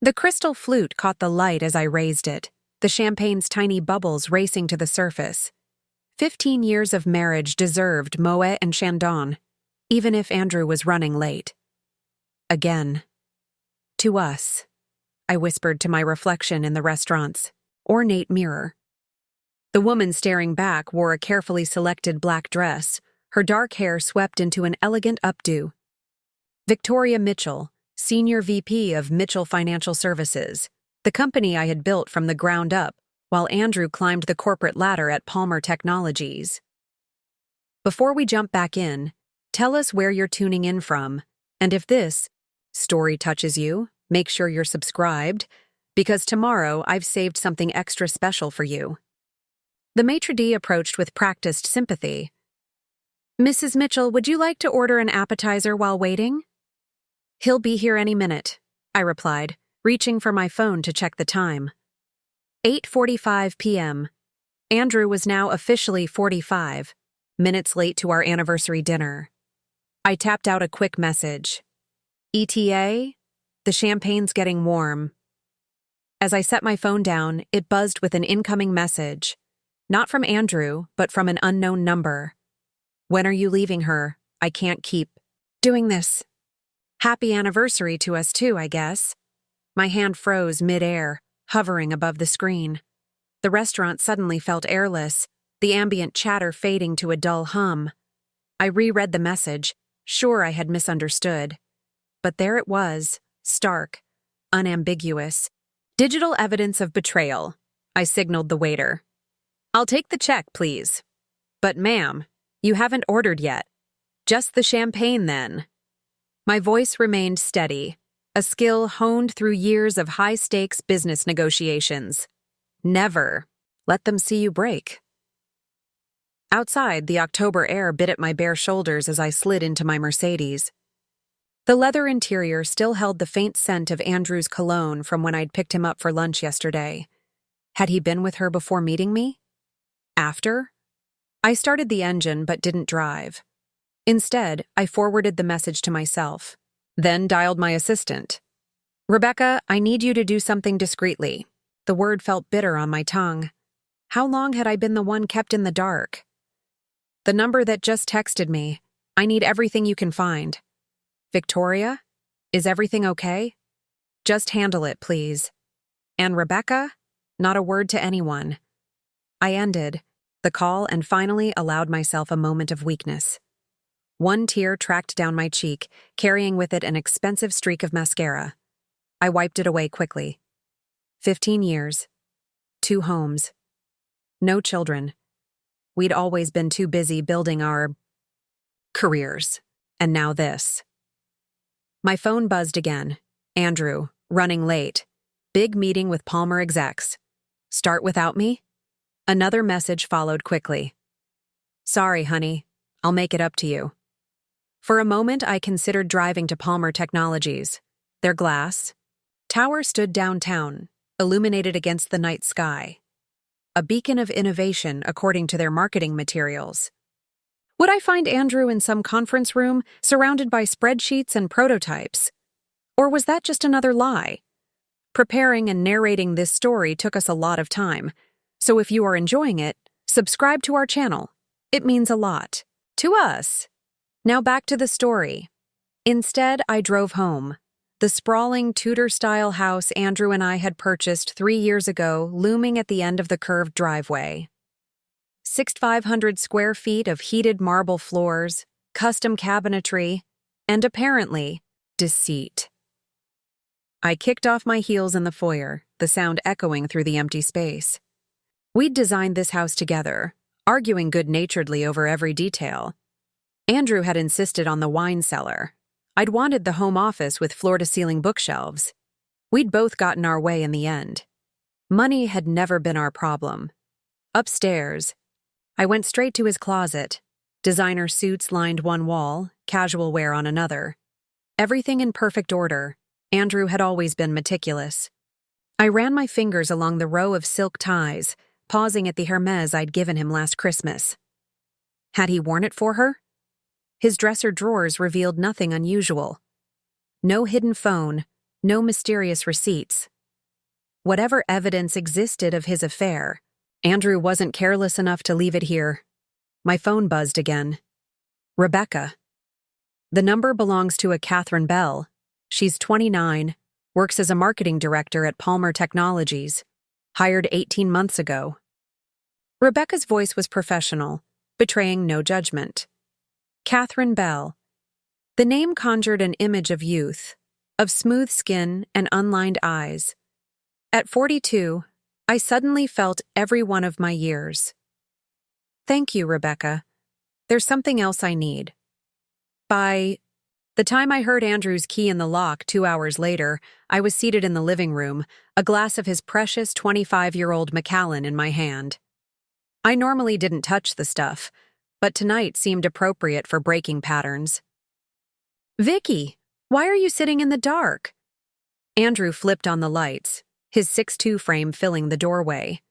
The crystal flute caught the light as I raised it, the champagne's tiny bubbles racing to the surface. 15 years of marriage deserved Moët and Chandon, even if Andrew was running late. Again. To us, I whispered to my reflection in the restaurant's ornate mirror. The woman staring back wore a carefully selected black dress, her dark hair swept into an elegant updo. Victoria Mitchell, Senior VP of Mitchell Financial Services, the company I had built from the ground up, while Andrew climbed the corporate ladder at Palmer Technologies. Before we jump back in, tell us where you're tuning in from, and if this story touches you, make sure you're subscribed, because tomorrow I've saved something extra special for you. The maitre d' approached with practiced sympathy. Mrs. Mitchell, would you like to order an appetizer while waiting? He'll be here any minute, I replied, reaching for my phone to check the time. 8:45 p.m. Andrew was now officially 45 minutes late to our anniversary dinner. I tapped out a quick message. ETA? The champagne's getting warm. As I set my phone down, it buzzed with an incoming message. Not from Andrew, but from an unknown number. When are you leaving her? I can't keep doing this. Happy anniversary to us too, I guess. My hand froze mid-air, hovering above the screen. The restaurant suddenly felt airless, the ambient chatter fading to a dull hum. I reread the message, sure I had misunderstood. But there it was, stark, unambiguous. Digital evidence of betrayal, I signaled the waiter. I'll take the check, please. But ma'am, you haven't ordered yet. Just the champagne, then. My voice remained steady, a skill honed through years of high-stakes business negotiations. Never let them see you break. Outside, the October air bit at my bare shoulders as I slid into my Mercedes. The leather interior still held the faint scent of Andrew's cologne from when I'd picked him up for lunch yesterday. Had he been with her before meeting me? After? I started the engine but didn't drive. Instead, I forwarded the message to myself, then dialed my assistant. Rebecca, I need you to do something discreetly. The word felt bitter on my tongue. How long had I been the one kept in the dark? The number that just texted me. I need everything you can find. Victoria? Is everything okay? Just handle it, please. And Rebecca? Not a word to anyone. I ended the call and finally allowed myself a moment of weakness. One tear tracked down my cheek, carrying with it an expensive streak of mascara. I wiped it away quickly. 15 years. 2 homes. No children. We'd always been too busy building our careers. And now this. My phone buzzed again. Andrew, running late. Big meeting with Palmer execs. Start without me? Another message followed quickly. Sorry, honey. I'll make it up to you. For a moment, I considered driving to Palmer Technologies. Their glass tower stood downtown, illuminated against the night sky. A beacon of innovation according to their marketing materials. Would I find Andrew in some conference room, surrounded by spreadsheets and prototypes? Or was that just another lie? Preparing and narrating this story took us a lot of time, so if you are enjoying it, subscribe to our channel. It means a lot. To us. Now back to the story. Instead, I drove home. The sprawling Tudor-style house Andrew and I had purchased 3 years ago looming at the end of the curved driveway. 6,500 square feet of heated marble floors, custom cabinetry, and apparently, deceit. I kicked off my heels in the foyer, the sound echoing through the empty space. We'd designed this house together, arguing good-naturedly over every detail. Andrew had insisted on the wine cellar. I'd wanted the home office with floor-to-ceiling bookshelves. We'd both gotten our way in the end. Money had never been our problem. Upstairs, I went straight to his closet. Designer suits lined one wall, casual wear on another. Everything in perfect order. Andrew had always been meticulous. I ran my fingers along the row of silk ties, pausing at the Hermès I'd given him last Christmas. Had he worn it for her? His dresser drawers revealed nothing unusual. No hidden phone, No mysterious receipts. Whatever evidence existed of his affair, Andrew wasn't careless enough to leave it here. My phone buzzed again. Rebecca. The number belongs to a Catherine Bell. She's 29, works as a marketing director at Palmer Technologies, hired 18 months ago. Rebecca's voice was professional, betraying no judgment. Catherine Bell. The name conjured an image of youth, of smooth skin and unlined eyes. At 42, I suddenly felt every one of my years. Thank you, Rebecca. There's something else I need. By the time I heard Andrew's key in the lock 2 hours later, I was seated in the living room, a glass of his precious 25-year-old Macallan in my hand. I normally didn't touch the stuff, but tonight seemed appropriate for breaking patterns. Vicky, why are you sitting in the dark? Andrew flipped on the lights, his 6'2" frame filling the doorway.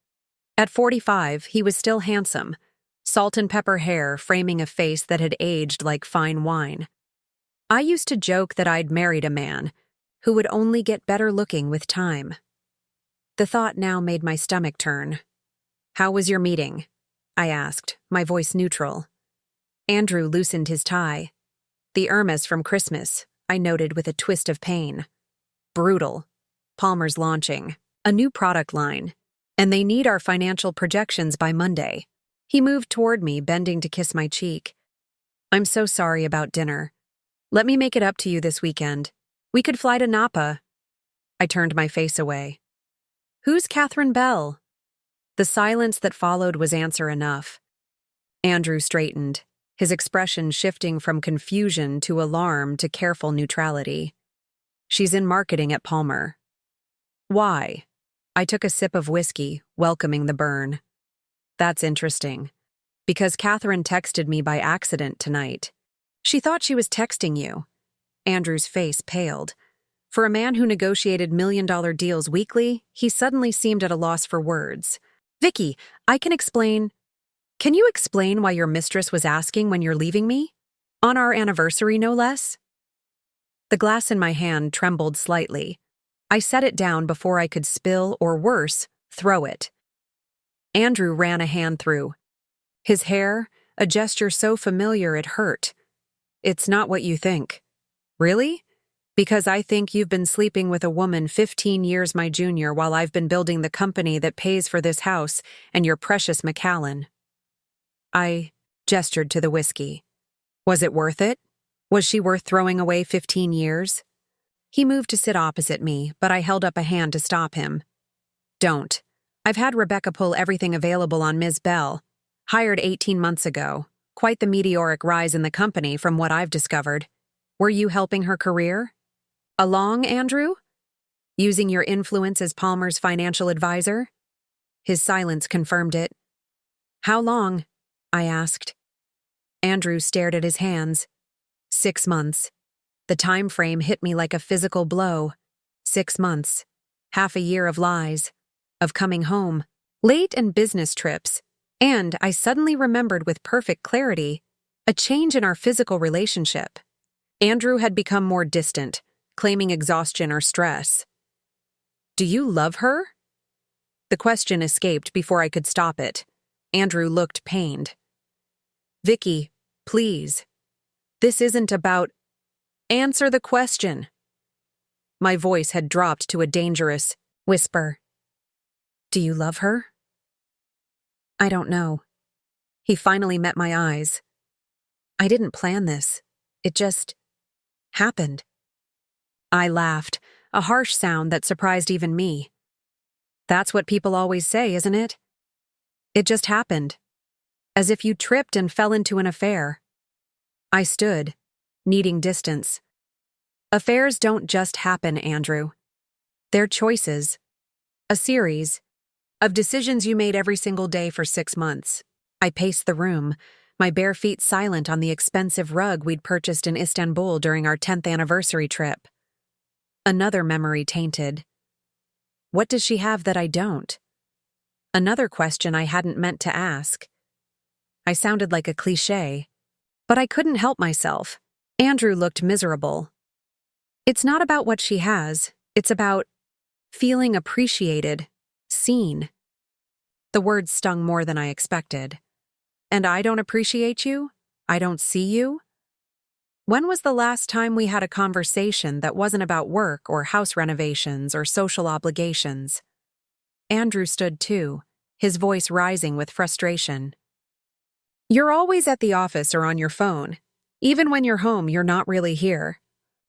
At 45, he was still handsome, salt and pepper hair framing a face that had aged like fine wine. I used to joke that I'd married a man who would only get better looking with time. The thought now made my stomach turn. How was your meeting? I asked, my voice neutral. Andrew loosened his tie. The Hermes from Christmas, I noted with a twist of pain. Brutal. Palmer's launching a new product line, and they need our financial projections by Monday. He moved toward me, bending to kiss my cheek. I'm so sorry about dinner. Let me make it up to you this weekend. We could fly to Napa. I turned my face away. Who's Catherine Bell? The silence that followed was answer enough. Andrew straightened, his expression shifting from confusion to alarm to careful neutrality. She's in marketing at Palmer. Why? I took a sip of whiskey, welcoming the burn. That's interesting. Because Catherine texted me by accident tonight. She thought she was texting you. Andrew's face paled. For a man who negotiated million-dollar deals weekly, he suddenly seemed at a loss for words. Vicky, I can explain. Can you explain why your mistress was asking when you're leaving me? On our anniversary, no less? The glass in my hand trembled slightly. I set it down before I could spill or, worse, throw it. Andrew ran a hand through his hair, a gesture so familiar it hurt. It's not what you think. Really? Because I think you've been sleeping with a woman 15 years my junior while I've been building the company that pays for this house and your precious Macallan. I gestured to the whiskey. Was it worth it? Was she worth throwing away 15 years? He moved to sit opposite me, but I held up a hand to stop him. Don't. I've had Rebecca pull everything available on Ms. Bell. Hired 18 months ago. Quite the meteoric rise in the company from what I've discovered. Were you helping her career? Along, Andrew? Using your influence as Palmer's financial advisor? His silence confirmed it. How long? I asked. Andrew stared at his hands. 6 months. The time frame hit me like a physical blow. 6 months. Half a year of lies. Of coming home. Late and business trips. And I suddenly remembered with perfect clarity a change in our physical relationship. Andrew had become more distant, claiming exhaustion or stress. Do you love her? The question escaped before I could stop it. Andrew looked pained. Vicky, please. This isn't about... Answer the question. My voice had dropped to a dangerous whisper. Do you love her? I don't know. He finally met my eyes. I didn't plan this. It just happened. I laughed, a harsh sound that surprised even me. That's what people always say, isn't it? It just happened. As if you tripped and fell into an affair. I stood, needing distance. Affairs don't just happen, Andrew. They're choices. A series of decisions you made every single day for 6 months. I paced the room, my bare feet silent on the expensive rug we'd purchased in Istanbul during our 10th anniversary trip. Another memory tainted. What does she have that I don't? Another question I hadn't meant to ask. I sounded like a cliché, but I couldn't help myself. Andrew looked miserable. It's not about what she has, It's about feeling appreciated, seen. The words stung more than I expected. And I don't appreciate you? I don't see you? When was the last time we had a conversation that wasn't about work or house renovations or social obligations? Andrew stood too, his voice rising with frustration. You're always at the office or on your phone. Even when you're home, you're not really here.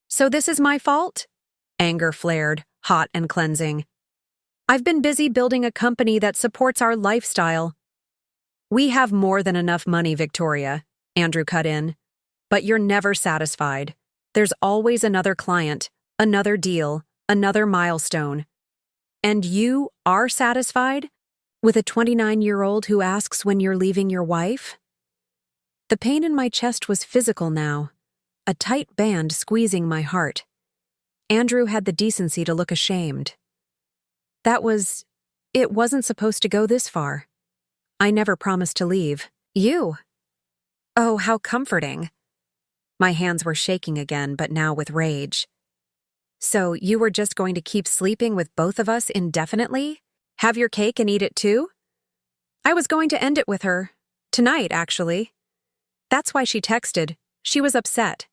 So this is my fault? Anger flared, hot and cleansing. I've been busy building a company that supports our lifestyle. We have more than enough money, Victoria, Andrew cut in. But you're never satisfied. There's always another client, another deal, another milestone. And you are satisfied? With a 29-year-old who asks when you're leaving your wife? The pain in my chest was physical now, a tight band squeezing my heart. Andrew had the decency to look ashamed. It wasn't supposed to go this far. I never promised to leave. You? Oh, how comforting. My hands were shaking again, but now with rage. So you were just going to keep sleeping with both of us indefinitely? Have your cake and eat it too? I was going to end it with her. Tonight, actually. That's why she texted. She was upset.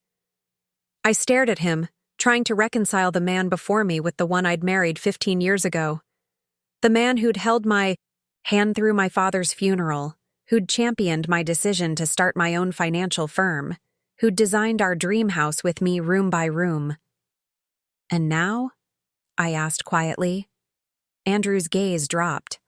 I stared at him, trying to reconcile the man before me with the one I'd married 15 years ago. The man who'd held my hand through my father's funeral, who'd championed my decision to start my own financial firm, who'd designed our dream house with me room by room. And now? I asked quietly. Andrew's gaze dropped.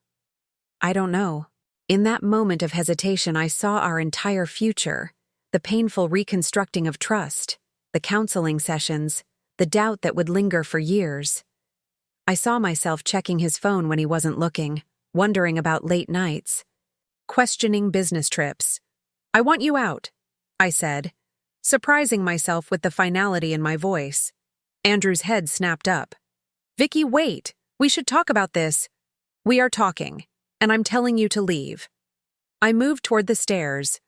I don't know. In that moment of hesitation, I saw our entire future, the painful reconstructing of trust, the counseling sessions, the doubt that would linger for years. I saw myself checking his phone when he wasn't looking, wondering about late nights, questioning business trips. I want you out, I said, surprising myself with the finality in my voice. Andrew's head snapped up. Vicky, wait! We should talk about this. We are talking, and I'm telling you to leave. I moved toward the stairs.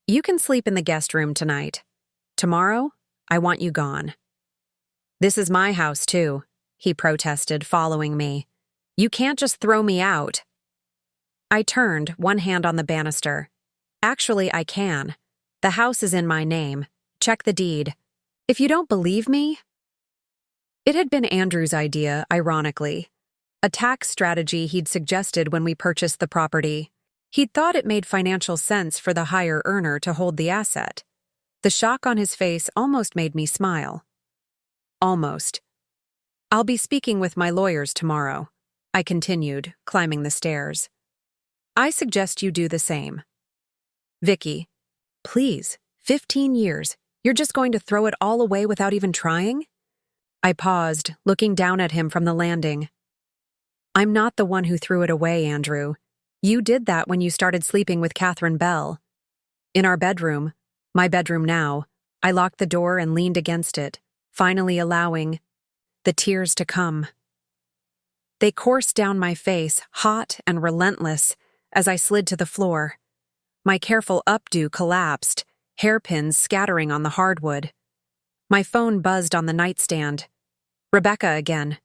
You can sleep in the guest room tonight. Tomorrow, I want you gone. This is my house, too, he protested, following me. You can't just throw me out. I turned, one hand on the banister. Actually, I can. The house is in my name. Check the deed. If you don't believe me... It had been Andrew's idea, ironically. A tax strategy he'd suggested when we purchased the property. He'd thought it made financial sense for the higher earner to hold the asset. The shock on his face almost made me smile. Almost. I'll be speaking with my lawyers tomorrow, I continued, climbing the stairs. I suggest you do the same. Vicky, please, 15 years. You're just going to throw it all away without even trying? I paused, looking down at him from the landing. I'm not the one who threw it away, Andrew. You did that when you started sleeping with Catherine Bell. In our bedroom, my bedroom now, I locked the door and leaned against it, finally allowing the tears to come. They coursed down my face, hot and relentless, as I slid to the floor. My careful updo collapsed, hairpins scattering on the hardwood. My phone buzzed on the nightstand. Rebecca again.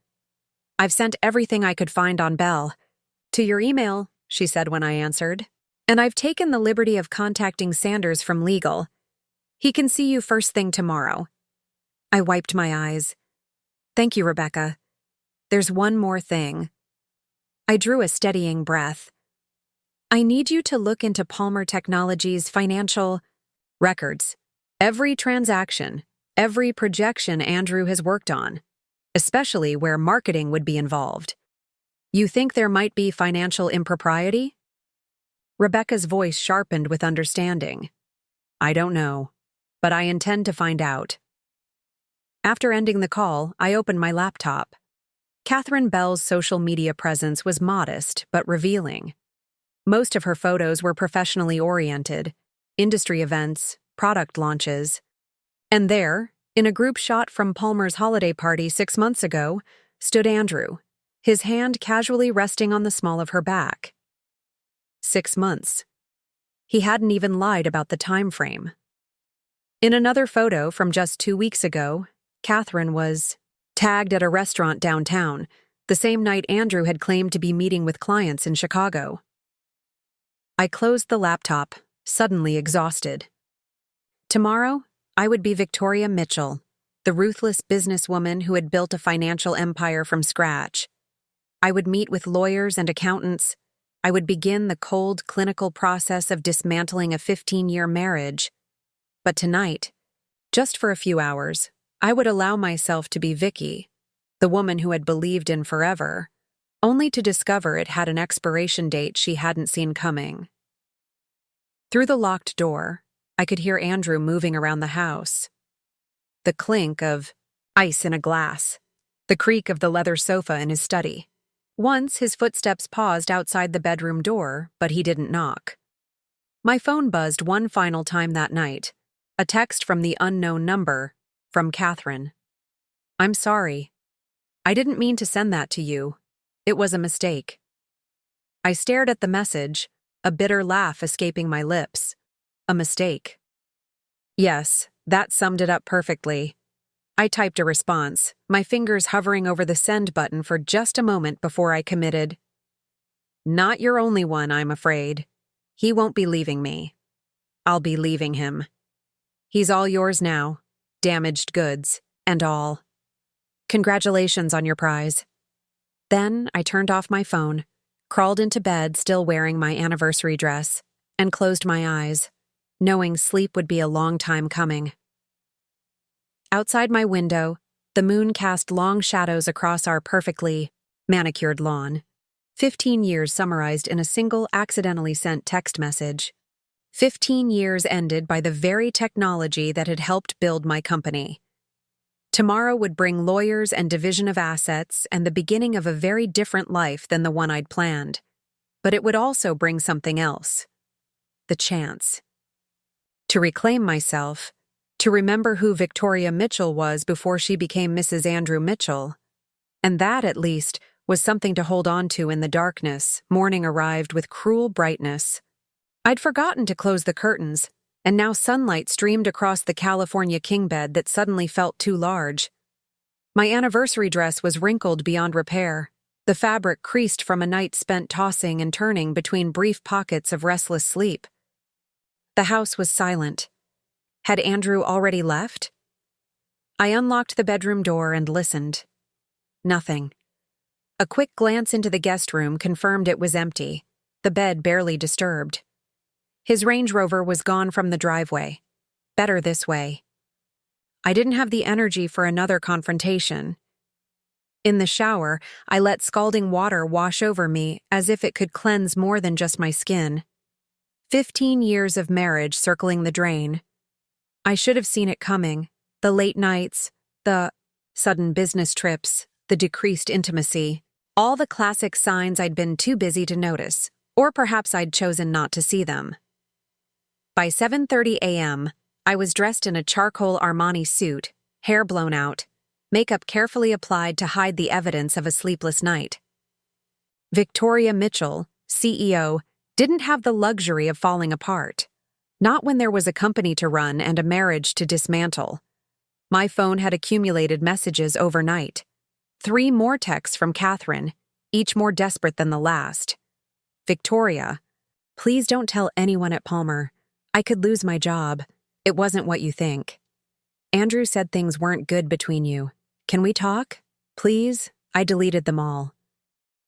I've sent everything I could find on Belle. To your email, she said when I answered. And I've taken the liberty of contacting Sanders from legal. He can see you first thing tomorrow. I wiped my eyes. Thank you, Rebecca. There's one more thing. I drew a steadying breath. I need you to look into Palmer Technologies' financial records. Every transaction, every projection Andrew has worked on, especially where marketing would be involved. You think there might be financial impropriety? Rebecca's voice sharpened with understanding. I don't know, but I intend to find out. After ending the call, I opened my laptop. Catherine Bell's social media presence was modest but revealing. Most of her photos were professionally oriented, industry events, product launches. And there, in a group shot from Palmer's holiday party 6 months ago, stood Andrew, his hand casually resting on the small of her back. 6 months. He hadn't even lied about the time frame. In another photo from just 2 weeks ago, Catherine was tagged at a restaurant downtown, the same night Andrew had claimed to be meeting with clients in Chicago. I closed the laptop, suddenly exhausted. Tomorrow, I would be Victoria Mitchell, the ruthless businesswoman who had built a financial empire from scratch. I would meet with lawyers and accountants. I would begin the cold, clinical process of dismantling a 15-year marriage. But tonight, just for a few hours, I would allow myself to be Vicky, the woman who had believed in forever, only to discover it had an expiration date she hadn't seen coming. Through the locked door, I could hear Andrew moving around the house. The clink of ice in a glass, the creak of the leather sofa in his study. Once his footsteps paused outside the bedroom door, but he didn't knock. My phone buzzed one final time that night, a text from the unknown number, from Catherine. "I'm sorry. I didn't mean to send that to you. It was a mistake." I stared at the message, a bitter laugh escaping my lips. A mistake. Yes, that summed it up perfectly. I typed a response, my fingers hovering over the send button for just a moment before I committed. "Not your only one, I'm afraid. He won't be leaving me. I'll be leaving him. He's all yours now, damaged goods, and all. Congratulations on your prize." Then I turned off my phone, crawled into bed still wearing my anniversary dress, and closed my eyes, knowing sleep would be a long time coming. Outside my window, the moon cast long shadows across our perfectly manicured lawn. 15 years summarized in a single accidentally sent text message. 15 years ended by the very technology that had helped build my company. Tomorrow would bring lawyers and division of assets and the beginning of a very different life than the one I'd planned. But it would also bring something else. The chance. To reclaim myself, to remember who Victoria Mitchell was before she became Mrs. Andrew Mitchell. And that, at least, was something to hold on to in the darkness. Morning arrived with cruel brightness. I'd forgotten to close the curtains, and now sunlight streamed across the California king bed that suddenly felt too large. My anniversary dress was wrinkled beyond repair, the fabric creased from a night spent tossing and turning between brief pockets of restless sleep. The house was silent. Had Andrew already left? I unlocked the bedroom door and listened. Nothing. A quick glance into the guest room confirmed it was empty, the bed barely disturbed. His Range Rover was gone from the driveway. Better this way. I didn't have the energy for another confrontation. In the shower, I let scalding water wash over me as if it could cleanse more than just my skin. 15 years of marriage circling the drain. I should have seen it coming. The late nights, the sudden business trips, the decreased intimacy. All the classic signs I'd been too busy to notice, or perhaps I'd chosen not to see them. By 7:30 a.m., I was dressed in a charcoal Armani suit, hair blown out, makeup carefully applied to hide the evidence of a sleepless night. Victoria Mitchell, CEO, didn't have the luxury of falling apart. Not when there was a company to run and a marriage to dismantle. My phone had accumulated messages overnight. 3 more texts from Catherine, each more desperate than the last. Victoria, please don't tell anyone at Palmer. I could lose my job. It wasn't what you think. Andrew said things weren't good between you. Can we talk? Please? I deleted them all.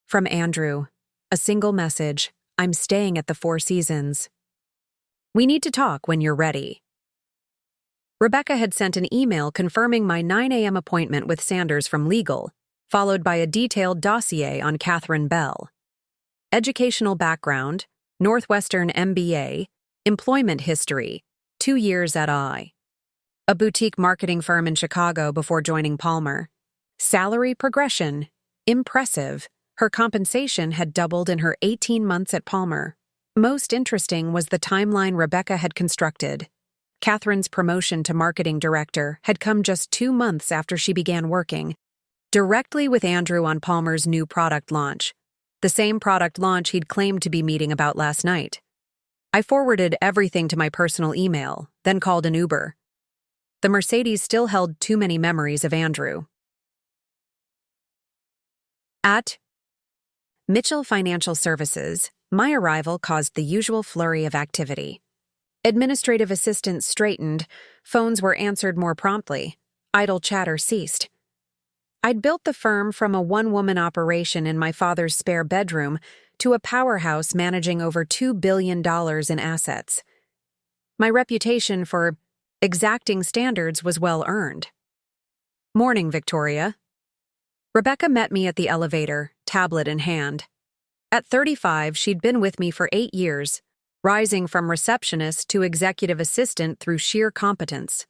From Andrew, a single message. I'm staying at the Four Seasons. We need to talk when you're ready. Rebecca had sent an email confirming my 9 a.m. appointment with Sanders from legal, followed by a detailed dossier on Catherine Bell. Educational background, Northwestern MBA, employment history, 2 years at a boutique marketing firm in Chicago before joining Palmer. Salary progression, impressive. Her compensation had doubled in her 18 months at Palmer. Most interesting was the timeline Rebecca had constructed. Catherine's promotion to marketing director had come just 2 months after she began working, directly with Andrew on Palmer's new product launch, the same product launch he'd claimed to be meeting about last night. I forwarded everything to my personal email, then called an Uber. The Mercedes still held too many memories of Andrew. At Mitchell Financial Services, my arrival caused the usual flurry of activity. Administrative assistants straightened, phones were answered more promptly, idle chatter ceased. I'd built the firm from a one-woman operation in my father's spare bedroom to a powerhouse managing over $2 billion in assets. My reputation for exacting standards was well earned. "Morning, Victoria." Rebecca met me at the elevator, tablet in hand. At 35, she'd been with me for 8 years, rising from receptionist to executive assistant through sheer competence.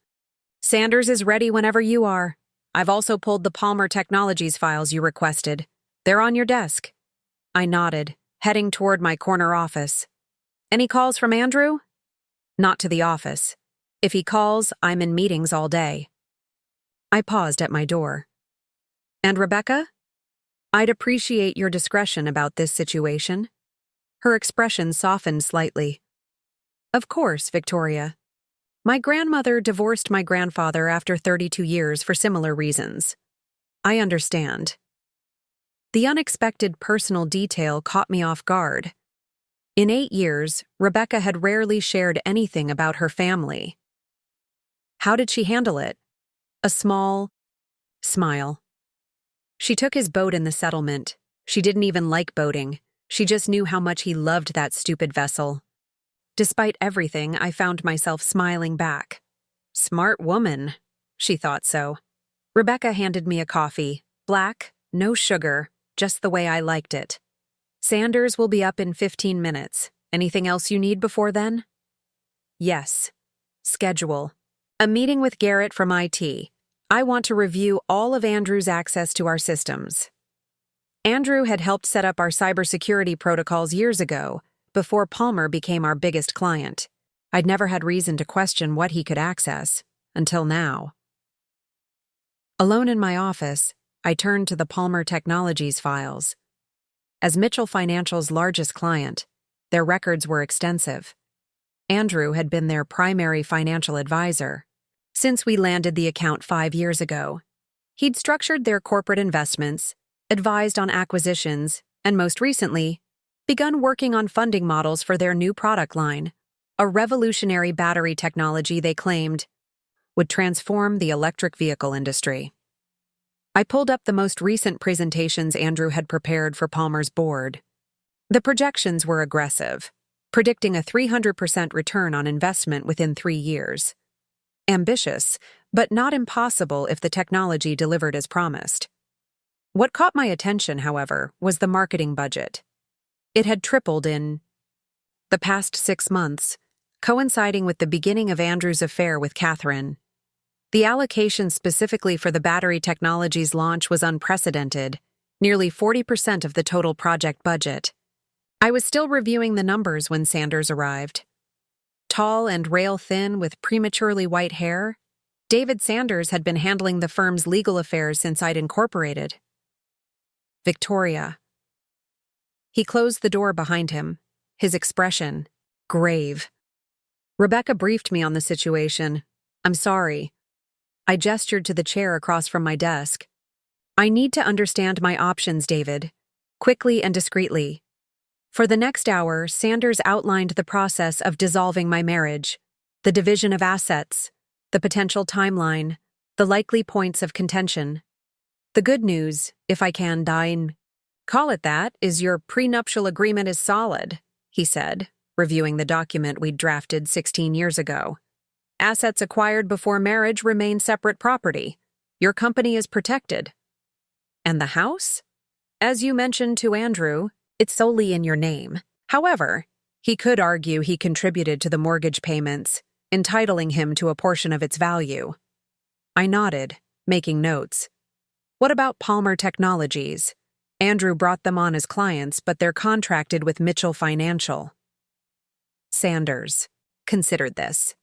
"Sanders is ready whenever you are. I've also pulled the Palmer Technologies files you requested. They're on your desk." I nodded, heading toward my corner office. "Any calls from Andrew?" "Not to the office. If he calls, I'm in meetings all day." I paused at my door. "And Rebecca? I'd appreciate your discretion about this situation." Her expression softened slightly. "Of course, Victoria. My grandmother divorced my grandfather after 32 years for similar reasons. I understand." The unexpected personal detail caught me off guard. In 8 years, Rebecca had rarely shared anything about her family. How did she handle it? A small smile. "She took his boat in the settlement. She didn't even like boating. She just knew how much he loved that stupid vessel." Despite everything, I found myself smiling back. "Smart woman." She thought so. Rebecca handed me a coffee. Black, no sugar, just the way I liked it. "Sanders will be up in 15 minutes. Anything else you need before then?" "Yes. Schedule. A meeting with Garrett from IT. I want to review all of Andrew's access to our systems." Andrew had helped set up our cybersecurity protocols years ago, before Palmer became our biggest client. I'd never had reason to question what he could access, until now. Alone in my office, I turned to the Palmer Technologies files. As Mitchell Financial's largest client, their records were extensive. Andrew had been their primary financial advisor since we landed the account 5 years ago. He'd structured their corporate investments, advised on acquisitions, and most recently, begun working on funding models for their new product line, a revolutionary battery technology they claimed would transform the electric vehicle industry. I pulled up the most recent presentations Andrew had prepared for Palmer's board. The projections were aggressive, predicting a 300% return on investment within 3 years. Ambitious, but not impossible if the technology delivered as promised. What caught my attention, however, was the marketing budget. It had tripled in the past 6 months, coinciding with the beginning of Andrew's affair with Catherine. The allocation specifically for the battery technologies launch was unprecedented, nearly 40% of the total project budget. I was still reviewing the numbers when Sanders arrived. Tall and rail-thin with prematurely white hair, David Sanders had been handling the firm's legal affairs since I'd incorporated. "Victoria." He closed the door behind him, his expression grave. "Rebecca briefed me on the situation. I'm sorry." I gestured to the chair across from my desk. "I need to understand my options, David, quickly and discreetly." For the next hour, Sanders outlined the process of dissolving my marriage, the division of assets, the potential timeline, the likely points of contention. "The good news, if I can call it that, is your prenuptial agreement is solid," he said, reviewing the document we'd drafted 16 years ago. "Assets acquired before marriage remain separate property. Your company is protected. And the house? As you mentioned to Andrew, it's solely in your name. However, he could argue he contributed to the mortgage payments, entitling him to a portion of its value." I nodded, making notes. "What about Palmer Technologies? Andrew brought them on as clients, but they're contracted with Mitchell Financial." Sanders considered this.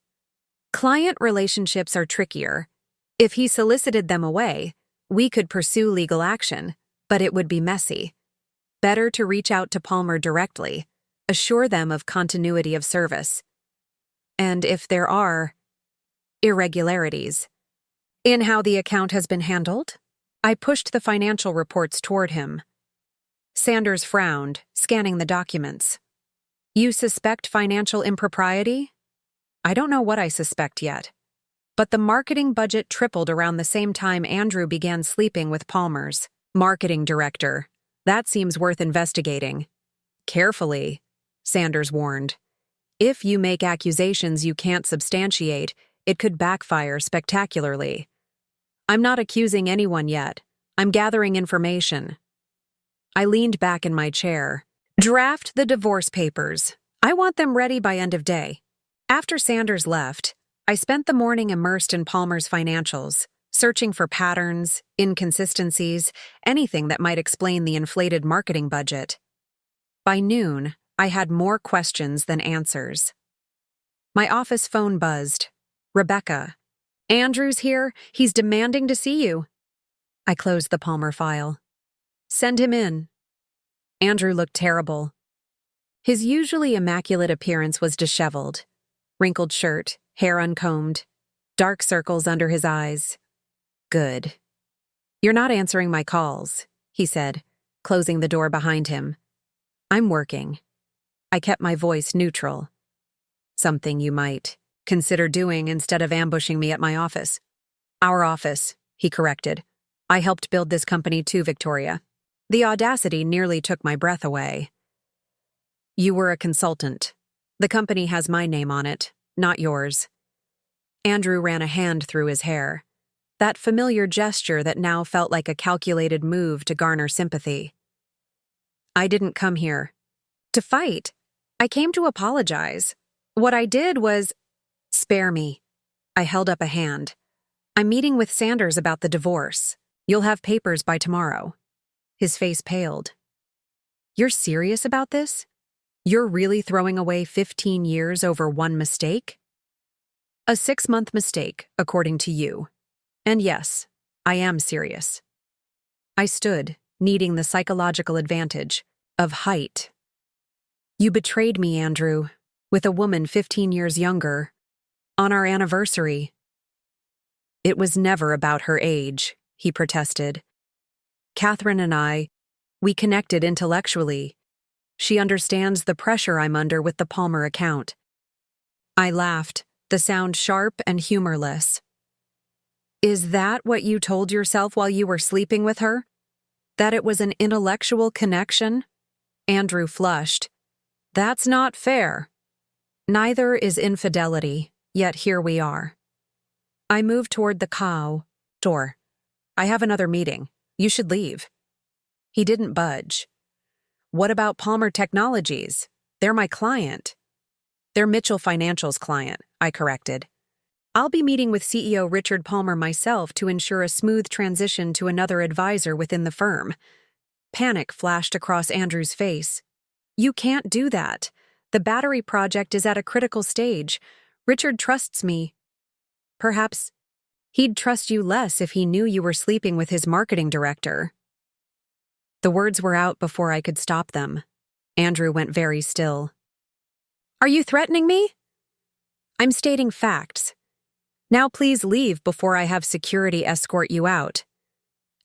"Client relationships are trickier. If he solicited them away, we could pursue legal action, but it would be messy. Better to reach out to Palmer directly, assure them of continuity of service. And if there are irregularities in how the account has been handled?" I pushed the financial reports toward him, Sanders frowned, scanning the documents. You suspect financial impropriety? I don't know what I suspect yet. But the marketing budget tripled around the same time Andrew began sleeping with Palmer's marketing director. That seems worth investigating. Carefully, Sanders warned. If you make accusations you can't substantiate, it could backfire spectacularly. I'm not accusing anyone yet. I'm gathering information. I leaned back in my chair. Draft the divorce papers. I want them ready by end of day. After Sanders left, I spent the morning immersed in Palmer's financials, searching for patterns, inconsistencies, anything that might explain the inflated marketing budget. By noon, I had more questions than answers. My office phone buzzed. Rebecca. Andrew's here. He's demanding to see you. I closed the Palmer file. Send him in. Andrew looked terrible. His usually immaculate appearance was disheveled. Wrinkled shirt, hair uncombed, dark circles under his eyes. Good. You're not answering my calls, he said, closing the door behind him. I'm working. I kept my voice neutral. Something you might consider doing instead of ambushing me at my office. Our office, he corrected. I helped build this company too, Victoria. The audacity nearly took my breath away. You were a consultant. The company has my name on it, not yours. Andrew ran a hand through his hair. That familiar gesture that now felt like a calculated move to garner sympathy. I didn't come here to fight. I came to apologize. What I did was... Spare me. I held up a hand. I'm meeting with Sanders about the divorce. You'll have papers by tomorrow. His face paled. You're serious about this? You're really throwing away 15 years over one mistake? A 6-month mistake, according to you. And yes, I am serious. I stood, needing the psychological advantage of height. You betrayed me, Andrew, with a woman 15 years younger, on our anniversary. It was never about her age, he protested. Catherine and I, we connected intellectually. She understands the pressure I'm under with the Palmer account. I laughed, the sound sharp and humorless. Is that what you told yourself while you were sleeping with her? That it was an intellectual connection? Andrew flushed. That's not fair. Neither is infidelity, yet here we are. I moved toward the door. I have another meeting. You should leave. He didn't budge. What about Palmer Technologies? They're my client. They're Mitchell Financial's client, I corrected. I'll be meeting with CEO Richard Palmer myself to ensure a smooth transition to another advisor within the firm. Panic flashed across Andrew's face. You can't do that. The battery project is at a critical stage. Richard trusts me. Perhaps he'd trust you less if he knew you were sleeping with his marketing director. The words were out before I could stop them. Andrew went very still. Are you threatening me? I'm stating facts. Now please leave before I have security escort you out.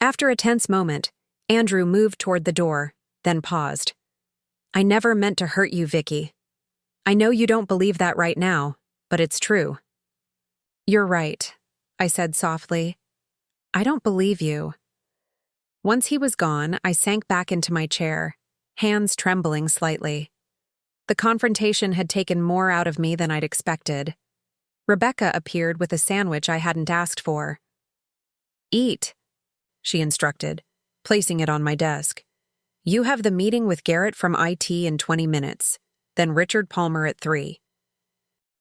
After a tense moment, Andrew moved toward the door, then paused. I never meant to hurt you, Vicky. I know you don't believe that right now, but it's true. You're right, I said softly. I don't believe you. Once he was gone, I sank back into my chair, hands trembling slightly. The confrontation had taken more out of me than I'd expected. Rebecca appeared with a sandwich I hadn't asked for. Eat, she instructed, placing it on my desk. You have the meeting with Garrett from IT in 20 minutes, then Richard Palmer at 3.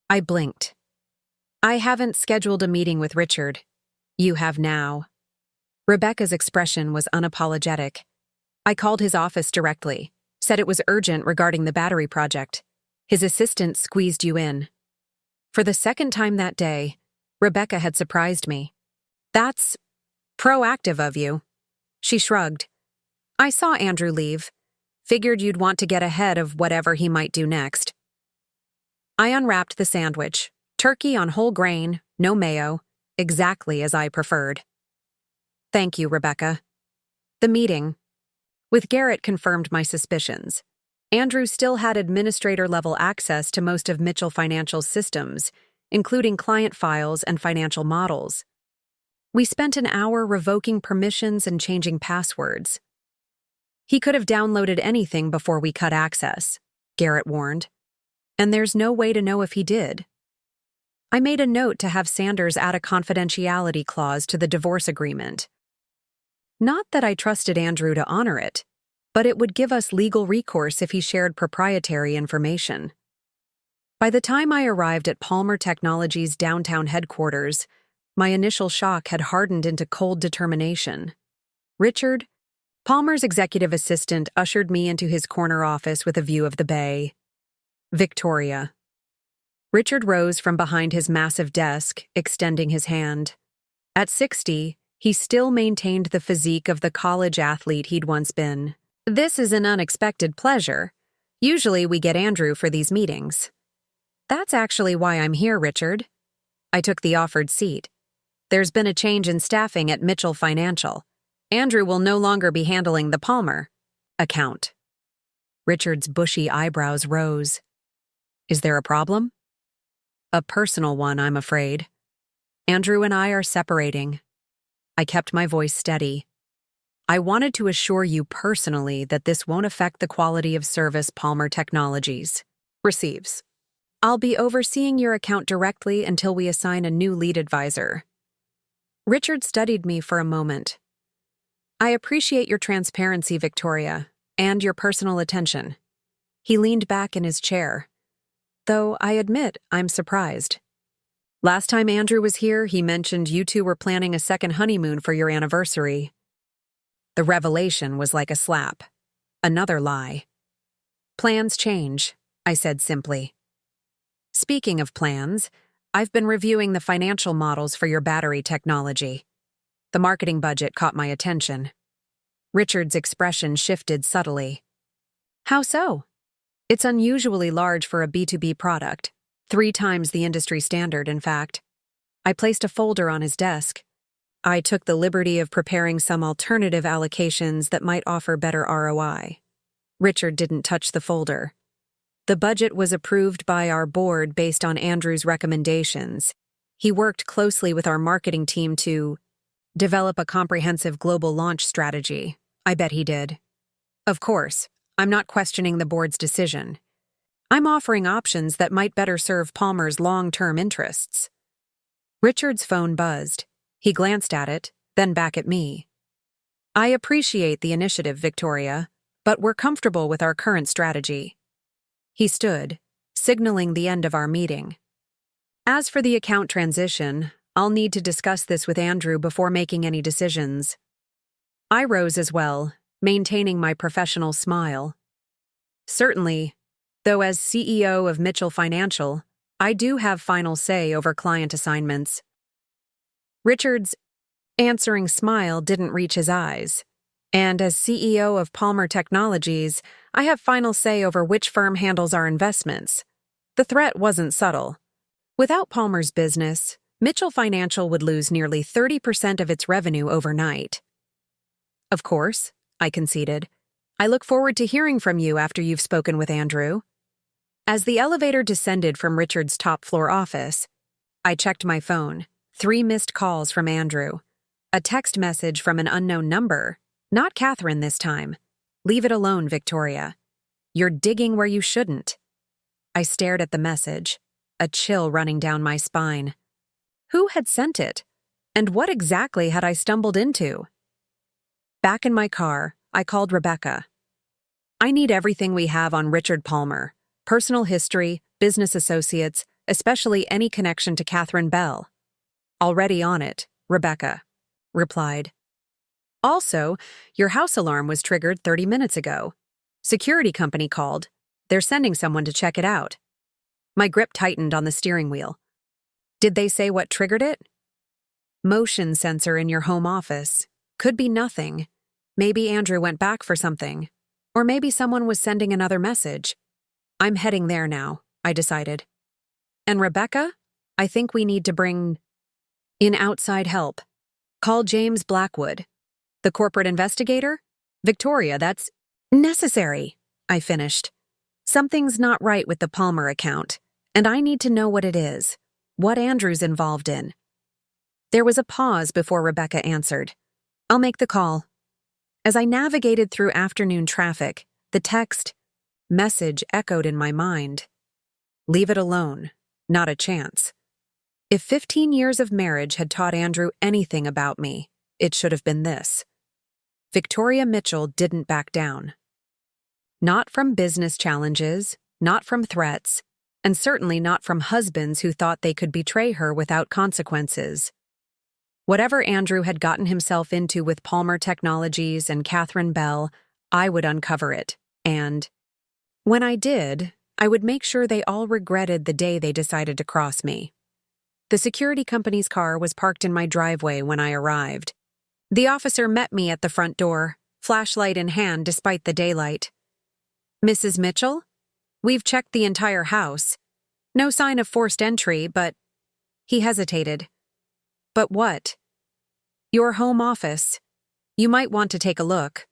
I blinked. I haven't scheduled a meeting with Richard. You have now. Rebecca's expression was unapologetic. I called his office directly, said it was urgent regarding the battery project. His assistant squeezed you in. For the second time that day, Rebecca had surprised me. That's proactive of you. She shrugged. I saw Andrew leave. Figured you'd want to get ahead of whatever he might do next. I unwrapped the sandwich. Turkey on whole grain, no mayo, exactly as I preferred. Thank you, Rebecca. The meeting. With Garrett confirmed my suspicions. Andrew still had administrator-level access to most of Mitchell Financial's systems, including client files and financial models. We spent an hour revoking permissions and changing passwords. He could have downloaded anything before we cut access, Garrett warned. And there's no way to know if he did. I made a note to have Sanders add a confidentiality clause to the divorce agreement. Not that I trusted Andrew to honor it, but it would give us legal recourse if he shared proprietary information. By the time I arrived at Palmer Technologies' downtown headquarters, my initial shock had hardened into cold determination. Richard, Palmer's executive assistant, ushered me into his corner office with a view of the bay. Victoria. Richard rose from behind his massive desk, extending his hand. At 60, he still maintained the physique of the college athlete he'd once been. This is an unexpected pleasure. Usually we get Andrew for these meetings. That's actually why I'm here, Richard. I took the offered seat. There's been a change in staffing at Mitchell Financial. Andrew will no longer be handling the Palmer account. Richard's bushy eyebrows rose. Is there a problem? A personal one, I'm afraid. Andrew and I are separating. I kept my voice steady. I wanted to assure you personally that this won't affect the quality of service Palmer Technologies receives. I'll be overseeing your account directly until we assign a new lead advisor. Richard studied me for a moment. I appreciate your transparency, Victoria, and your personal attention. He leaned back in his chair. Though I admit I'm surprised. Last time Andrew was here, he mentioned you two were planning a second honeymoon for your anniversary. The revelation was like a slap. Another lie. Plans change, I said simply. Speaking of plans, I've been reviewing the financial models for your battery technology. The marketing budget caught my attention. Richard's expression shifted subtly. How so? It's unusually large for a B2B product, 3 times the industry standard, in fact. I placed a folder on his desk. I took the liberty of preparing some alternative allocations that might offer better ROI. Richard didn't touch the folder. The budget was approved by our board based on Andrew's recommendations. He worked closely with our marketing team to develop a comprehensive global launch strategy. I bet he did. Of course, I'm not questioning the board's decision. I'm offering options that might better serve Palmer's long-term interests. Richard's phone buzzed. He glanced at it, then back at me. I appreciate the initiative, Victoria, but we're comfortable with our current strategy. He stood, signaling the end of our meeting. As for the account transition, I'll need to discuss this with Andrew before making any decisions. I rose as well, maintaining my professional smile. Certainly, though as CEO of Mitchell Financial, I do have final say over client assignments. Richard's answering smile didn't reach his eyes. And as CEO of Palmer Technologies, I have final say over which firm handles our investments. The threat wasn't subtle. Without Palmer's business, Mitchell Financial would lose nearly 30% of its revenue overnight. Of course, I conceded. I look forward to hearing from you after you've spoken with Andrew. As the elevator descended from Richard's top-floor office, I checked my phone. 3 missed calls from Andrew. A text message from an unknown number. Not Catherine this time. Leave it alone, Victoria. You're digging where you shouldn't. I stared at the message, a chill running down my spine. Who had sent it? And what exactly had I stumbled into? Back in my car, I called Rebecca. I need everything we have on Richard Palmer. Personal history, business associates, especially any connection to Catherine Bell. Already on it, Rebecca replied. Also, your house alarm was triggered 30 minutes ago. Security company called. They're sending someone to check it out. My grip tightened on the steering wheel. Did they say what triggered it? Motion sensor in your home office. Could be nothing. Maybe Andrew went back for something. Or maybe someone was sending another message. I'm heading there now, I decided. And Rebecca, I think we need to bring in outside help. Call James Blackwood. The corporate investigator? Victoria, that's necessary, I finished. Something's not right with the Palmer account, and I need to know what it is, what Andrew's involved in. There was a pause before Rebecca answered. I'll make the call. As I navigated through afternoon traffic, the text message echoed in my mind. Leave it alone. Not a chance. If 15 years of marriage had taught Andrew anything about me, it should have been this. Victoria Mitchell didn't back down. Not from business challenges, not from threats, and certainly not from husbands who thought they could betray her without consequences. Whatever Andrew had gotten himself into with Palmer Technologies and Catherine Bell, I would uncover it, and when I did, I would make sure they all regretted the day they decided to cross me. The security company's car was parked in my driveway when I arrived. The officer met me at the front door, flashlight in hand despite the daylight. Mrs. Mitchell? We've checked the entire house. No sign of forced entry, but... He hesitated. But what? Your home office. You might want to take a look.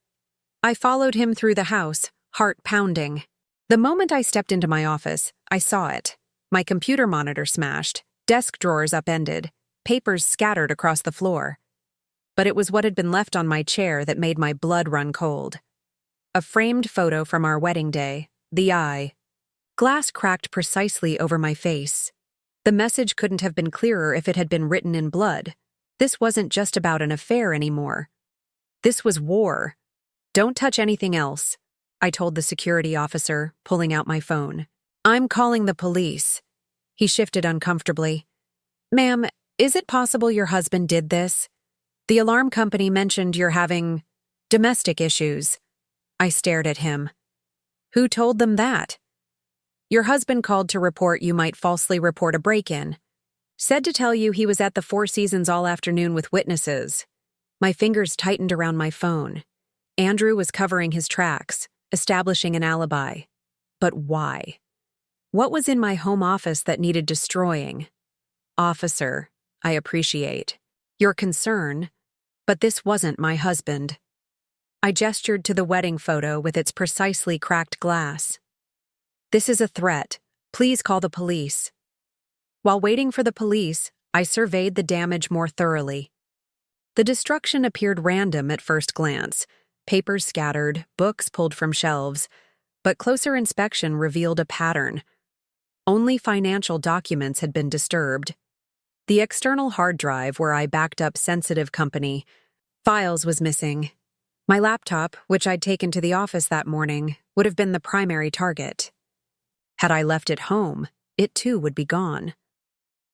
I followed him through the house, heart pounding. The moment I stepped into my office, I saw it. My computer monitor smashed, desk drawers upended, papers scattered across the floor. But it was what had been left on my chair that made my blood run cold. A framed photo from our wedding day, the eye. Glass cracked precisely over my face. The message couldn't have been clearer if it had been written in blood. This wasn't just about an affair anymore. This was war. Don't touch anything else, I told the security officer, pulling out my phone. I'm calling the police. He shifted uncomfortably. Ma'am, is it possible your husband did this? The alarm company mentioned you're having domestic issues. I stared at him. Who told them that? Your husband called to report you might falsely report a break-in. Said to tell you he was at the Four Seasons all afternoon with witnesses. My fingers tightened around my phone. Andrew was covering his tracks, establishing an alibi. But why? What was in my home office that needed destroying? Officer, I appreciate your concern, but this wasn't my husband. I gestured to the wedding photo with its precisely cracked glass. This is a threat. Please call the police. While waiting for the police, I surveyed the damage more thoroughly. The destruction appeared random at first glance. Papers scattered, books pulled from shelves, but closer inspection revealed a pattern. Only financial documents had been disturbed. The external hard drive where I backed up sensitive company files was missing. My laptop, which I'd taken to the office that morning, would have been the primary target. Had I left it home, it too would be gone.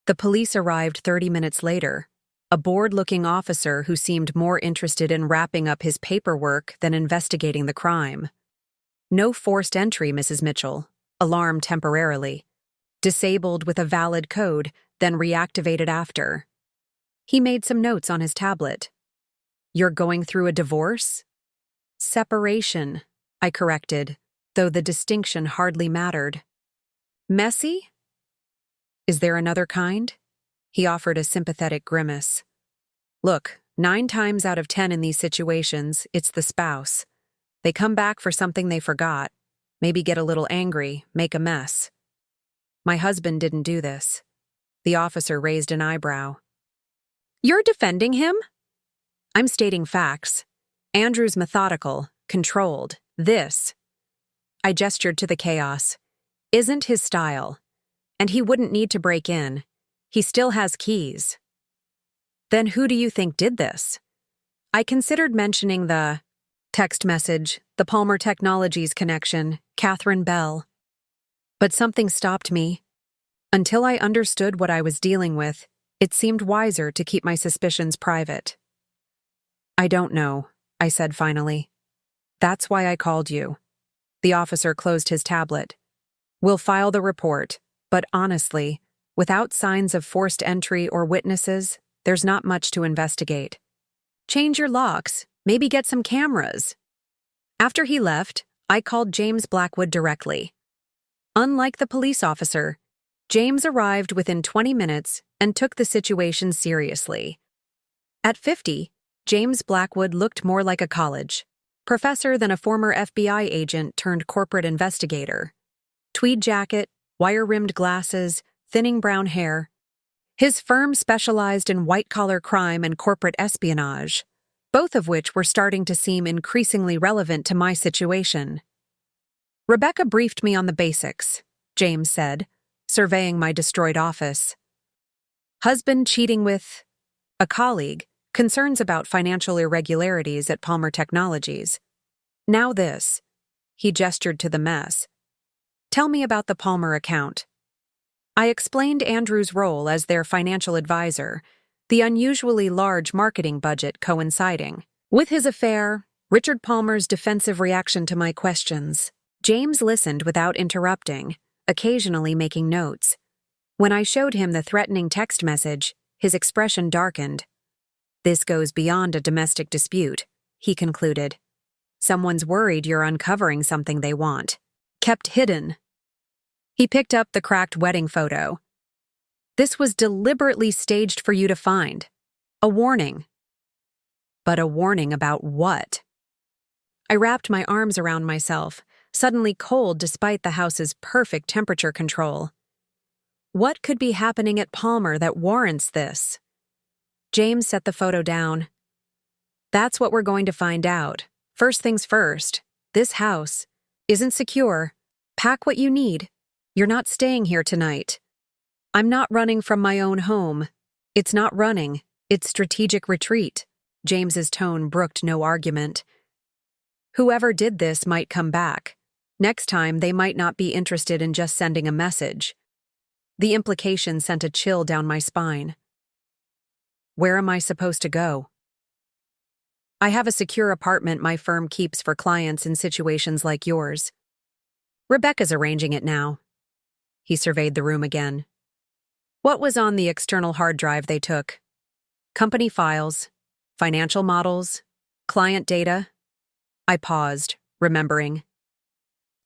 The police arrived 30 minutes later, a bored-looking officer who seemed more interested in wrapping up his paperwork than investigating the crime. No forced entry, Mrs. Mitchell. Alarm temporarily. Disabled with a valid code, then reactivated after. He made some notes on his tablet. You're going through a divorce? Separation, I corrected, though the distinction hardly mattered. Messy? Is there another kind? He offered a sympathetic grimace. Look, 9 times out of 10 in these situations, it's the spouse. They come back for something they forgot, maybe get a little angry, make a mess. My husband didn't do this. The officer raised an eyebrow. You're defending him? I'm stating facts. Andrew's methodical, controlled. This, I gestured to the chaos, isn't his style. And he wouldn't need to break in. He still has keys. Then who do you think did this? I considered mentioning the text message, the Palmer Technologies connection, Catherine Bell. But something stopped me. Until I understood what I was dealing with, it seemed wiser to keep my suspicions private. I don't know, I said finally. That's why I called you. The officer closed his tablet. We'll file the report, but honestly, without signs of forced entry or witnesses, there's not much to investigate. Change your locks, maybe get some cameras. After he left, I called James Blackwood directly. Unlike the police officer, James arrived within 20 minutes and took the situation seriously. At 50, James Blackwood looked more like a college Professor than a former FBI agent turned corporate investigator. Tweed jacket, wire-rimmed glasses, thinning brown hair. His firm specialized in white-collar crime and corporate espionage, both of which were starting to seem increasingly relevant to my situation. Rebecca briefed me on the basics, James said, surveying my destroyed office. Husband cheating with a colleague, concerns about financial irregularities at Palmer Technologies. Now this. He gestured to the mess. Tell me about the Palmer account. I explained Andrew's role as their financial advisor, the unusually large marketing budget coinciding with his affair, Richard Palmer's defensive reaction to my questions. James listened without interrupting, occasionally making notes. When I showed him the threatening text message, his expression darkened. This goes beyond a domestic dispute, he concluded. Someone's worried you're uncovering something they want. Kept hidden. He picked up the cracked wedding photo. This was deliberately staged for you to find. A warning. But a warning about what? I wrapped my arms around myself, suddenly cold despite the house's perfect temperature control. What could be happening at Palmer that warrants this? James set the photo down. That's what we're going to find out. First things first, this house isn't secure. Pack what you need. You're not staying here tonight. I'm not running from my own home. It's not running, it's strategic retreat. James's tone brooked no argument. Whoever did this might come back. Next time, they might not be interested in just sending a message. The implication sent a chill down my spine. Where am I supposed to go? I have a secure apartment my firm keeps for clients in situations like yours. Rebecca's arranging it now. He surveyed the room again. What was on the external hard drive they took? Company files, financial models, client data. I paused, remembering.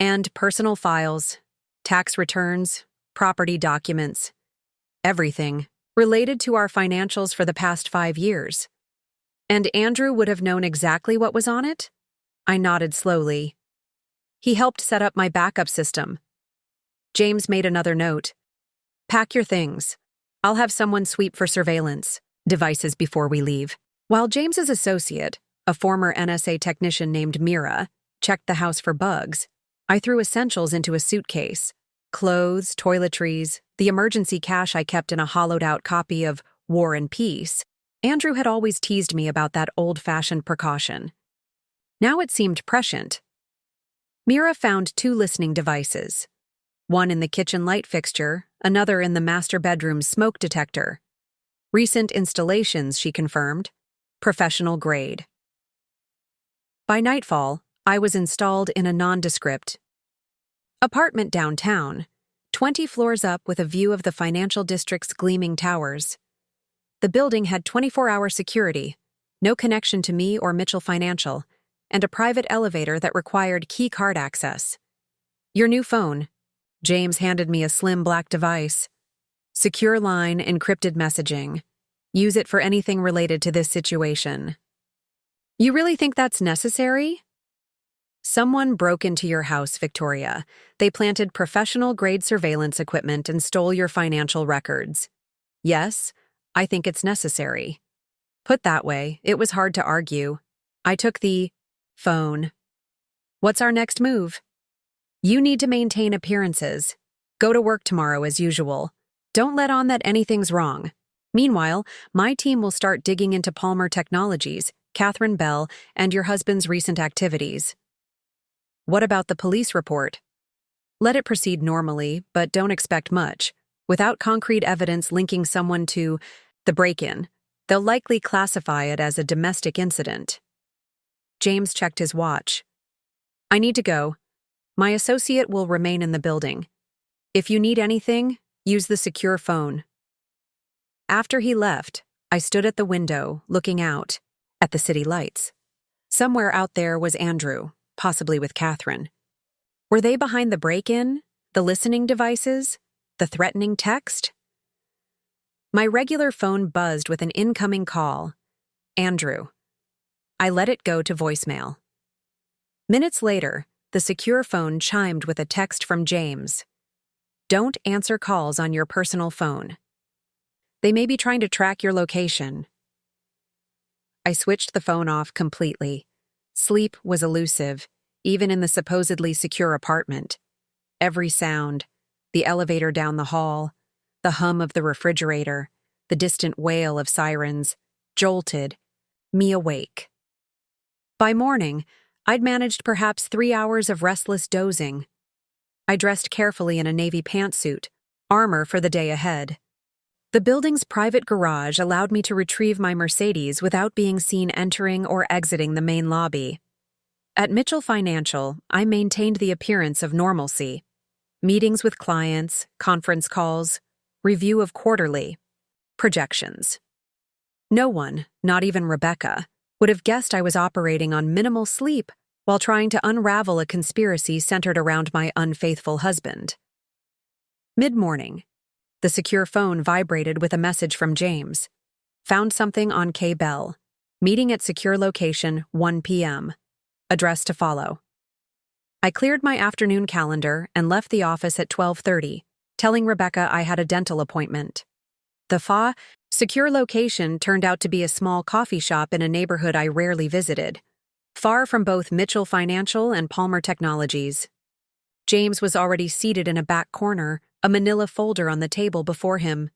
And personal files, tax returns, property documents. Everything related to our financials for the past 5 years. And Andrew would have known exactly what was on it? I nodded slowly. He helped set up my backup system. James made another note. Pack your things. I'll have someone sweep for surveillance devices before we leave. While James's associate, a former NSA technician named Mira, checked the house for bugs, I threw essentials into a suitcase. Clothes, toiletries, the emergency cash I kept in a hollowed-out copy of War and Peace. Andrew had always teased me about that old-fashioned precaution. Now it seemed prescient. Mira found 2 listening devices. One in the kitchen light fixture, another in the master bedroom's smoke detector. Recent installations, she confirmed. Professional grade. By nightfall, I was installed in a nondescript apartment downtown, 20 floors up with a view of the financial district's gleaming towers. The building had 24-hour security, no connection to me or Mitchell Financial, and a private elevator that required key card access. Your new phone. James handed me a slim black device. Secure line, encrypted messaging. Use it for anything related to this situation. You really think that's necessary? Someone broke into your house, Victoria. They planted professional-grade surveillance equipment and stole your financial records. Yes, I think it's necessary. Put that way, it was hard to argue. I took the phone. What's our next move? You need to maintain appearances. Go to work tomorrow as usual. Don't let on that anything's wrong. Meanwhile, my team will start digging into Palmer Technologies, Catherine Bell, and your husband's recent activities. What about the police report? Let it proceed normally, but don't expect much. Without concrete evidence linking someone to the break-in, they'll likely classify it as a domestic incident. James checked his watch. I need to go. My associate will remain in the building. If you need anything, use the secure phone. After he left, I stood at the window, looking out at the city lights. Somewhere out there was Andrew, possibly with Catherine. Were they behind the break-in, the listening devices, the threatening text? My regular phone buzzed with an incoming call. Andrew. I let it go to voicemail. Minutes later, the secure phone chimed with a text from James. Don't answer calls on your personal phone. They may be trying to track your location. I switched the phone off completely. Sleep was elusive, even in the supposedly secure apartment. Every sound, the elevator down the hall, the hum of the refrigerator, the distant wail of sirens, jolted me awake. By morning, I'd managed perhaps 3 hours of restless dozing. I dressed carefully in a navy pantsuit, armor for the day ahead. The building's private garage allowed me to retrieve my Mercedes without being seen entering or exiting the main lobby. At Mitchell Financial, I maintained the appearance of normalcy. Meetings with clients, conference calls, review of quarterly, projections. No one, not even Rebecca, would have guessed I was operating on minimal sleep while trying to unravel a conspiracy centered around my unfaithful husband. Mid-morning, the secure phone vibrated with a message from James. Found something on K. Bell. Meeting at secure location, 1 p.m. Address to follow. I cleared my afternoon calendar and left the office at 12:30, telling Rebecca I had a dental appointment. The secure location turned out to be a small coffee shop in a neighborhood I rarely visited, far from both Mitchell Financial and Palmer Technologies. James was already seated in a back corner, a manila folder on the table before him.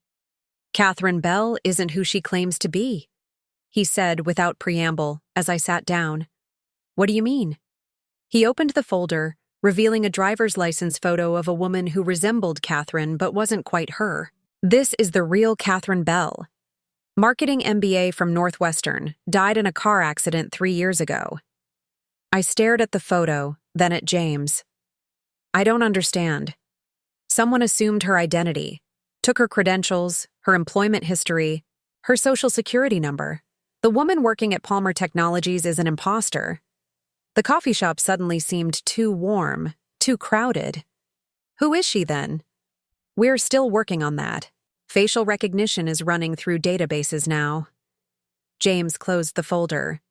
Catherine Bell isn't who she claims to be, he said without preamble as I sat down. What do you mean? He opened the folder, revealing a driver's license photo of a woman who resembled Catherine but wasn't quite her. This is the real Catherine Bell. Marketing MBA from Northwestern, died in a car accident 3 years ago. I stared at the photo, then at James. I don't understand. Someone assumed her identity, took her credentials, her employment history, her social security number. The woman working at Palmer Technologies is an imposter. The coffee shop suddenly seemed too warm, too crowded. Who is she then? We're still working on that. Facial recognition is running through databases now. James closed the folder.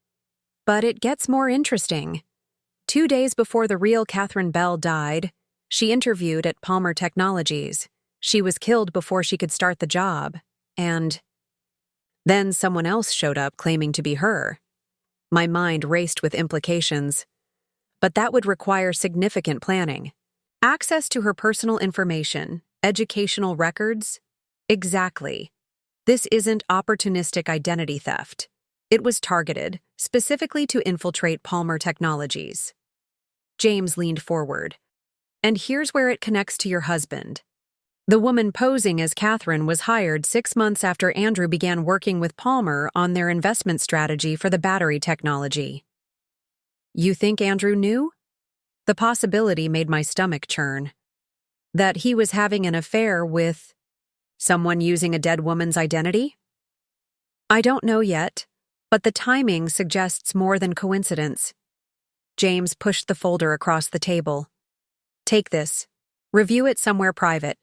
But it gets more interesting. 2 days before the real Catherine Bell died, she interviewed at Palmer Technologies. She was killed before she could start the job. And then someone else showed up claiming to be her. My mind raced with implications. But that would require significant planning. Access to her personal information, educational records. Exactly. This isn't opportunistic identity theft. It was targeted, specifically to infiltrate Palmer Technologies. James leaned forward. And here's where it connects to your husband. The woman posing as Catherine was hired 6 months after Andrew began working with Palmer on their investment strategy for the battery technology. You think Andrew knew? The possibility made my stomach churn. That he was having an affair with someone using a dead woman's identity? I don't know yet, but the timing suggests more than coincidence. James pushed the folder across the table. Take this. Review it somewhere private.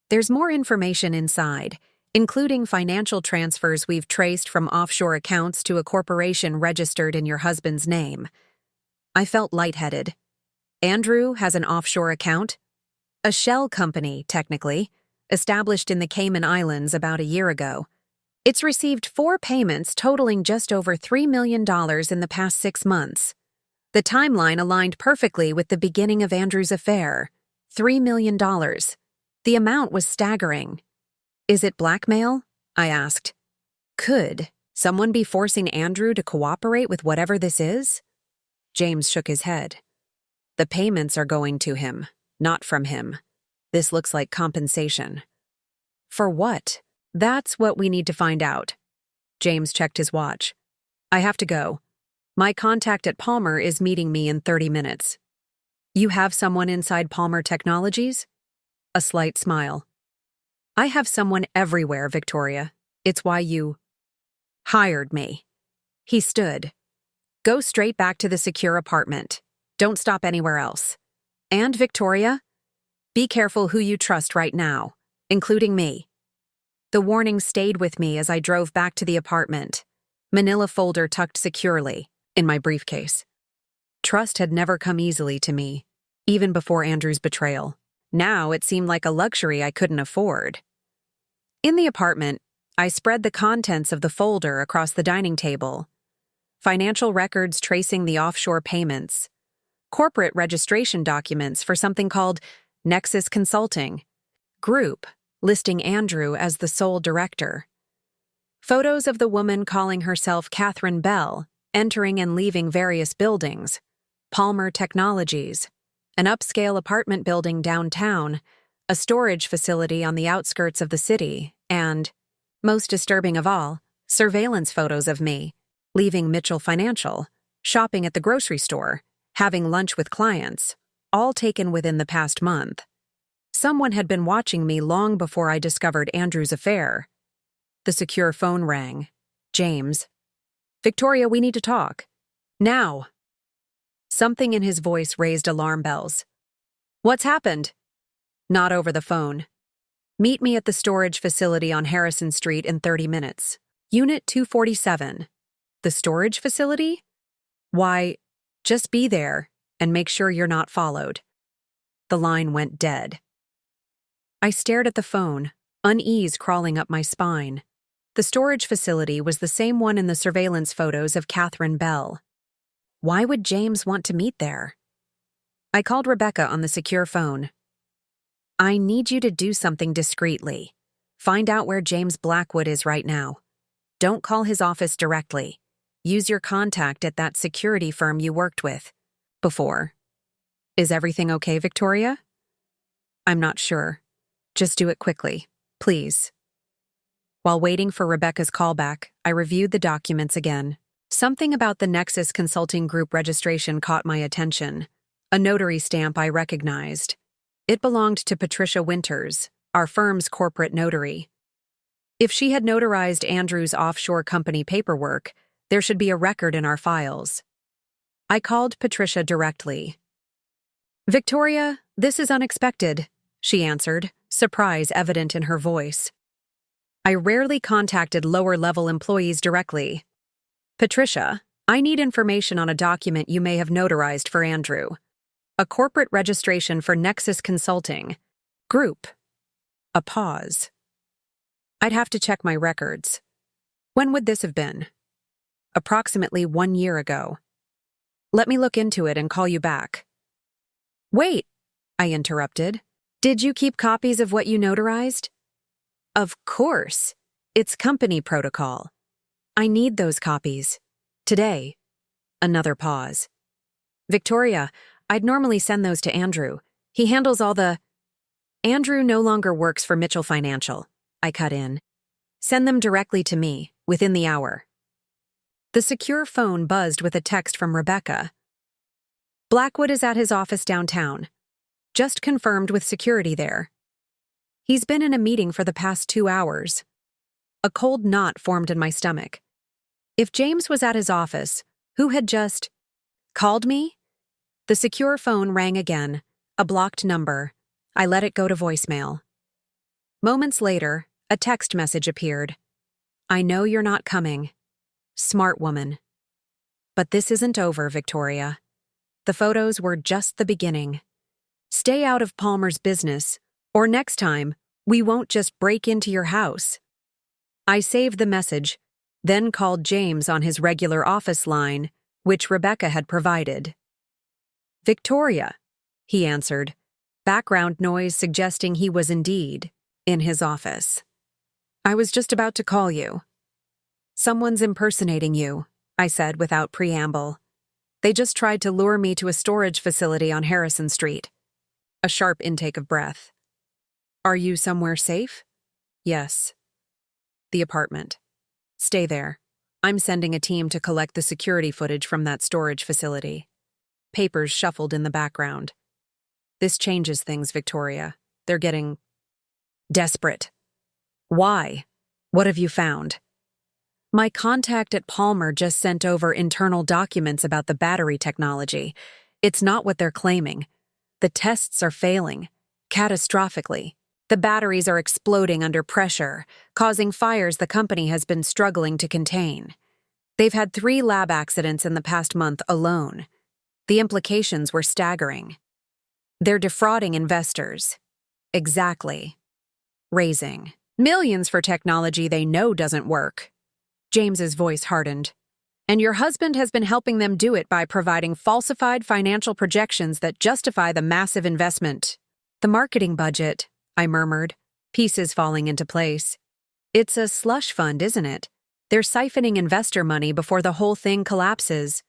There's more information inside, including financial transfers we've traced from offshore accounts to a corporation registered in your husband's name. I felt lightheaded. Andrew has an offshore account? A shell company, technically, established in the Cayman Islands about a year ago. It's received 4 payments totaling just over $3 million in the past 6 months. The timeline aligned perfectly with the beginning of Andrew's affair. $3 million. The amount was staggering. Is it blackmail? I asked. Could someone be forcing Andrew to cooperate with whatever this is? James shook his head. The payments are going to him, not from him. This looks like compensation. For what? That's what we need to find out. James checked his watch. I have to go. My contact at Palmer is meeting me in 30 minutes. You have someone inside Palmer Technologies? A slight smile. I have someone everywhere, Victoria. It's why you hired me. He stood. Go straight back to the secure apartment. Don't stop anywhere else. And, Victoria, be careful who you trust right now, including me. The warning stayed with me as I drove back to the apartment. Manila folder tucked securely in my briefcase. Trust had never come easily to me, even before Andrew's betrayal. Now it seemed like a luxury I couldn't afford. In the apartment, I spread the contents of the folder across the dining table. Financial records tracing the offshore payments. Corporate registration documents for something called Nexus Consulting. Group, listing Andrew as the sole director. Photos of the woman calling herself Catherine Bell, entering and leaving various buildings. Palmer Technologies, an upscale apartment building downtown, a storage facility on the outskirts of the city, and, most disturbing of all, surveillance photos of me, leaving Mitchell Financial, shopping at the grocery store, having lunch with clients, all taken within the past month. Someone had been watching me long before I discovered Andrew's affair. The secure phone rang. James. "Victoria, we need to talk. Now." Something in his voice raised alarm bells. "What's happened?" "Not over the phone. Meet me at the storage facility on Harrison Street in 30 minutes. Unit 247. The storage facility? Why, just be there and make sure you're not followed." The line went dead. I stared at the phone, unease crawling up my spine. The storage facility was the same one in the surveillance photos of Catherine Bell. Why would James want to meet there? I called Rebecca on the secure phone. "I need you to do something discreetly. Find out where James Blackwood is right now. Don't call his office directly. Use your contact at that security firm you worked with before." "Is everything okay, Victoria?" "I'm not sure. Just do it quickly, please." While waiting for Rebecca's callback, I reviewed the documents again. Something about the Nexus Consulting Group registration caught my attention. A notary stamp I recognized. It belonged to Patricia Winters, our firm's corporate notary. If she had notarized Andrew's offshore company paperwork, there should be a record in our files. I called Patricia directly. "Victoria, this is unexpected," she answered, surprise evident in her voice. I rarely contacted lower-level employees directly. "Patricia, I need information on a document you may have notarized for Andrew. A corporate registration for Nexus Consulting. Group." A pause. I'd have to check my records. When would this have been? Approximately 1 year ago. Let me look into it and call you back. "Wait," I interrupted. "Did you keep copies of what you notarized?" "Of course. It's company protocol. I need those copies. Today." Another pause. "Victoria, I'd normally send those to Andrew. He handles all the—" "Andrew no longer works for Mitchell Financial," I cut in. "Send them directly to me, within the hour." The secure phone buzzed with a text from Rebecca. "Blackwood is at his office downtown. Just confirmed with security there. He's been in a meeting for the past 2 hours." A cold knot formed in my stomach. If James was at his office, who had just called me? The secure phone rang again, a blocked number. I let it go to voicemail. Moments later, a text message appeared. "I know you're not coming. Smart woman. But this isn't over, Victoria. The photos were just the beginning. Stay out of Palmer's business, or next time, we won't just break into your house." I saved the message, then called James on his regular office line, which Rebecca had provided. "Victoria," he answered, background noise suggesting he was indeed in his office. "I was just about to call you." "Someone's impersonating you," I said without preamble. "They just tried to lure me to a storage facility on Harrison Street." A sharp intake of breath. "Are you somewhere safe?" "Yes." "The apartment. Stay there. I'm sending a team to collect the security footage from that storage facility." Papers shuffled in the background. "This changes things, Victoria. They're getting desperate." "Why? What have you found?" "My contact at Palmer just sent over internal documents about the battery technology. It's not what they're claiming. The tests are failing, catastrophically. The batteries are exploding under pressure, causing fires the company has been struggling to contain. They've had 3 lab accidents in the past month alone. The implications were staggering. They're defrauding investors. Exactly. Raising millions for technology they know doesn't work. James's voice hardened. And your husband has been helping them do it by providing falsified financial projections that justify the massive investment. The marketing budget, I murmured, pieces falling into place. It's a slush fund, isn't it? They're siphoning investor money before the whole thing collapses.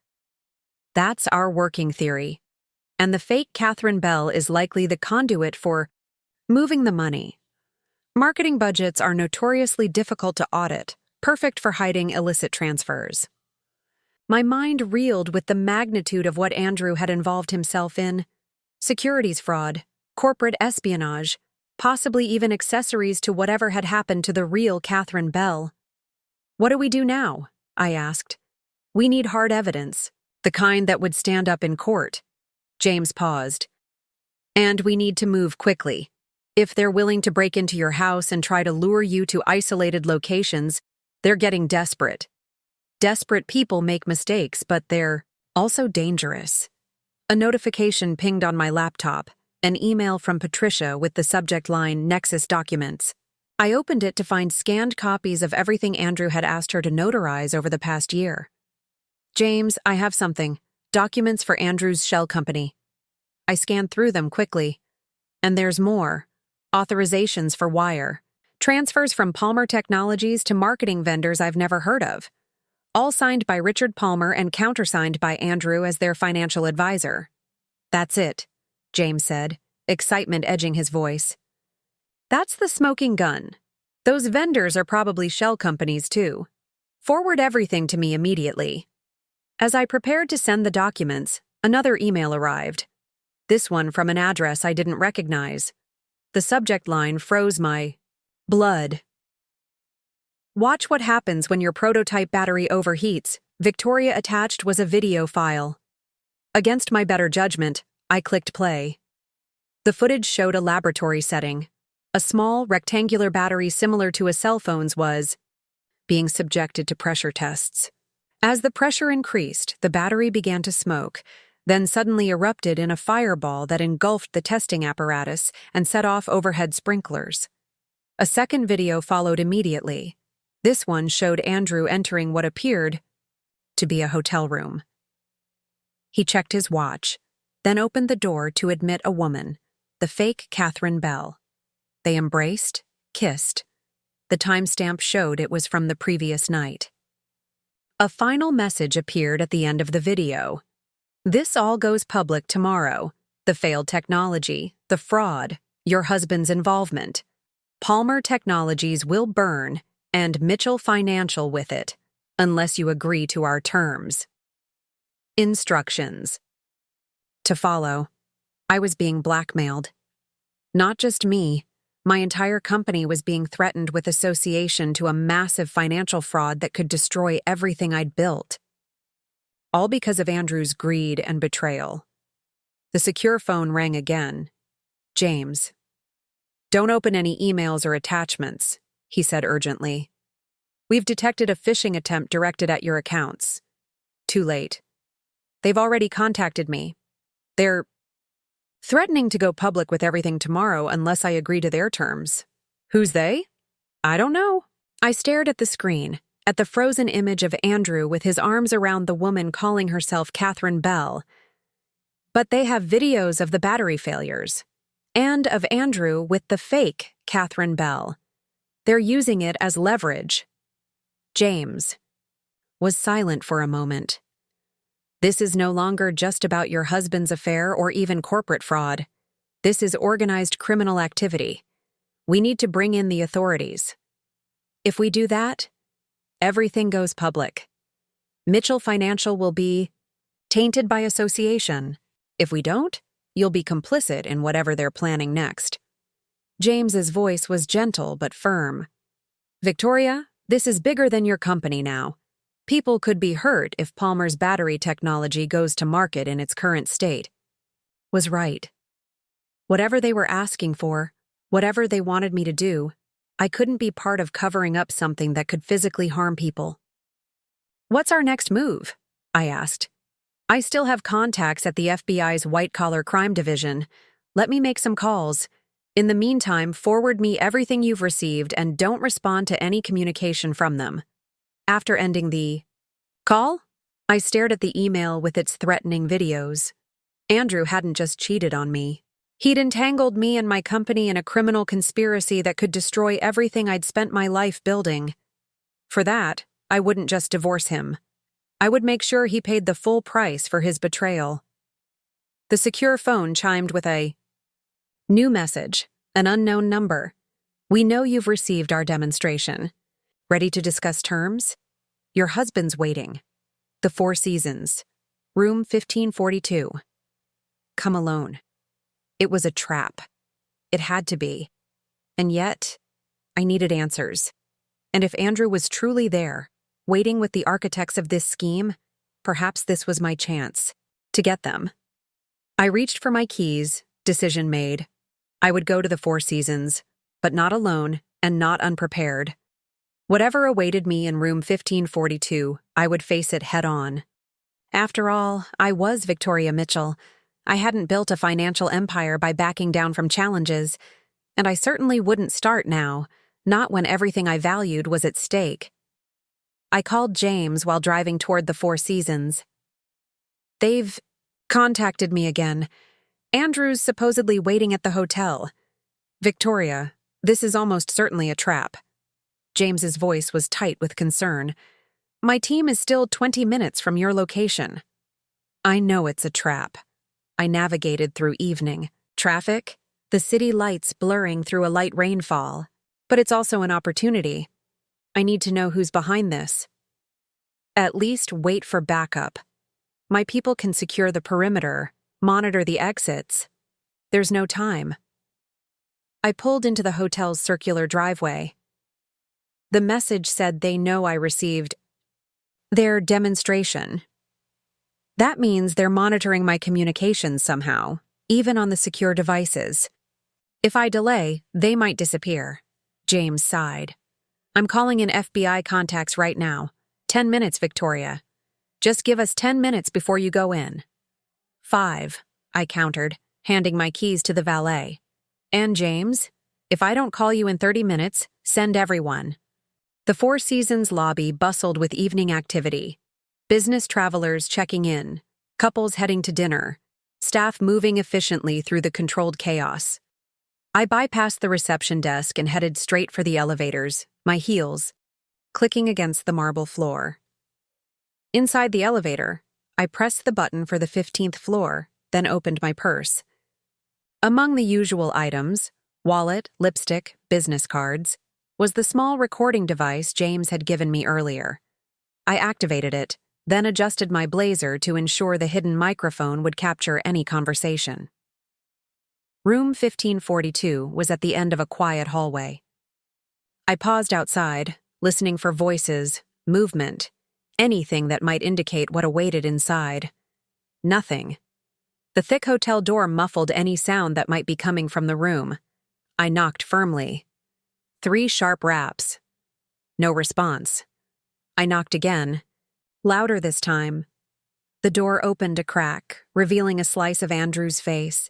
That's our working theory. And the fake Catherine Bell is likely the conduit for moving the money. Marketing budgets are notoriously difficult to audit, perfect for hiding illicit transfers. My mind reeled with the magnitude of what Andrew had involved himself in. Securities fraud, corporate espionage, possibly even accessories to whatever had happened to the real Catherine Bell. What do we do now? I asked. We need hard evidence, the kind that would stand up in court. James paused. And we need to move quickly. If they're willing to break into your house and try to lure you to isolated locations, they're getting desperate. Desperate people make mistakes, but they're also dangerous. A notification pinged on my laptop, an email from Patricia with the subject line Nexus Documents. I opened it to find scanned copies of everything Andrew had asked her to notarize over the past year. James, I have something. Documents for Andrew's shell company. I scanned through them quickly. And there's more. Authorizations for wire. Transfers from Palmer Technologies to marketing vendors I've never heard of. All signed by Richard Palmer and countersigned by Andrew as their financial advisor. That's it, James said, excitement edging his voice. That's the smoking gun. Those vendors are probably shell companies too. Forward everything to me immediately. As I prepared to send the documents, another email arrived. This one from an address I didn't recognize. The subject line froze my blood. Watch what happens when your prototype battery overheats. Victoria attached was a video file. Against my better judgment, I clicked play. The footage showed a laboratory setting. A small, rectangular battery similar to a cell phone's was being subjected to pressure tests. As the pressure increased, the battery began to smoke, then suddenly erupted in a fireball that engulfed the testing apparatus and set off overhead sprinklers. A second video followed immediately. This one showed Andrew entering what appeared to be a hotel room. He checked his watch, then opened the door to admit a woman, the fake Catherine Bell. They embraced, kissed. The timestamp showed it was from the previous night. A final message appeared at the end of the video. This all goes public tomorrow. The failed technology, the fraud, your husband's involvement. Palmer Technologies will burn, and Mitchell Financial with it, unless you agree to our terms. Instructions. To follow. I was being blackmailed. Not just me. My entire company was being threatened with association to a massive financial fraud that could destroy everything I'd built. All because of Andrew's greed and betrayal. The secure phone rang again. James. Don't open any emails or attachments, he said urgently. We've detected a phishing attempt directed at your accounts. Too late. They've already contacted me. They're threatening to go public with everything tomorrow unless I agree to their terms. Who's they? I don't know. I stared at the screen, at the frozen image of Andrew with his arms around the woman calling herself Catherine Bell. But they have videos of the battery failures. And of Andrew with the fake Catherine Bell. They're using it as leverage. James was silent for a moment. This is no longer just about your husband's affair or even corporate fraud. This is organized criminal activity. We need to bring in the authorities. If we do that, everything goes public. Mitchell Financial will be tainted by association. If we don't, you'll be complicit in whatever they're planning next. James's voice was gentle but firm. Victoria, this is bigger than your company now. People could be hurt if Palmer's battery technology goes to market in its current state. Was right. Whatever they were asking for, whatever they wanted me to do, I couldn't be part of covering up something that could physically harm people. What's our next move? I asked. I still have contacts at the FBI's white-collar crime division. Let me make some calls. In the meantime, forward me everything you've received and don't respond to any communication from them. After ending the call, I stared at the email with its threatening videos. Andrew hadn't just cheated on me. He'd entangled me and my company in a criminal conspiracy that could destroy everything I'd spent my life building. For that, I wouldn't just divorce him. I would make sure he paid the full price for his betrayal. The secure phone chimed with a new message, an unknown number. We know you've received our demonstration. Ready to discuss terms? Your husband's waiting. The Four Seasons. Room 1542. Come alone. It was a trap. It had to be. And yet, I needed answers. And if Andrew was truly there, waiting with the architects of this scheme, perhaps this was my chance to get them. I reached for my keys, decision made. I would go to the Four Seasons, but not alone and not unprepared. Whatever awaited me in room 1542, I would face it head on. After all, I was Victoria Mitchell. I hadn't built a financial empire by backing down from challenges, and I certainly wouldn't start now, not when everything I valued was at stake. I called James while driving toward the Four Seasons. They've contacted me again. Andrew's supposedly waiting at the hotel. Victoria, this is almost certainly a trap. James's voice was tight with concern. My team is still 20 minutes from your location. I know it's a trap. I navigated through evening. Traffic, the city lights blurring through a light rainfall. But it's also an opportunity. I need to know who's behind this. At least wait for backup. My people can secure the perimeter, monitor the exits. There's no time. I pulled into the hotel's circular driveway. The message said they know I received their demonstration. That means they're monitoring my communications somehow, even on the secure devices. If I delay, they might disappear. James sighed. I'm calling in FBI contacts right now. 10 minutes, Victoria. Just give us 10 minutes before you go in. 5, I countered, handing my keys to the valet. And James, if I don't call you in 30 minutes, send everyone. The Four Seasons lobby bustled with evening activity. Business travelers checking in, couples heading to dinner, staff moving efficiently through the controlled chaos. I bypassed the reception desk and headed straight for the elevators, my heels clicking against the marble floor. Inside the elevator, I pressed the button for the 15th floor, then opened my purse. Among the usual items, wallet, lipstick, business cards, was the small recording device James had given me earlier. I activated it, then adjusted my blazer to ensure the hidden microphone would capture any conversation. Room 1542 was at the end of a quiet hallway. I paused outside, listening for voices, movement, anything that might indicate what awaited inside. Nothing. The thick hotel door muffled any sound that might be coming from the room. I knocked firmly. 3 sharp raps. No response. I knocked again, louder this time. The door opened a crack, revealing a slice of Andrew's face.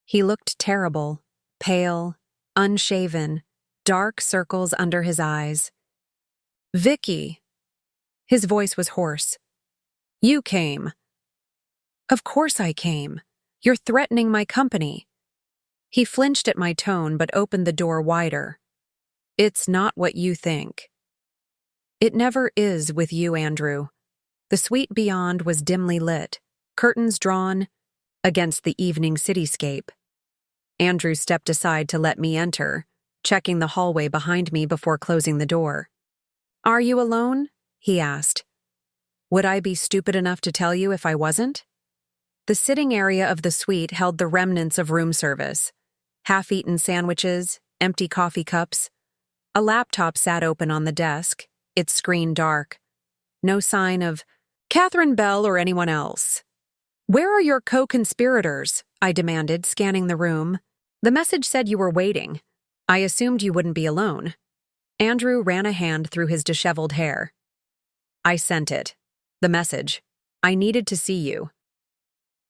He looked terrible, pale, unshaven, dark circles under his eyes. Vicky. His voice was hoarse. You came. Of course I came. You're threatening my company. He flinched at my tone but opened the door wider. It's not what you think. It never is with you, Andrew. The suite beyond was dimly lit, curtains drawn against the evening cityscape. Andrew stepped aside to let me enter, checking the hallway behind me before closing the door. Are you alone? He asked. Would I be stupid enough to tell you if I wasn't? The sitting area of the suite held the remnants of room service. Half-eaten sandwiches, empty coffee cups. A laptop sat open on the desk, its screen dark. No sign of Catherine Bell or anyone else. Where are your co-conspirators? I demanded, scanning the room. The message said you were waiting. I assumed you wouldn't be alone. Andrew ran a hand through his disheveled hair. I sent it. The message. I needed to see you.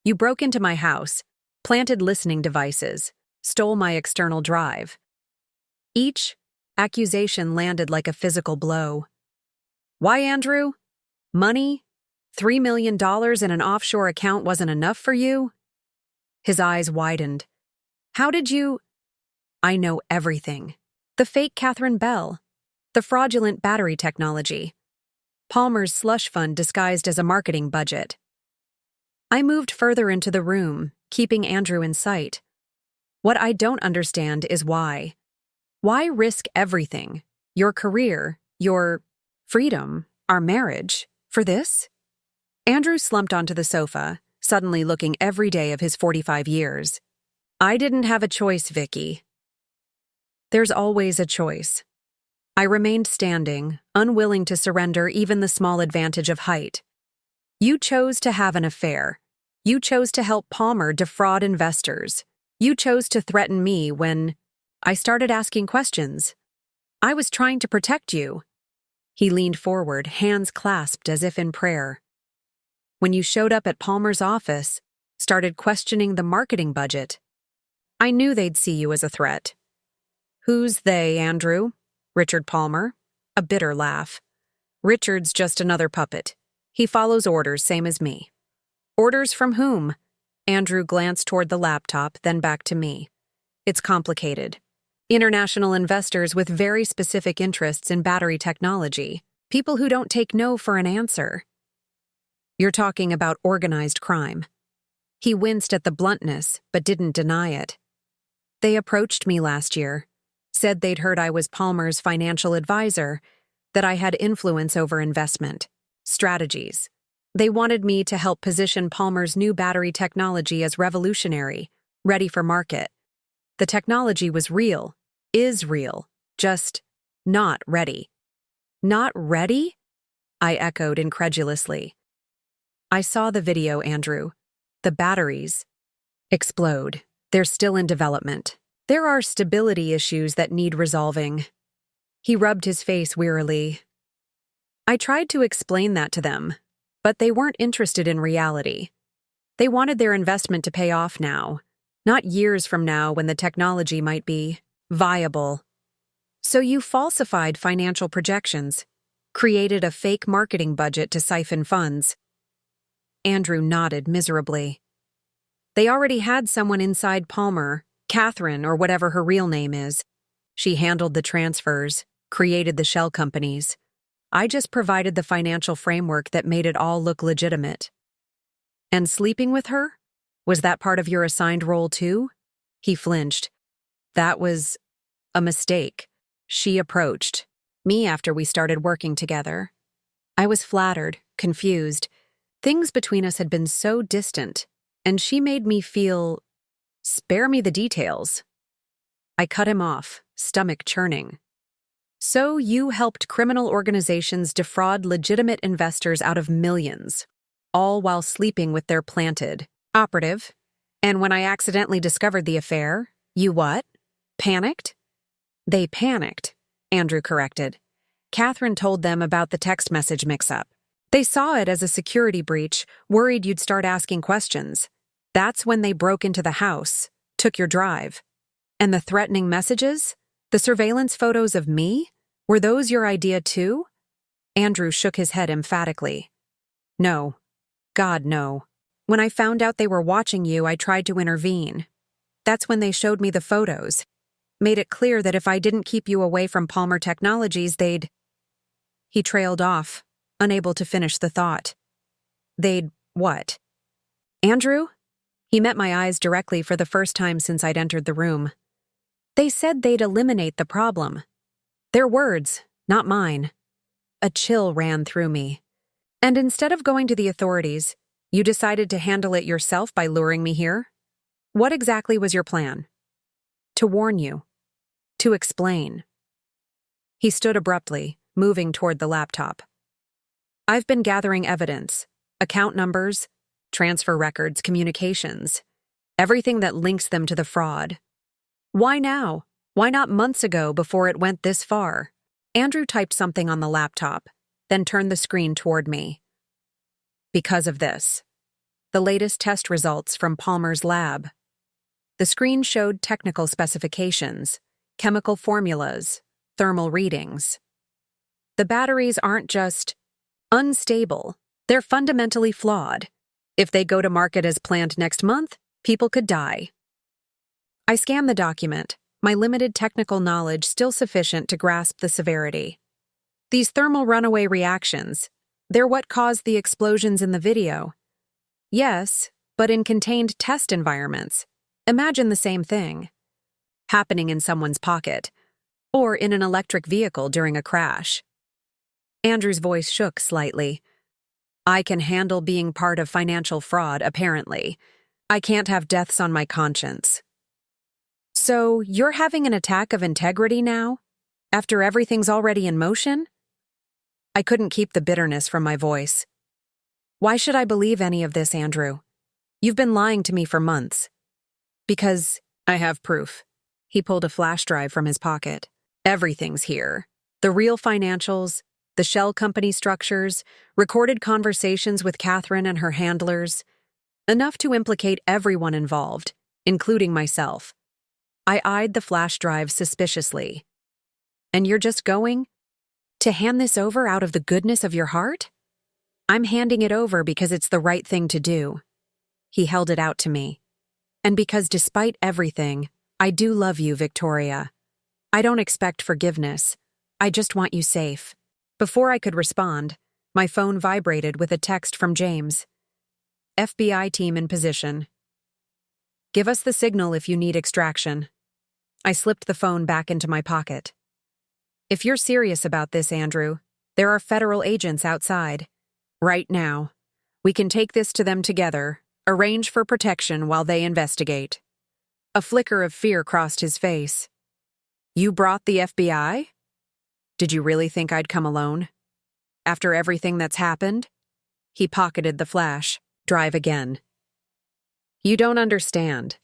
You broke into my house, planted listening devices, stole my external drive. Each accusation landed like a physical blow. Why, Andrew? Money? $3 million in an offshore account wasn't enough for you? His eyes widened. How did you— I know everything. The fake Catherine Bell. The fraudulent battery technology. Palmer's slush fund disguised as a marketing budget. I moved further into the room, keeping Andrew in sight. What I don't understand is why. Why risk everything? Your career, your freedom, our marriage, for this? Andrew slumped onto the sofa, suddenly looking every day of his 45 years. I didn't have a choice, Vicky. There's always a choice. I remained standing, unwilling to surrender even the small advantage of height. You chose to have an affair. You chose to help Palmer defraud investors. You chose to threaten me when I started asking questions. I was trying to protect you. He leaned forward, hands clasped as if in prayer. When you showed up at Palmer's office, started questioning the marketing budget, I knew they'd see you as a threat. Who's they, Andrew? Richard Palmer? A bitter laugh. Richard's just another puppet. He follows orders, same as me. Orders from whom? Andrew glanced toward the laptop, then back to me. It's complicated. International investors with very specific interests in battery technology. People who don't take no for an answer. You're talking about organized crime. He winced at the bluntness, but didn't deny it. They approached me last year, said they'd heard I was Palmer's financial advisor, that I had influence over investment, strategies. They wanted me to help position Palmer's new battery technology as revolutionary, ready for market. The technology was real, is real, just not ready. Not ready? I echoed incredulously. I saw the video, Andrew. The batteries explode. They're still in development. There are stability issues that need resolving. He rubbed his face wearily. I tried to explain that to them, but they weren't interested in reality. They wanted their investment to pay off now, not years from now when the technology might be viable. So you falsified financial projections, created a fake marketing budget to siphon funds. Andrew nodded miserably. They already had someone inside Palmer, Catherine or whatever her real name is. She handled the transfers, created the shell companies. I just provided the financial framework that made it all look legitimate. And sleeping with her? Was that part of your assigned role too? He flinched. That was a mistake. She approached me after we started working together. I was flattered, confused. Things between us had been so distant, and she made me feel— spare me the details. I cut him off, stomach churning. So you helped criminal organizations defraud legitimate investors out of millions, all while sleeping with their planted operative. And when I accidentally discovered the affair, you what? Panicked? They panicked, Andrew corrected. Catherine told them about the text message mix-up. They saw it as a security breach, worried you'd start asking questions. That's when they broke into the house, took your drive. And the threatening messages? The surveillance photos of me? Were those your idea too? Andrew shook his head emphatically. No. God, no. When I found out they were watching you, I tried to intervene. That's when they showed me the photos. Made it clear that if I didn't keep you away from Palmer Technologies, they'd— He trailed off, unable to finish the thought. They'd what? Andrew? He met my eyes directly for the first time since I'd entered the room. They said they'd eliminate the problem. Their words, not mine. A chill ran through me. And instead of going to the authorities, you decided to handle it yourself by luring me here? What exactly was your plan? To warn you. To explain. He stood abruptly, moving toward the laptop. I've been gathering evidence, account numbers, transfer records, communications, everything that links them to the fraud. Why now? Why not months ago before it went this far? Andrew typed something on the laptop, then turned the screen toward me. Because of this. The latest test results from Palmer's lab. The screen showed technical specifications, chemical formulas, thermal readings. The batteries aren't just unstable, they're fundamentally flawed. If they go to market as planned next month, people could die. I scanned the document, my limited technical knowledge still sufficient to grasp the severity. These thermal runaway reactions, they're what caused the explosions in the video. Yes, but in contained test environments. Imagine the same thing happening in someone's pocket or in an electric vehicle during a crash. Andrew's voice shook slightly. I can handle being part of financial fraud, apparently. I can't have deaths on my conscience. So, you're having an attack of integrity now? After everything's already in motion? I couldn't keep the bitterness from my voice. Why should I believe any of this, Andrew? You've been lying to me for months. Because I have proof. He pulled a flash drive from his pocket. Everything's here. The real financials, the shell company structures, recorded conversations with Catherine and her handlers. Enough to implicate everyone involved, including myself. I eyed the flash drive suspiciously. And you're just going to hand this over out of the goodness of your heart? I'm handing it over because it's the right thing to do. He held it out to me. And because despite everything, I do love you, Victoria. I don't expect forgiveness. I just want you safe. Before I could respond, my phone vibrated with a text from James. FBI team in position. Give us the signal if you need extraction. I slipped the phone back into my pocket. If you're serious about this, Andrew, there are federal agents outside. Right now. We can take this to them together, arrange for protection while they investigate. A flicker of fear crossed his face. You brought the FBI? Did you really think I'd come alone? After everything that's happened? He pocketed the flash. Drive again. You don't understand.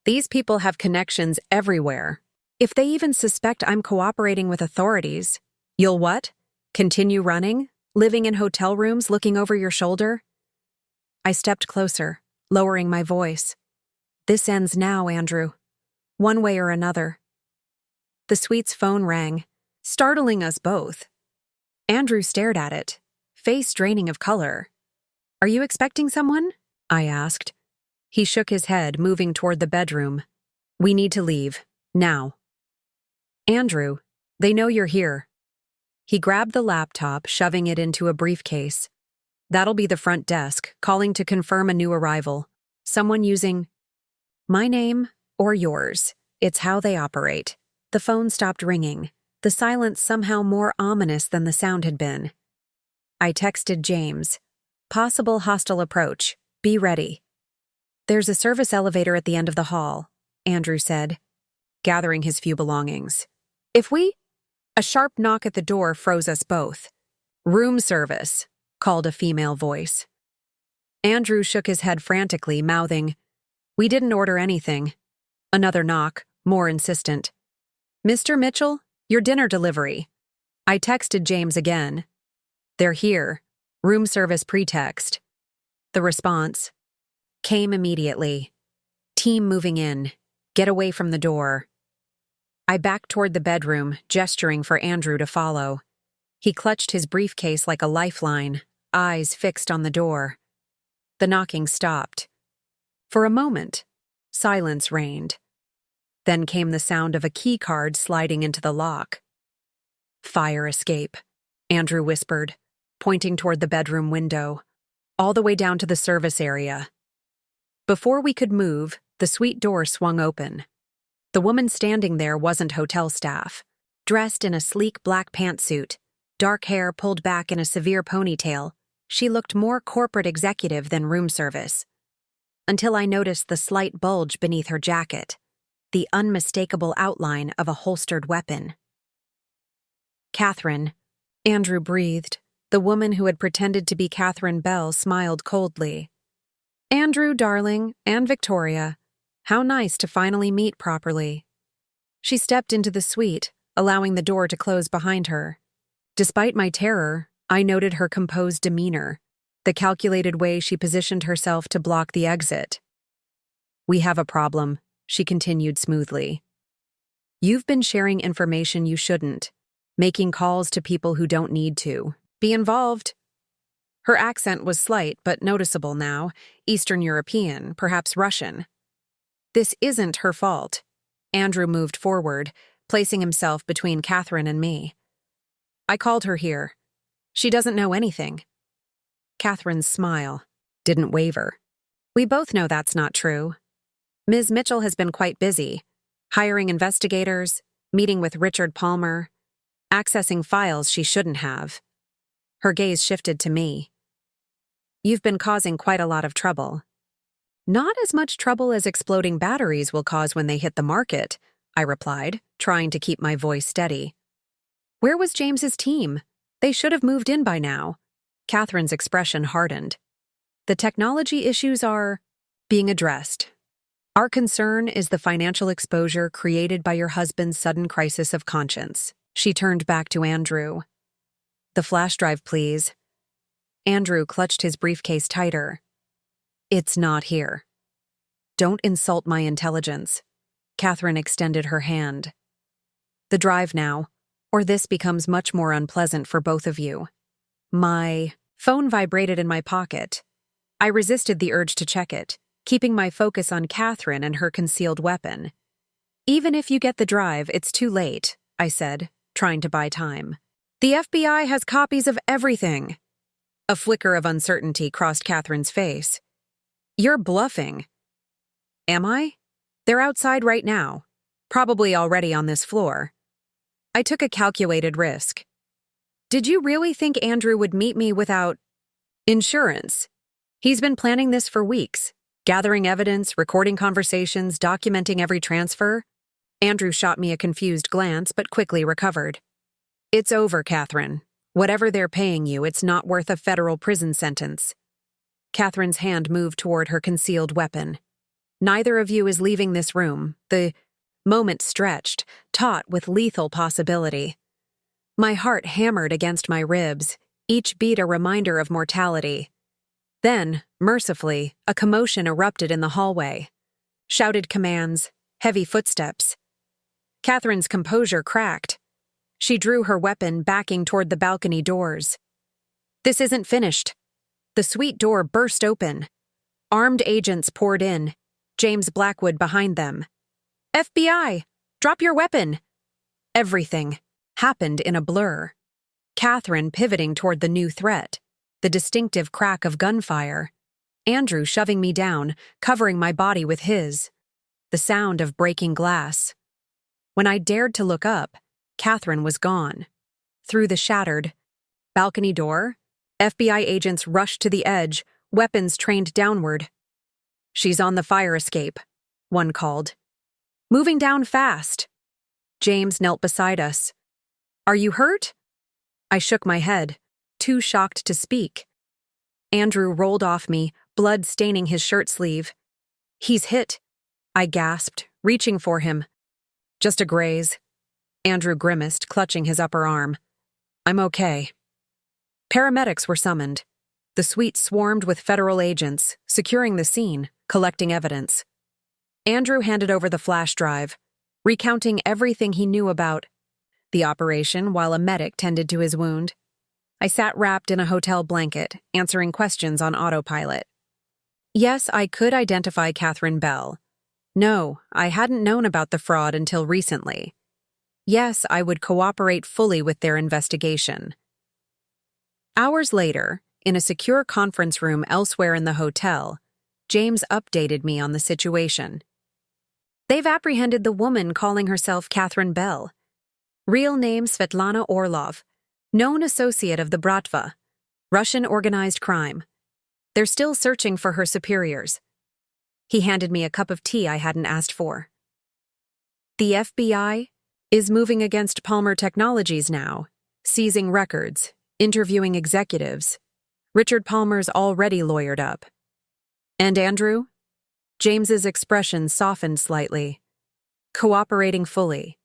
These people have connections everywhere. If they even suspect I'm cooperating with authorities, you'll what? Continue running? Living in hotel rooms looking over your shoulder? I stepped closer, lowering my voice. This ends now, Andrew. One way or another. The suite's phone rang, startling us both. Andrew stared at it, face draining of color. Are you expecting someone? I asked. He shook his head, moving toward the bedroom. We need to leave. Now. Andrew, they know you're here. He grabbed the laptop, shoving it into a briefcase. That'll be the front desk, calling to confirm a new arrival. Someone using my name or yours. It's how they operate. The phone stopped ringing, the silence somehow more ominous than the sound had been. I texted James. Possible hostile approach. Be ready. There's a service elevator at the end of the hall, Andrew said, gathering his few belongings. A sharp knock at the door froze us both. Room service, called a female voice. Andrew shook his head frantically, mouthing, We didn't order anything. Another knock, more insistent. Mr. Mitchell, your dinner delivery. I texted James again. They're here. Room service pretext. The response came immediately. Team moving in. Get away from the door. I backed toward the bedroom, gesturing for Andrew to follow. He clutched his briefcase like a lifeline, eyes fixed on the door. The knocking stopped. For a moment, silence reigned. Then came the sound of a key card sliding into the lock. Fire escape, Andrew whispered, pointing toward the bedroom window, all the way down to the service area. Before we could move, the suite door swung open. The woman standing there wasn't hotel staff. Dressed in a sleek black pantsuit, dark hair pulled back in a severe ponytail, she looked more corporate executive than room service. Until I noticed the slight bulge beneath her jacket, the unmistakable outline of a holstered weapon. Catherine, Andrew breathed. The woman who had pretended to be Catherine Bell smiled coldly. Andrew, darling, and Victoria. How nice to finally meet properly. She stepped into the suite, allowing the door to close behind her. Despite my terror, I noted her composed demeanor. the calculated way she positioned herself to block the exit. "We have a problem," she continued smoothly. "You've been sharing information you shouldn't, making calls to people who don't need to. Be involved." Her accent was slight but noticeable now, Eastern European, perhaps Russian. "This isn't her fault." Andrew moved forward, placing himself between Catherine and me. "I called her here. She doesn't know anything." Catherine's smile didn't waver. "We both know that's not true. Ms. Mitchell has been quite busy, hiring investigators, meeting with Richard Palmer, accessing files she shouldn't have." Her gaze shifted to me. "You've been causing quite a lot of trouble." "Not as much trouble as exploding batteries will cause when they hit the market," I replied, trying to keep my voice steady. "Where was James's team? They should have moved in by now." Catherine's expression hardened. "The technology issues are being addressed. Our concern is the financial exposure created by your husband's sudden crisis of conscience." She turned back to Andrew. "The flash drive, please." Andrew clutched his briefcase tighter. "It's not here." "Don't insult my intelligence." Catherine extended her hand. "The drive now, or this becomes much more unpleasant for both of you." My phone vibrated in my pocket. I resisted the urge to check it, keeping my focus on Catherine and her concealed weapon. "Even if you get the drive, it's too late," I said, trying to buy time. "The FBI has copies of everything." A flicker of uncertainty crossed Catherine's face. "You're bluffing." "Am I? They're outside right now, probably already on this floor." I took a calculated risk. "Did you really think Andrew would meet me without insurance? He's been planning this for weeks, gathering evidence, recording conversations, documenting every transfer." Andrew shot me a confused glance, but quickly recovered. "It's over, Catherine. Whatever they're paying you, it's not worth a federal prison sentence." Catherine's hand moved toward her concealed weapon. "Neither of you is leaving this room." The moment stretched, taut with lethal possibility. My heart hammered against my ribs, each beat a reminder of mortality. Then, mercifully, a commotion erupted in the hallway. Shouted commands, heavy footsteps. Catherine's composure cracked. She drew her weapon, backing toward the balcony doors. "This isn't finished." The suite door burst open. Armed agents poured in, James Blackwood behind them. "FBI! Drop your weapon!" Everything happened in a blur. Catherine pivoting toward the new threat, the distinctive crack of gunfire. Andrew shoving me down, covering my body with his. The sound of breaking glass. When I dared to look up, Catherine was gone. Through the shattered balcony door, FBI agents rushed to the edge, weapons trained downward. "She's on the fire escape," one called. "Moving down fast." James knelt beside us. "Are you hurt?" I shook my head, too shocked to speak. Andrew rolled off me, blood staining his shirt sleeve. "He's hit," I gasped, reaching for him. "Just a graze." Andrew grimaced, clutching his upper arm. "I'm okay." Paramedics were summoned. The suite swarmed with federal agents, securing the scene, collecting evidence. Andrew handed over the flash drive, recounting everything he knew about the operation while a medic tended to his wound. I sat wrapped in a hotel blanket, answering questions on autopilot. Yes, I could identify Catherine Bell. No, I hadn't known about the fraud until recently. Yes, I would cooperate fully with their investigation. Hours later, in a secure conference room elsewhere in the hotel, James updated me on the situation. "They've apprehended the woman calling herself Catherine Bell. Real name Svetlana Orlov, known associate of the Bratva, Russian organized crime. They're still searching for her superiors." He handed me a cup of tea I hadn't asked for. "The FBI is moving against Palmer Technologies now, seizing records, interviewing executives. Richard Palmer's already lawyered up." "And Andrew?" James's expression softened slightly. "Cooperating fully.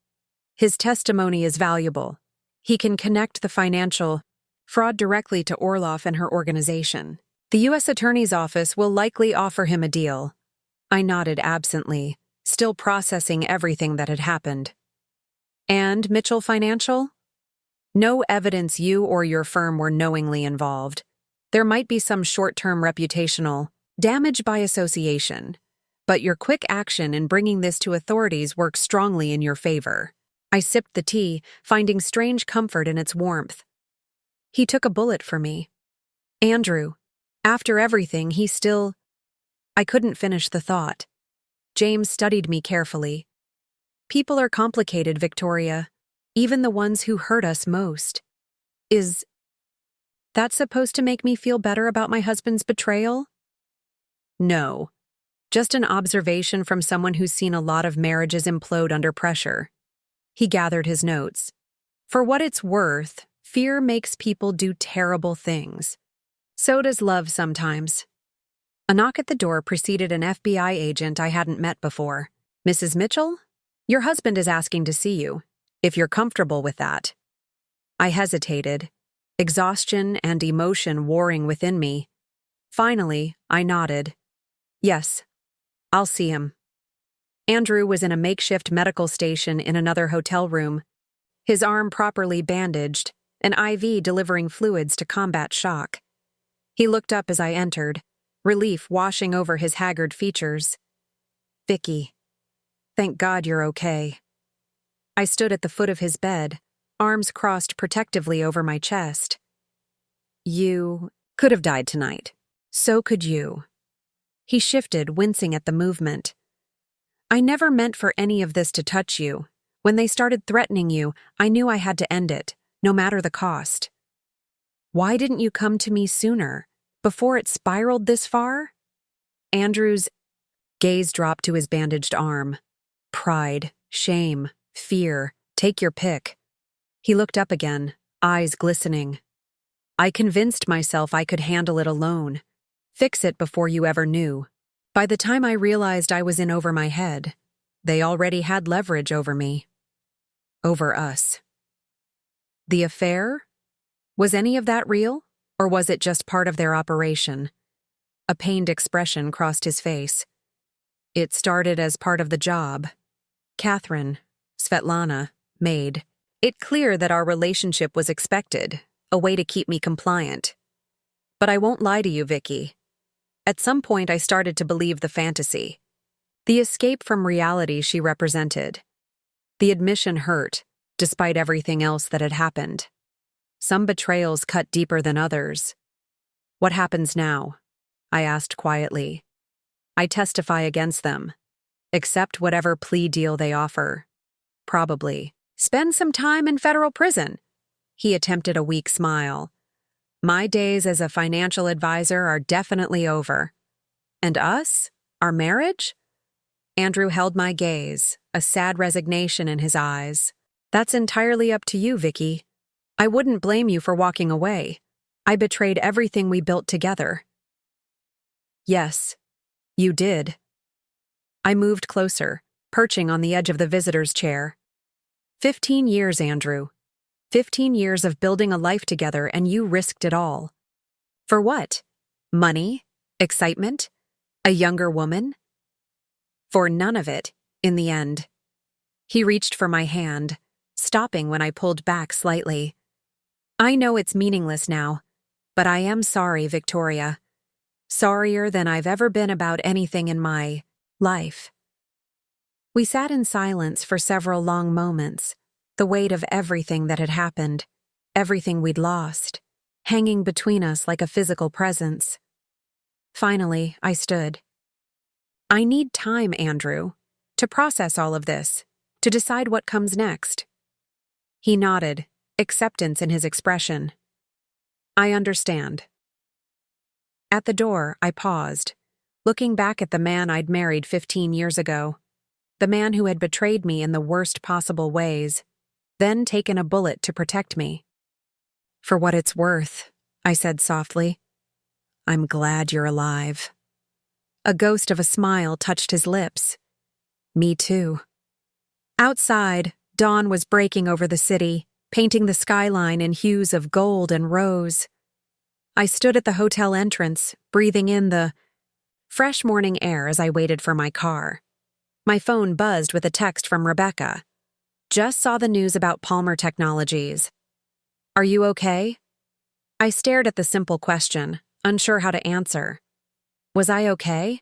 His testimony is valuable. He can connect the financial fraud directly to Orlov and her organization." The U.S. Attorney's Office will likely offer him a deal. I nodded absently, still processing everything that had happened. And Mitchell Financial? No evidence you or your firm were knowingly involved. There might be some short-term reputational damage by association, but your quick action in bringing this to authorities works strongly in your favor. I sipped the tea, finding strange comfort in its warmth. He took a bullet for me. Andrew, after everything, he still... I couldn't finish the thought. James studied me carefully. People are complicated, Victoria, even the ones who hurt us most. Is that supposed to make me feel better about my husband's betrayal? No. Just an observation from someone who's seen a lot of marriages implode under pressure. He gathered his notes. For what it's worth, fear makes people do terrible things. So does love sometimes. A knock at the door preceded an FBI agent I hadn't met before. Mrs. Mitchell? Your husband is asking to see you, if you're comfortable with that. I hesitated, exhaustion and emotion warring within me. Finally, I nodded. Yes, I'll see him. Andrew was in a makeshift medical station in another hotel room, his arm properly bandaged, an IV delivering fluids to combat shock. He looked up as I entered, relief washing over his haggard features. Vicky, thank God you're okay. I stood at the foot of his bed, arms crossed protectively over my chest. You could have died tonight. So could you. He shifted, wincing at the movement. I never meant for any of this to touch you. When they started threatening you, I knew I had to end it, no matter the cost. Why didn't you come to me sooner, before it spiraled this far? Andrew's gaze dropped to his bandaged arm. Pride, shame, fear, take your pick. He looked up again, eyes glistening. I convinced myself I could handle it alone, fix it before you ever knew. By the time I realized I was in over my head, they already had leverage over me. Over us. The affair? Was any of that real, or was it just part of their operation? A pained expression crossed his face. It started as part of the job. Catherine, Svetlana, made it clear that our relationship was expected, a way to keep me compliant. But I won't lie to you, Vicky. At some point I started to believe the fantasy. The escape from reality she represented. The admission hurt, despite everything else that had happened. Some betrayals cut deeper than others. What happens now? I asked quietly. I testify against them. Accept whatever plea deal they offer. Probably. Spend some time in federal prison. He attempted a weak smile. My days as a financial advisor are definitely over. And us? Our marriage? Andrew held my gaze, a sad resignation in his eyes. That's entirely up to you, Vicky. I wouldn't blame you for walking away. I betrayed everything we built together. Yes, you did. I moved closer, perching on the edge of the visitor's chair. 15 years, Andrew. 15 years of building a life together, and you risked it all. For what? Money? Excitement? A younger woman? For none of it, in the end. He reached for my hand, stopping when I pulled back slightly. I know it's meaningless now, but I am sorry, Victoria. Sorrier than I've ever been about anything in my life. We sat in silence for several long moments, the weight of everything that had happened, everything we'd lost, hanging between us like a physical presence. Finally, I stood. I need time, Andrew, to process all of this, to decide what comes next. He nodded, acceptance in his expression. I understand. At the door, I paused, looking back at the man I'd married 15 years ago, the man who had betrayed me in the worst possible ways, then taken a bullet to protect me. For what it's worth, I said softly, I'm glad you're alive. A ghost of a smile touched his lips. Me too. Outside, dawn was breaking over the city, painting the skyline in hues of gold and rose. I stood at the hotel entrance, breathing in the fresh morning air as I waited for my car. My phone buzzed with a text from Rebecca. Just saw the news about Palmer Technologies. Are you okay? I stared at the simple question, unsure how to answer. Was I okay?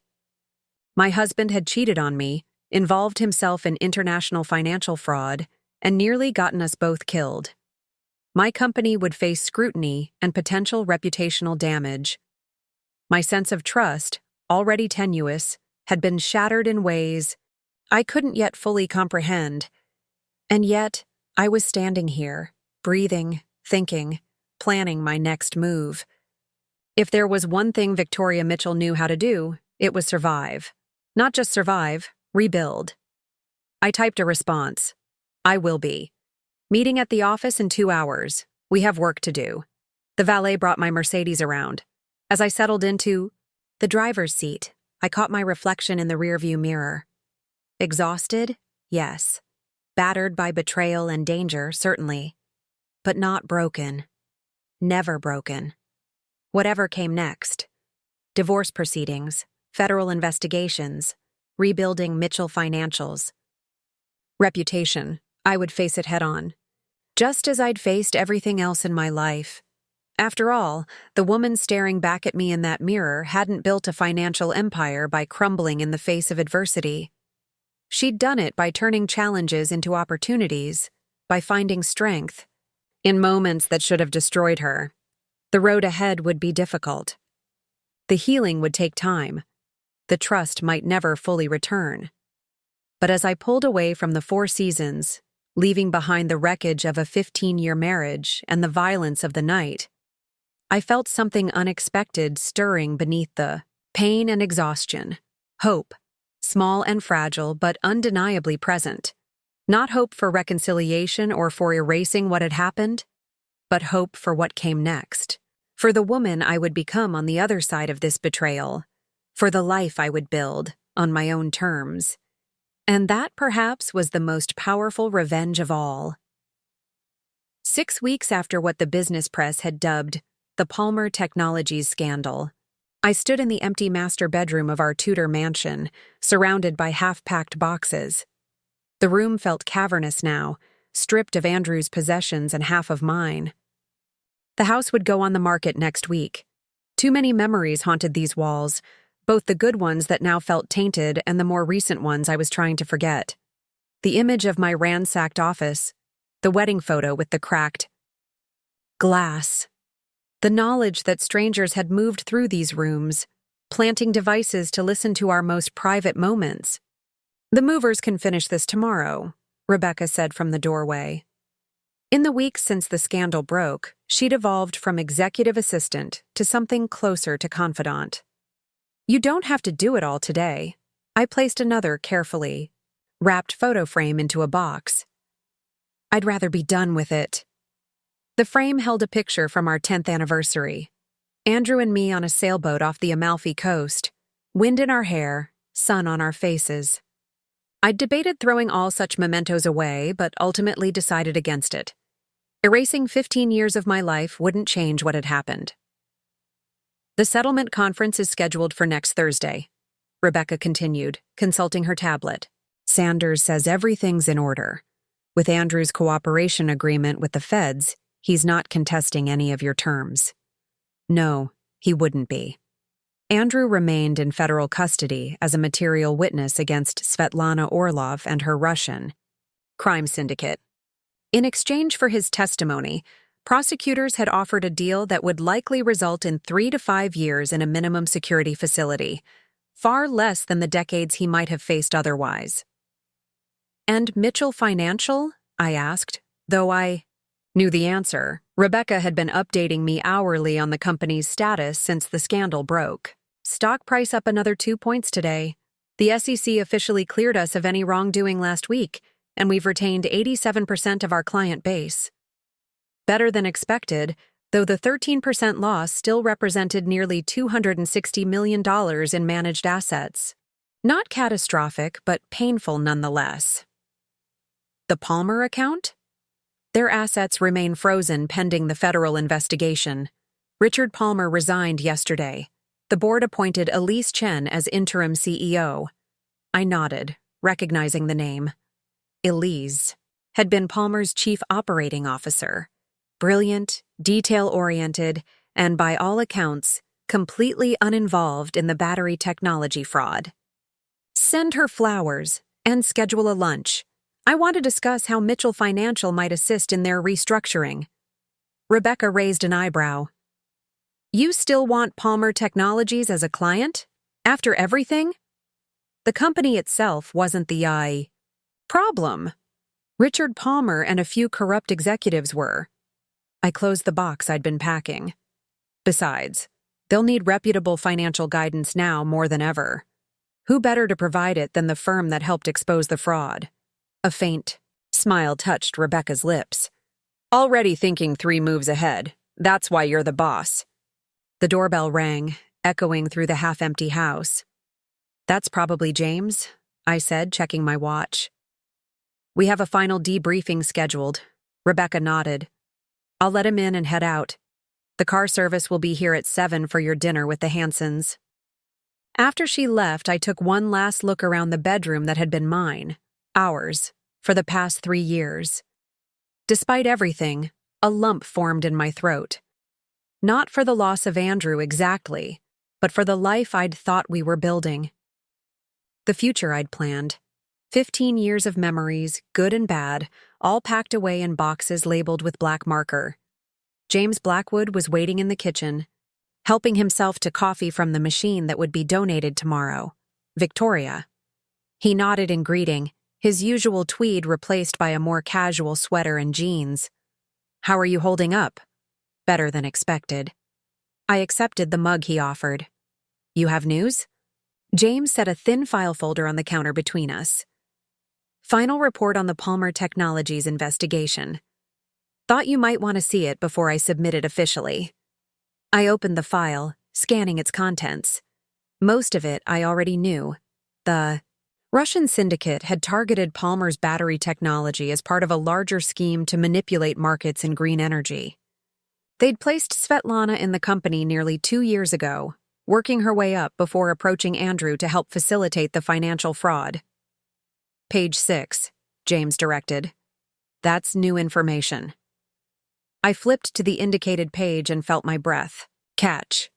My husband had cheated on me, involved himself in international financial fraud, and nearly gotten us both killed. My company would face scrutiny and potential reputational damage. My sense of trust, already tenuous, had been shattered in ways I couldn't yet fully comprehend. And yet, I was standing here, breathing, thinking, planning my next move. If there was one thing Victoria Mitchell knew how to do, it was survive. Not just survive, rebuild. I typed a response. I will be. Meeting at the office in 2 hours. We have work to do. The valet brought my Mercedes around. As I settled into the driver's seat, I caught my reflection in the rearview mirror. Exhausted? Yes. Battered by betrayal and danger, certainly. But not broken. Never broken. Whatever came next. Divorce proceedings, federal investigations, rebuilding Mitchell financials. Reputation. I would face it head on. Just as I'd faced everything else in my life. After all, the woman staring back at me in that mirror hadn't built a financial empire by crumbling in the face of adversity. She'd done it by turning challenges into opportunities, by finding strength. In moments that should have destroyed her. The road ahead would be difficult. The healing would take time. The trust might never fully return. But as I pulled away from the Four Seasons, leaving behind the wreckage of a 15-year marriage and the violence of the night, I felt something unexpected stirring beneath the pain and exhaustion. Hope, small and fragile but undeniably present. Not hope for reconciliation or for erasing what had happened, but hope for what came next. For the woman I would become on the other side of this betrayal. For the life I would build, on my own terms. And that, perhaps, was the most powerful revenge of all. 6 weeks after what the business press had dubbed the Palmer Technologies scandal, I stood in the empty master bedroom of our Tudor mansion, surrounded by half-packed boxes. The room felt cavernous now, stripped of Andrew's possessions and half of mine. The house would go on the market next week. Too many memories haunted these walls, both the good ones that now felt tainted and the more recent ones I was trying to forget. The image of my ransacked office, the wedding photo with the cracked glass, the knowledge that strangers had moved through these rooms, planting devices to listen to our most private moments. The movers can finish this tomorrow, Rebecca said from the doorway. In the weeks since the scandal broke, she'd evolved from executive assistant to something closer to confidant. You don't have to do it all today. I placed another carefully wrapped photo frame into a box. I'd rather be done with it. The frame held a picture from our 10th anniversary. Andrew and me on a sailboat off the Amalfi coast, wind in our hair, sun on our faces. I'd debated throwing all such mementos away, but ultimately decided against it. Erasing 15 years of my life wouldn't change what had happened. The settlement conference is scheduled for next Thursday, Rebecca continued, consulting her tablet. Sanders says everything's in order. With Andrew's cooperation agreement with the feds, he's not contesting any of your terms. No, he wouldn't be. Andrew remained in federal custody as a material witness against Svetlana Orlov and her Russian crime syndicate. In exchange for his testimony, prosecutors had offered a deal that would likely result in 3 to 5 years in a minimum security facility, far less than the decades he might have faced otherwise. And Mitchell Financial? I asked, though I knew the answer. Rebecca had been updating me hourly on the company's status since the scandal broke. Stock price up another 2 points today. The SEC officially cleared us of any wrongdoing last week, and we've retained 87% of our client base. Better than expected, though the 13% loss still represented nearly $260 million in managed assets. Not catastrophic, but painful nonetheless. The Palmer account? Their assets remain frozen pending the federal investigation. Richard Palmer resigned yesterday. The board appointed Elise Chen as interim CEO. I nodded, recognizing the name. Elise had been Palmer's chief operating officer. Brilliant, detail-oriented, and by all accounts, completely uninvolved in the battery technology fraud. Send her flowers and schedule a lunch. I want to discuss how Mitchell Financial might assist in their restructuring. Rebecca raised an eyebrow. You still want Palmer Technologies as a client? After everything? The company itself wasn't the problem. Richard Palmer and a few corrupt executives were. I closed the box I'd been packing. Besides, they'll need reputable financial guidance now more than ever. Who better to provide it than the firm that helped expose the fraud? A faint smile touched Rebecca's lips. Already thinking 3 moves ahead. That's why you're the boss. The doorbell rang, echoing through the half-empty house. That's probably James, I said, checking my watch. We have a final debriefing scheduled. Rebecca nodded. I'll let him in and head out. The car service will be here at 7 for your dinner with the Hansons. After she left, I took one last look around the bedroom that had been mine, ours, for the past 3 years. Despite everything, a lump formed in my throat. Not for the loss of Andrew exactly, but for the life I'd thought we were building. The future I'd planned. 15 years of memories, good and bad, all packed away in boxes labeled with black marker. James Blackwood was waiting in the kitchen, helping himself to coffee from the machine that would be donated tomorrow. Victoria. He nodded in greeting, his usual tweed replaced by a more casual sweater and jeans. How are you holding up? Better than expected. I accepted the mug he offered. You have news? James set a thin file folder on the counter between us. Final report on the Palmer Technologies investigation. Thought you might want to see it before I submit it officially. I opened the file, scanning its contents. Most of it I already knew. The Russian syndicate had targeted Palmer's battery technology as part of a larger scheme to manipulate markets in green energy. They'd placed Svetlana in the company nearly 2 years ago, working her way up before approaching Andrew to help facilitate the financial fraud. Page 6, James directed. That's new information. I flipped to the indicated page and felt my breath catch.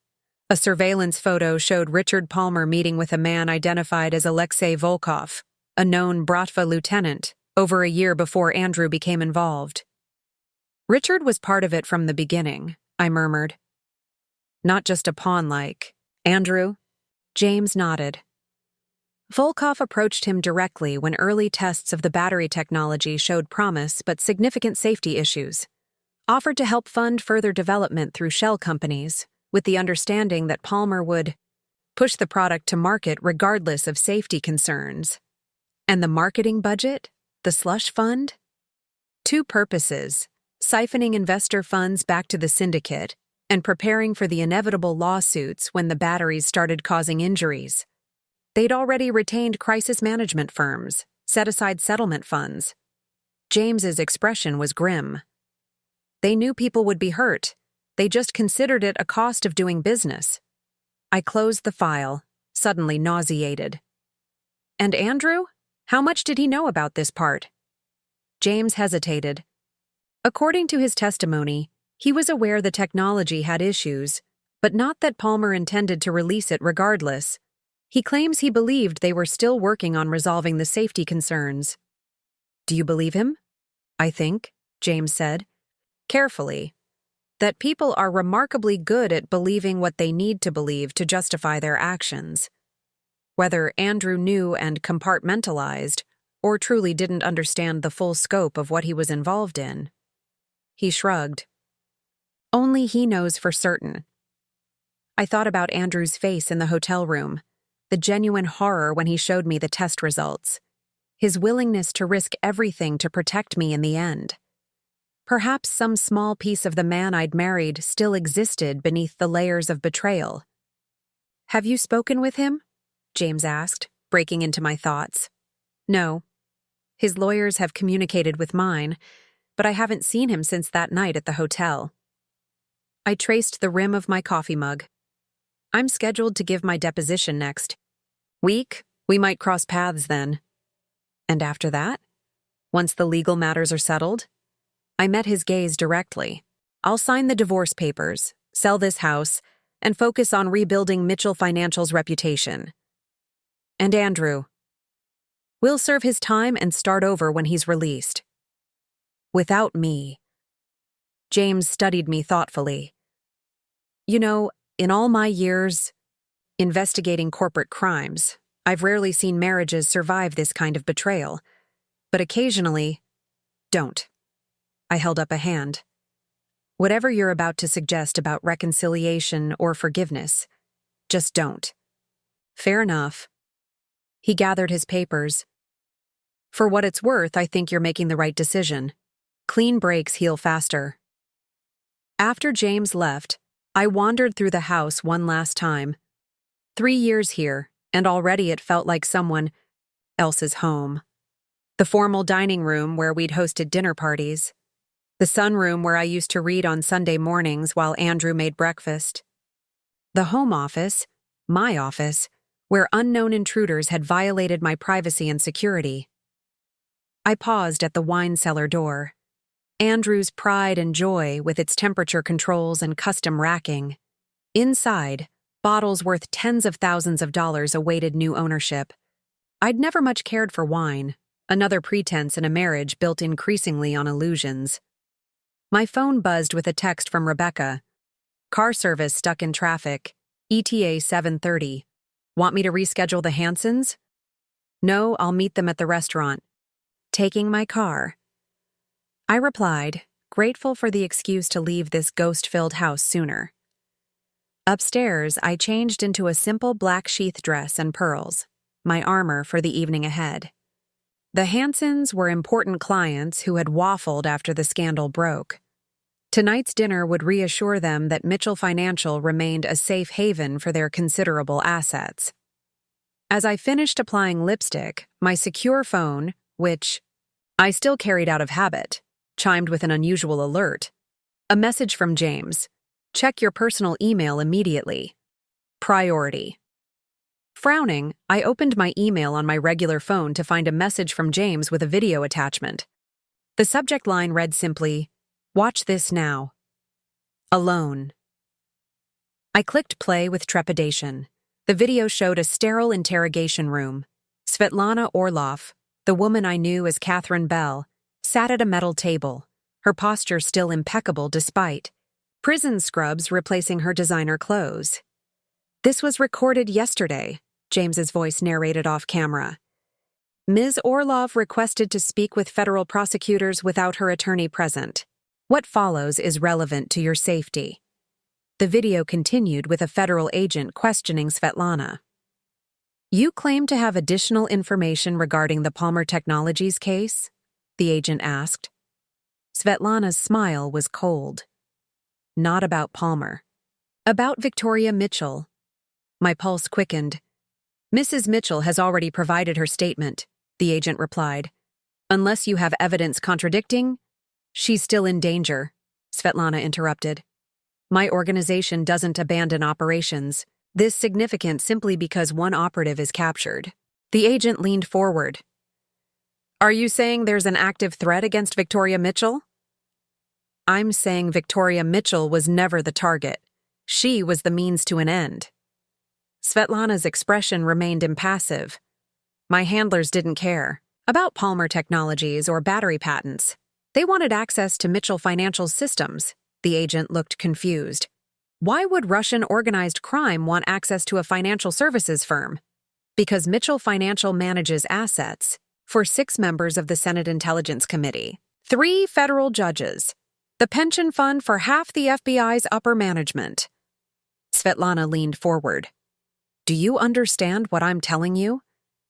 A surveillance photo showed Richard Palmer meeting with a man identified as Alexei Volkov, a known Bratva lieutenant, over a year before Andrew became involved. Richard was part of it from the beginning, I murmured. Not just a pawn like Andrew? James nodded. Volkov approached him directly when early tests of the battery technology showed promise but significant safety issues. Offered to help fund further development through shell companies, with the understanding that Palmer would push the product to market regardless of safety concerns. And the marketing budget? The slush fund? 2 purposes: siphoning investor funds back to the syndicate and preparing for the inevitable lawsuits when the batteries started causing injuries. They'd already retained crisis management firms, set aside settlement funds. James's expression was grim. They knew people would be hurt. They just considered it a cost of doing business. I closed the file, suddenly nauseated. And Andrew? How much did he know about this part? James hesitated. According to his testimony, he was aware the technology had issues, but not that Palmer intended to release it regardless. He claims he believed they were still working on resolving the safety concerns. Do you believe him? I think, James said, carefully, that people are remarkably good at believing what they need to believe to justify their actions. Whether Andrew knew and compartmentalized, or truly didn't understand the full scope of what he was involved in. He shrugged. Only he knows for certain. I thought about Andrew's face in the hotel room, the genuine horror when he showed me the test results, his willingness to risk everything to protect me in the end. Perhaps some small piece of the man I'd married still existed beneath the layers of betrayal. Have you spoken with him? James asked, breaking into my thoughts. No. His lawyers have communicated with mine, but I haven't seen him since that night at the hotel. I traced the rim of my coffee mug. I'm scheduled to give my deposition next week. We might cross paths then. And after that? Once the legal matters are settled? I met his gaze directly. I'll sign the divorce papers, sell this house, and focus on rebuilding Mitchell Financial's reputation. And Andrew. We'll serve his time and start over when he's released. Without me. James studied me thoughtfully. You know, in all my years investigating corporate crimes, I've rarely seen marriages survive this kind of betrayal. But occasionally, don't. I held up a hand. Whatever you're about to suggest about reconciliation or forgiveness, just don't. Fair enough. He gathered his papers. For what it's worth, I think you're making the right decision. Clean breaks heal faster. After James left, I wandered through the house one last time. 3 years here, and already it felt like someone else's home. The formal dining room where we'd hosted dinner parties. The sunroom where I used to read on Sunday mornings while Andrew made breakfast. The home office, my office, where unknown intruders had violated my privacy and security. I paused at the wine cellar door. Andrew's pride and joy with its temperature controls and custom racking. Inside, bottles worth tens of thousands of dollars awaited new ownership. I'd never much cared for wine, another pretense in a marriage built increasingly on illusions. My phone buzzed with a text from Rebecca. Car service stuck in traffic. ETA 7:30. Want me to reschedule the Hansons? No, I'll meet them at the restaurant. Taking my car. I replied, grateful for the excuse to leave this ghost-filled house sooner. Upstairs, I changed into a simple black sheath dress and pearls, my armor for the evening ahead. The Hansons were important clients who had waffled after the scandal broke. Tonight's dinner would reassure them that Mitchell Financial remained a safe haven for their considerable assets. As I finished applying lipstick, my secure phone, which I still carried out of habit, chimed with an unusual alert. A message from James. Check your personal email immediately. Priority. Frowning, I opened my email on my regular phone to find a message from James with a video attachment. The subject line read simply, "Watch this now." Alone. I clicked play with trepidation. The video showed a sterile interrogation room. Svetlana Orlov, the woman I knew as Catherine Bell, sat at a metal table, her posture still impeccable despite prison scrubs replacing her designer clothes. This was recorded yesterday, James's voice narrated off camera. Ms. Orlov requested to speak with federal prosecutors without her attorney present. What follows is relevant to your safety. The video continued with a federal agent questioning Svetlana. You claim to have additional information regarding the Palmer Technologies case? The agent asked. Svetlana's smile was cold. Not about Palmer. About Victoria Mitchell. My pulse quickened. Mrs. Mitchell has already provided her statement, the agent replied. Unless you have evidence contradicting, she's still in danger, Svetlana interrupted. My organization doesn't abandon operations. This significant simply because one operative is captured. The agent leaned forward. Are you saying there's an active threat against Victoria Mitchell? I'm saying Victoria Mitchell was never the target. She was the means to an end. Svetlana's expression remained impassive. My handlers didn't care about Palmer Technologies or battery patents. They wanted access to Mitchell Financial's systems. The agent looked confused. Why would Russian organized crime want access to a financial services firm? Because Mitchell Financial manages assets for 6 members of the Senate Intelligence Committee, 3 federal judges, the pension fund for half the FBI's upper management. Svetlana leaned forward. Do you understand what I'm telling you?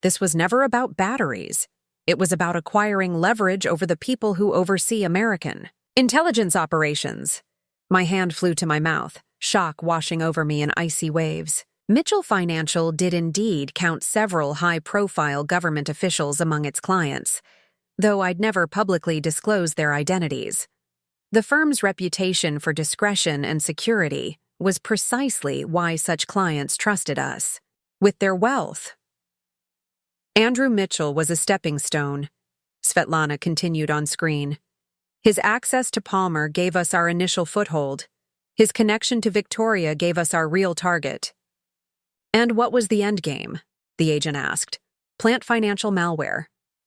This was never about batteries. It was about acquiring leverage over the people who oversee American intelligence operations. My hand flew to my mouth, shock washing over me in icy waves. Mitchell Financial did indeed count several high-profile government officials among its clients, though I'd never publicly disclosed their identities. The firm's reputation for discretion and security was precisely why such clients trusted us. With their wealth. Andrew Mitchell was a stepping stone, Svetlana continued on screen. His access to Palmer gave us our initial foothold. His connection to Victoria gave us our real target. And what was the end game? The agent asked. Plant financial malware.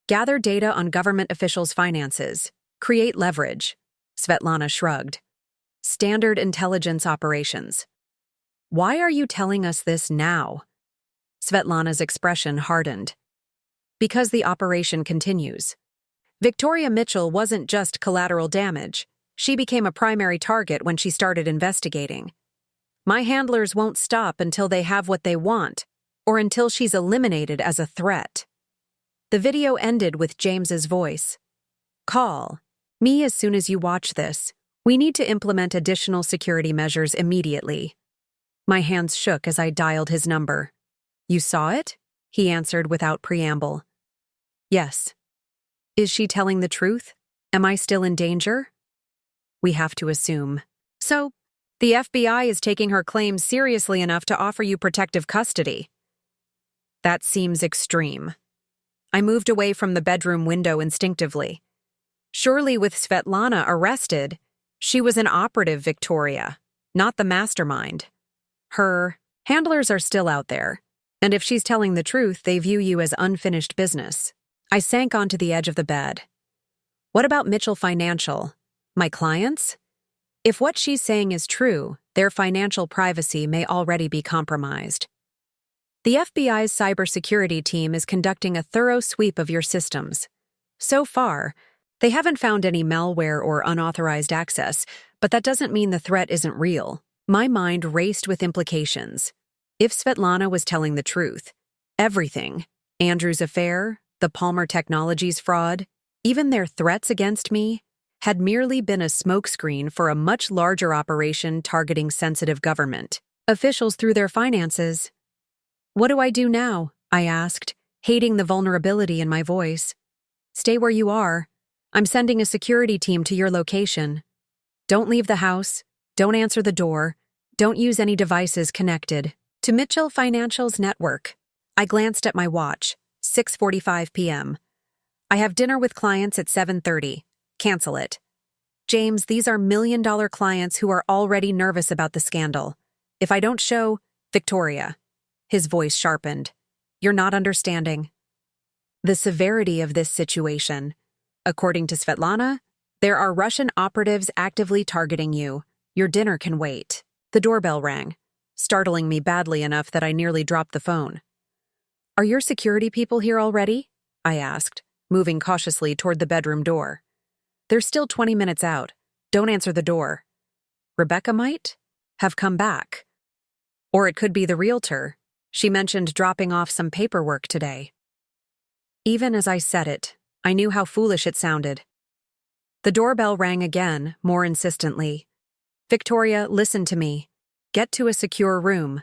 Gather data on government officials' finances. Create leverage. Svetlana shrugged. Standard intelligence operations. Why are you telling us this now? Svetlana's expression hardened. Because the operation continues. Victoria Mitchell wasn't just collateral damage. She became a primary target when she started investigating. My handlers won't stop until they have what they want, or until she's eliminated as a threat. The video ended with James's voice. Call me as soon as you watch this. We need to implement additional security measures immediately. My hands shook as I dialed his number. You saw it? He answered without preamble. Yes. Is she telling the truth? Am I still in danger? We have to assume. So, the FBI is taking her claims seriously enough to offer you protective custody. That seems extreme. I moved away from the bedroom window instinctively. Surely with Svetlana arrested, she was an operative Victoria, not the mastermind. Her handlers are still out there, and if she's telling the truth, they view you as unfinished business. I sank onto the edge of the bed. What about Mitchell Financial? My clients? If what she's saying is true, their financial privacy may already be compromised. The FBI's cybersecurity team is conducting a thorough sweep of your systems. So far, they haven't found any malware or unauthorized access, but that doesn't mean the threat isn't real. My mind raced with implications. If Svetlana was telling the truth, everything, Andrew's affair, the Palmer Technologies fraud, even their threats against me, had merely been a smokescreen for a much larger operation targeting sensitive government officials through their finances. What do I do now? I asked, hating the vulnerability in my voice. Stay where you are. I'm sending a security team to your location. Don't leave the house. Don't answer the door. Don't use any devices connected to Mitchell Financial's network. I glanced at my watch. 6:45 p.m. I have dinner with clients at 7:30. Cancel it. James, these are million-dollar clients who are already nervous about the scandal. If I don't show, Victoria. His voice sharpened. You're not understanding. The severity of this situation. According to Svetlana, there are Russian operatives actively targeting you. Your dinner can wait. The doorbell rang, startling me badly enough that I nearly dropped the phone. Are your security people here already? I asked, moving cautiously toward the bedroom door. They're still 20 minutes out. Don't answer the door. Rebecca might have come back. Or it could be the realtor. She mentioned dropping off some paperwork today. Even as I said it, I knew how foolish it sounded. The doorbell rang again, more insistently. Victoria, listen to me. Get to a secure room.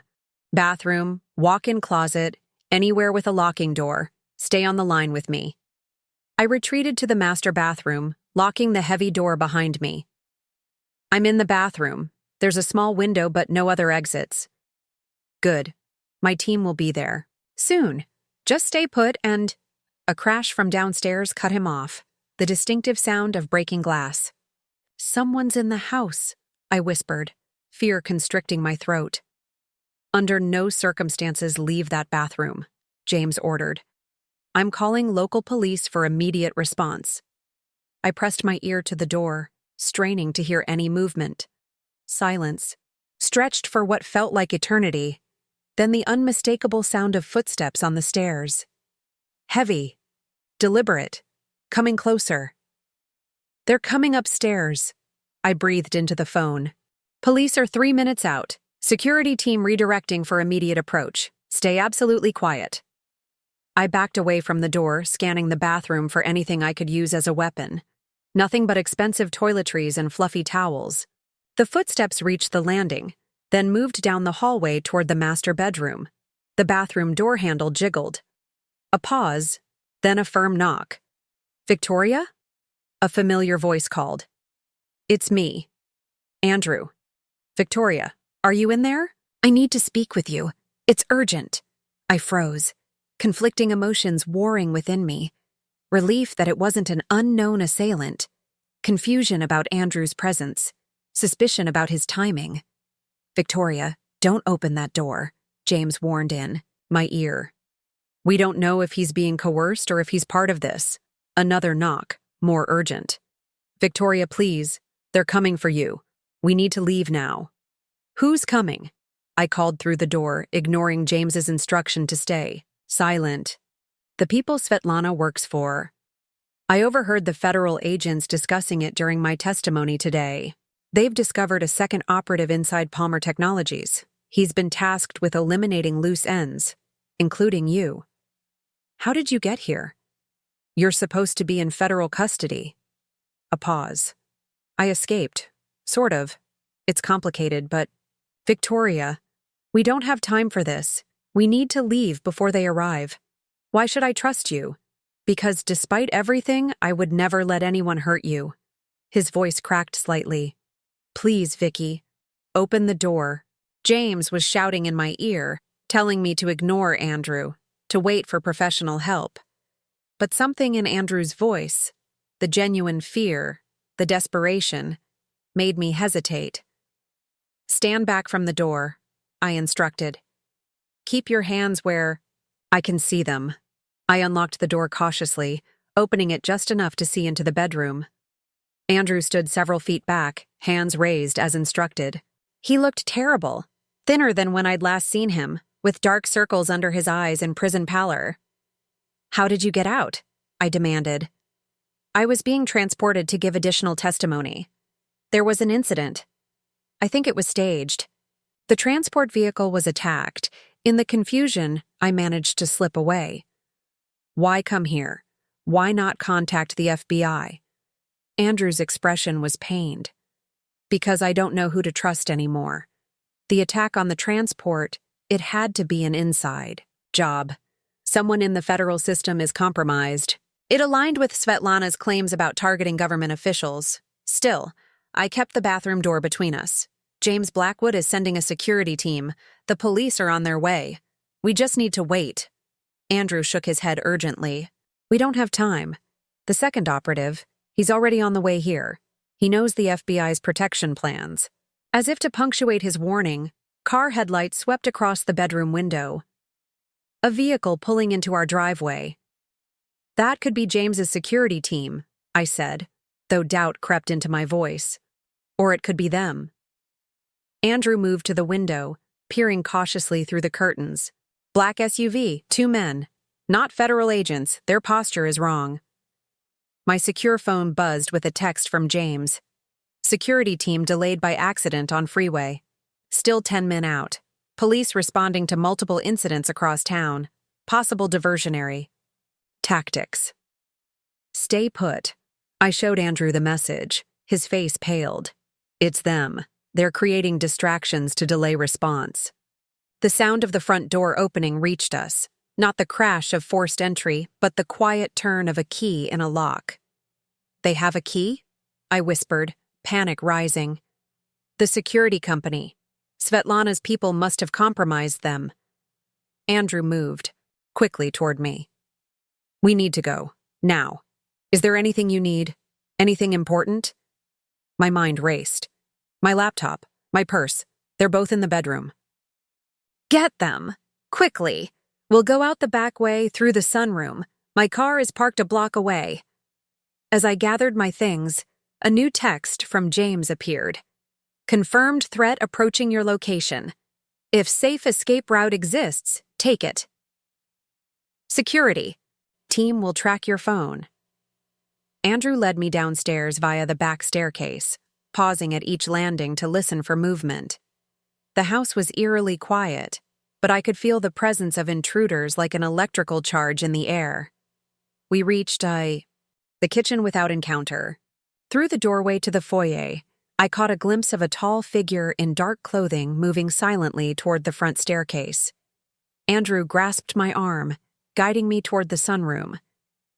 Bathroom, walk-in closet, anywhere with a locking door. Stay on the line with me. I retreated to the master bathroom, locking the heavy door behind me. I'm in the bathroom. There's a small window but no other exits. Good. My team will be there. Soon. Just stay put and... A crash from downstairs cut him off, the distinctive sound of breaking glass. Someone's in the house, I whispered, fear constricting my throat. Under no circumstances leave that bathroom, James ordered. I'm calling local police for immediate response. I pressed my ear to the door, straining to hear any movement. Silence, stretched for what felt like eternity, then the unmistakable sound of footsteps on the stairs. Heavy, deliberate, coming closer. They're coming upstairs, I breathed into the phone. Police are 3 minutes out. Security team redirecting for immediate approach. Stay absolutely quiet. I backed away from the door, scanning the bathroom for anything I could use as a weapon. Nothing but expensive toiletries and fluffy towels. The footsteps reached the landing, then moved down the hallway toward the master bedroom. The bathroom door handle jiggled. A pause, then a firm knock. Victoria? A familiar voice called. It's me. Andrew. Victoria, are you in there? I need to speak with you. It's urgent. I froze, conflicting emotions warring within me. Relief that it wasn't an unknown assailant. Confusion about Andrew's presence. Suspicion about his timing. Victoria, don't open that door, James warned in my ear. We don't know if he's being coerced or if he's part of this. Another knock, more urgent. Victoria, please, they're coming for you. We need to leave now. Who's coming? I called through the door, ignoring James's instruction to stay. Silent. The people Svetlana works for. I overheard the federal agents discussing it during my testimony today. They've discovered a second operative inside Palmer Technologies. He's been tasked with eliminating loose ends, including you. How did you get here? You're supposed to be in federal custody. A pause. I escaped. Sort of. It's complicated, but... Victoria, we don't have time for this. We need to leave before they arrive. Why should I trust you? Because despite everything, I would never let anyone hurt you. His voice cracked slightly. Please, Vicky, open the door. James was shouting in my ear, telling me to ignore Andrew, to wait for professional help. But something in Andrew's voice, the genuine fear, the desperation, made me hesitate. Stand back from the door, I instructed. Keep your hands where I can see them. I unlocked the door cautiously, opening it just enough to see into the bedroom. Andrew stood several feet back, hands raised as instructed. He looked terrible, thinner than when I'd last seen him, with dark circles under his eyes and prison pallor. How did you get out? I demanded. I was being transported to give additional testimony. There was an incident. I think it was staged. The transport vehicle was attacked. In the confusion, I managed to slip away. Why come here? Why not contact the FBI? Andrew's expression was pained. Because I don't know who to trust anymore. The attack on the transport, it had to be an inside job. Someone in the federal system is compromised. It aligned with Svetlana's claims about targeting government officials. Still, I kept the bathroom door between us. James Blackwood is sending a security team. The police are on their way. We just need to wait. Andrew shook his head urgently. We don't have time. The second operative, he's already on the way here. He knows the FBI's protection plans. As if to punctuate his warning, car headlights swept across the bedroom window. A vehicle pulling into our driveway. That could be James's security team, I said, though doubt crept into my voice. Or it could be them. Andrew moved to the window, peering cautiously through the curtains. Black SUV, 2 men. Not federal agents, their posture is wrong. My secure phone buzzed with a text from James. Security team delayed by accident on freeway. Still 10 men out. Police responding to multiple incidents across town. Possible diversionary. Tactics. Stay put. I showed Andrew the message. His face paled. It's them. They're creating distractions to delay response. The sound of the front door opening reached us. Not the crash of forced entry, but the quiet turn of a key in a lock. They have a key? I whispered, panic rising. The security company. Svetlana's people must have compromised them. Andrew moved, quickly toward me. We need to go, now. Is there anything you need? Anything important? My mind raced. My laptop, my purse, they're both in the bedroom. Get them, quickly. We'll go out the back way through the sunroom. My car is parked a block away. As I gathered my things, a new text from James appeared. Confirmed threat approaching your location. If safe escape route exists, take it. Security. Team will track your phone. Andrew led me downstairs via the back staircase, pausing at each landing to listen for movement. The house was eerily quiet, but I could feel the presence of intruders like an electrical charge in the air. We reached the kitchen without encounter. Through the doorway to the foyer, I caught a glimpse of a tall figure in dark clothing moving silently toward the front staircase. Andrew grasped my arm, guiding me toward the sunroom.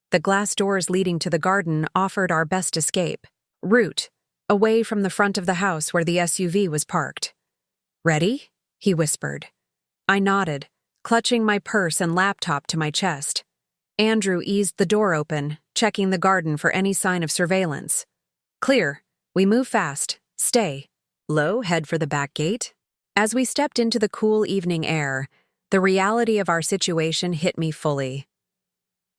The glass doors leading to the garden offered our best escape route, away from the front of the house where the SUV was parked. "Ready?" he whispered. I nodded, clutching my purse and laptop to my chest. Andrew eased the door open, checking the garden for any sign of surveillance. "Clear. We move fast. Stay. Low, head for the back gate." As we stepped into the cool evening air, the reality of our situation hit me fully.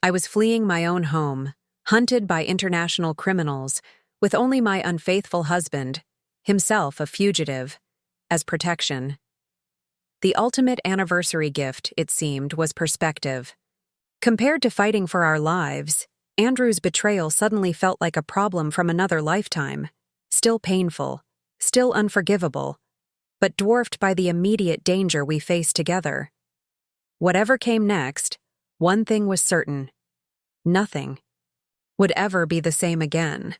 I was fleeing my own home, hunted by international criminals, with only my unfaithful husband, himself a fugitive, as protection. The ultimate anniversary gift, it seemed, was perspective. Compared to fighting for our lives, Andrew's betrayal suddenly felt like a problem from another lifetime, still painful, still unforgivable, but dwarfed by the immediate danger we faced together. Whatever came next, one thing was certain: nothing would ever be the same again.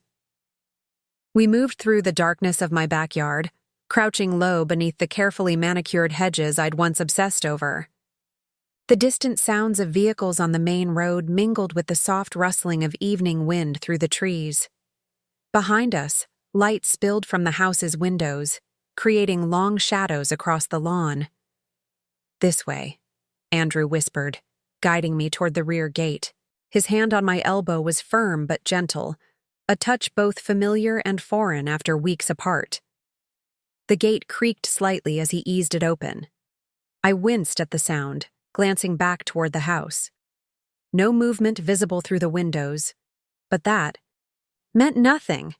We moved through the darkness of my backyard, crouching low beneath the carefully manicured hedges I'd once obsessed over. The distant sounds of vehicles on the main road mingled with the soft rustling of evening wind through the trees. Behind us, light spilled from the house's windows, creating long shadows across the lawn. "This way," Andrew whispered, guiding me toward the rear gate. His hand on my elbow was firm but gentle, a touch both familiar and foreign after weeks apart. The gate creaked slightly as he eased it open. I winced at the sound, glancing back toward the house. No movement visible through the windows, but that meant nothing.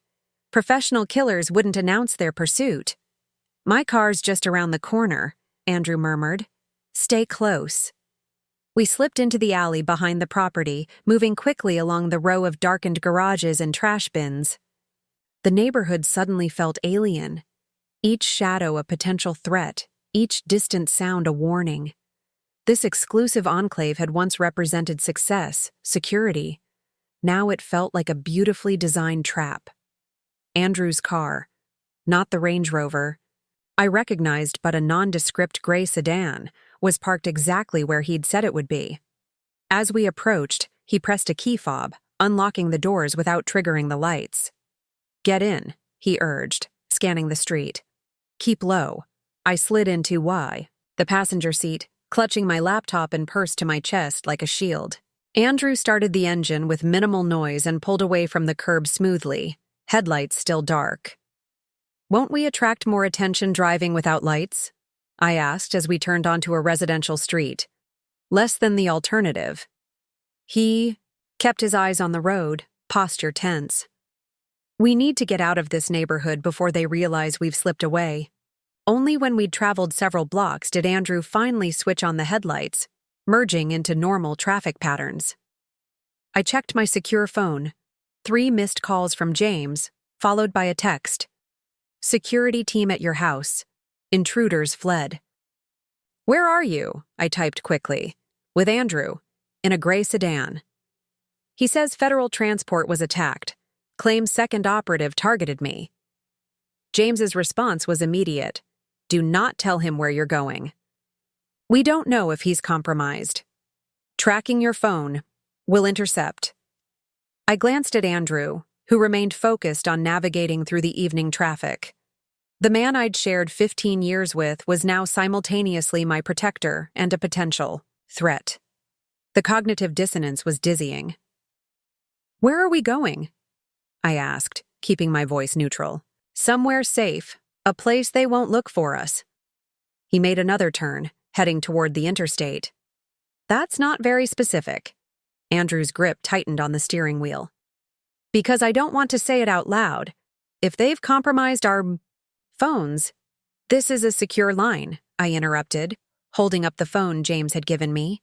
Professional killers wouldn't announce their pursuit. "My car's just around the corner," Andrew murmured. "Stay close." We slipped into the alley behind the property, moving quickly along the row of darkened garages and trash bins. The neighborhood suddenly felt alien, each shadow a potential threat, each distant sound a warning. This exclusive enclave had once represented success, security. Now it felt like a beautifully designed trap. Andrew's car, not the Range Rover, I recognized but a nondescript gray sedan, was parked exactly where he'd said it would be. As we approached, he pressed a key fob, unlocking the doors without triggering the lights. "Get in," he urged, scanning the street. "Keep low." I slid into the passenger seat, clutching my laptop and purse to my chest like a shield. Andrew started the engine with minimal noise and pulled away from the curb smoothly, headlights still dark. "Won't we attract more attention driving without lights?" I asked as we turned onto a residential street. "Less than the alternative." He kept his eyes on the road, posture tense. "We need to get out of this neighborhood before they realize we've slipped away." Only when we'd traveled several blocks did Andrew finally switch on the headlights, merging into normal traffic patterns. I checked my secure phone. 3 missed calls from James, followed by a text. "Security team at your house. Intruders fled." "Where are you?" I typed quickly. "With Andrew, in a gray sedan. He says federal transport was attacked. Claims second operative targeted me." James's response was immediate. "Do not tell him where you're going. We don't know if he's compromised. Tracking your phone. We'll intercept." I glanced at Andrew, who remained focused on navigating through the evening traffic. The man I'd shared 15 years with was now simultaneously my protector and a potential threat. The cognitive dissonance was dizzying. "Where are we going?" I asked, keeping my voice neutral. "Somewhere safe, a place they won't look for us." He made another turn, heading toward the interstate. "That's not very specific." Andrew's grip tightened on the steering wheel. "Because I don't want to say it out loud. If they've compromised our phones—" "This is a secure line," I interrupted, holding up the phone James had given me.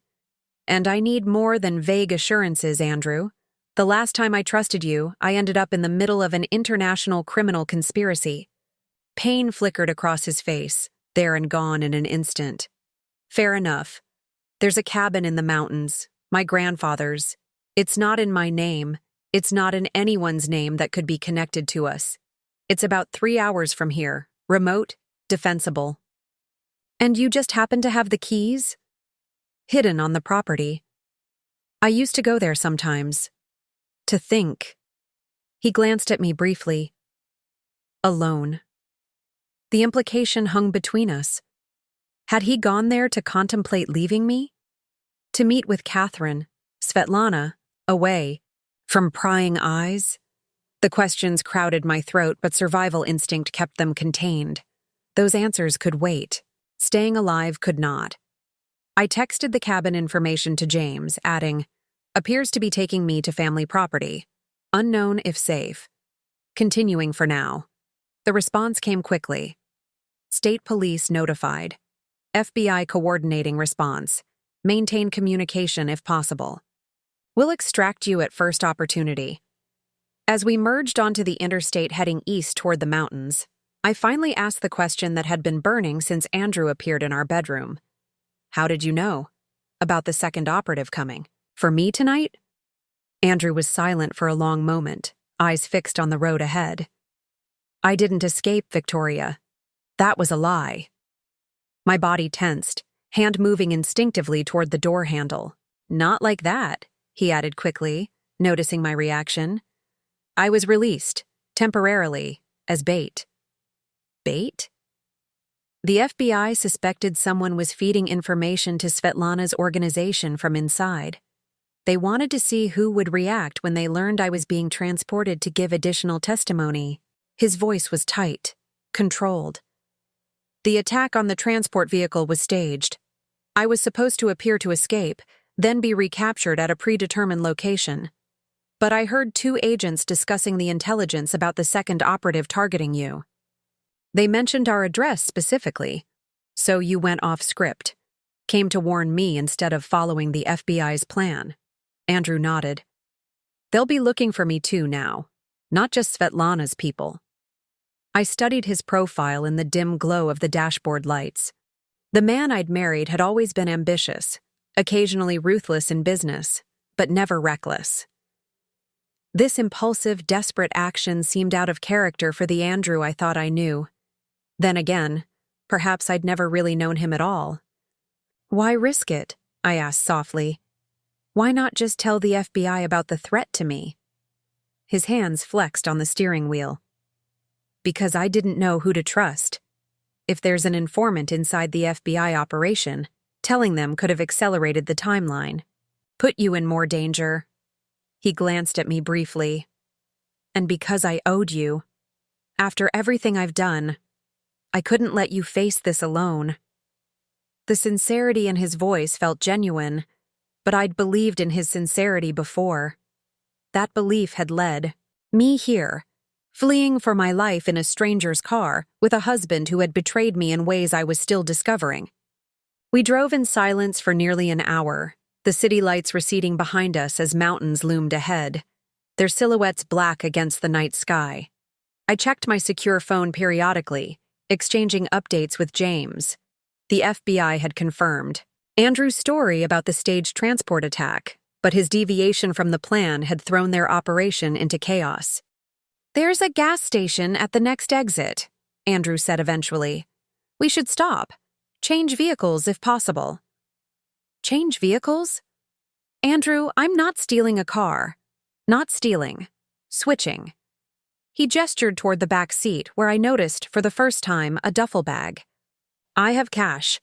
"And I need more than vague assurances, Andrew. The last time I trusted you, I ended up in the middle of an international criminal conspiracy." Pain flickered across his face, there and gone in an instant. "Fair enough. There's a cabin in the mountains, my grandfather's. It's not in my name. It's not in anyone's name that could be connected to us. It's about 3 hours from here, remote, defensible." "And you just happen to have the keys?" "Hidden on the property. I used to go there sometimes. To think." He glanced at me briefly. alone. The implication hung between us. Had he gone there to contemplate leaving me? To meet with Catherine, Svetlana, away from prying eyes? The questions crowded my throat, but survival instinct kept them contained. Those answers could wait. Staying alive could not. I texted the cabin information to James, adding, "Appears to be taking me to family property. Unknown if safe. Continuing for now." The response came quickly. State police notified. FBI coordinating response. Maintain communication if possible. We'll extract you at first opportunity. As we merged onto the interstate heading east toward the mountains, I finally asked the question that had been burning since Andrew appeared in our bedroom. "How did you know about the second operative coming? For me tonight?" Andrew was silent for a long moment, eyes fixed on the road ahead. "I didn't escape, Victoria. That was a lie." My body tensed, hand moving instinctively toward the door handle. "Not like that," he added quickly, noticing my reaction. "I was released, temporarily, as bait." Bait? The FBI suspected someone was feeding information to Svetlana's organization from inside. They wanted to see who would react when they learned I was being transported to give additional testimony. His voice was tight, controlled. "The attack on the transport vehicle was staged. I was supposed to appear to escape, then be recaptured at a predetermined location. But I heard 2 agents discussing the intelligence about the second operative targeting you. They mentioned our address specifically, so you went off script. Came to warn me instead of following the FBI's plan." Andrew nodded. "They'll be looking for me too now, not just Svetlana's people." I studied his profile in the dim glow of the dashboard lights. The man I'd married had always been ambitious, occasionally ruthless in business, but never reckless. This impulsive, desperate action seemed out of character for the Andrew I thought I knew. Then again, perhaps I'd never really known him at all. "Why risk it?" I asked softly. "Why not just tell the FBI about the threat to me?" His hands flexed on the steering wheel. "Because I didn't know who to trust. If there's an informant inside the FBI operation, telling them could have accelerated the timeline. Put you in more danger." He glanced at me briefly. "And because I owed you. After everything I've done, I couldn't let you face this alone." The sincerity in his voice felt genuine, but I'd believed in his sincerity before. That belief had led me here, fleeing for my life in a stranger's car with a husband who had betrayed me in ways I was still discovering. We drove in silence for nearly an hour, the city lights receding behind us as mountains loomed ahead, their silhouettes black against the night sky. I checked my secure phone periodically, exchanging updates with James. The FBI had confirmed Andrew's story about the staged transport attack, but his deviation from the plan had thrown their operation into chaos. "There's a gas station at the next exit," Andrew said eventually. "We should stop. Change vehicles if possible." "Change vehicles?" "Andrew, I'm not stealing a car. Not stealing. Switching." He gestured toward the back seat, where I noticed, for the first time, a duffel bag. "I have cash.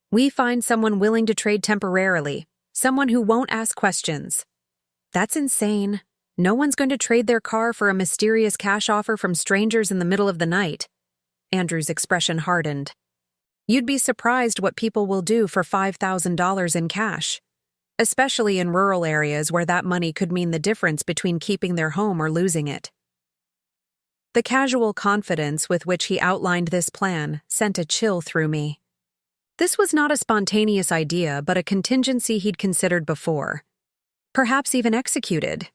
We find someone willing to trade temporarily, someone who won't ask questions." "That's insane. No one's going to trade their car for a mysterious cash offer from strangers in the middle of the night." Andrew's expression hardened. "You'd be surprised what people will do for $5,000 in cash, especially in rural areas where that money could mean the difference between keeping their home or losing it." The casual confidence with which he outlined this plan sent a chill through me. This was not a spontaneous idea, but a contingency he'd considered before, perhaps even executed.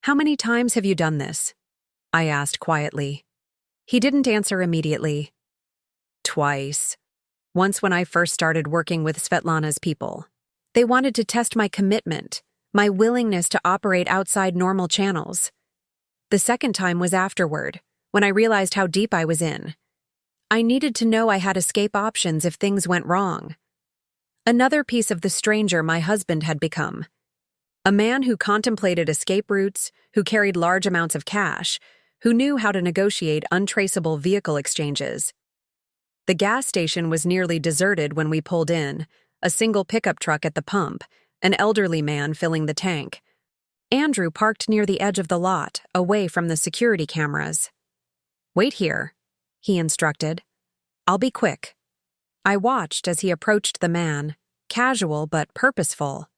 "How many times have you done this?" I asked quietly. He didn't answer immediately. "Twice. Once when I first started working with Svetlana's people. They wanted to test my commitment, my willingness to operate outside normal channels. The second time was afterward, when I realized how deep I was in. I needed to know I had escape options if things went wrong. Another piece of the stranger my husband had become. A man who contemplated escape routes, who carried large amounts of cash, who knew how to negotiate untraceable vehicle exchanges. The gas station was nearly deserted when we pulled in, a single pickup truck at the pump, an elderly man filling the tank. Andrew parked near the edge of the lot, away from the security cameras. "Wait here," he instructed. "I'll be quick." I watched as he approached the man, casual but purposeful.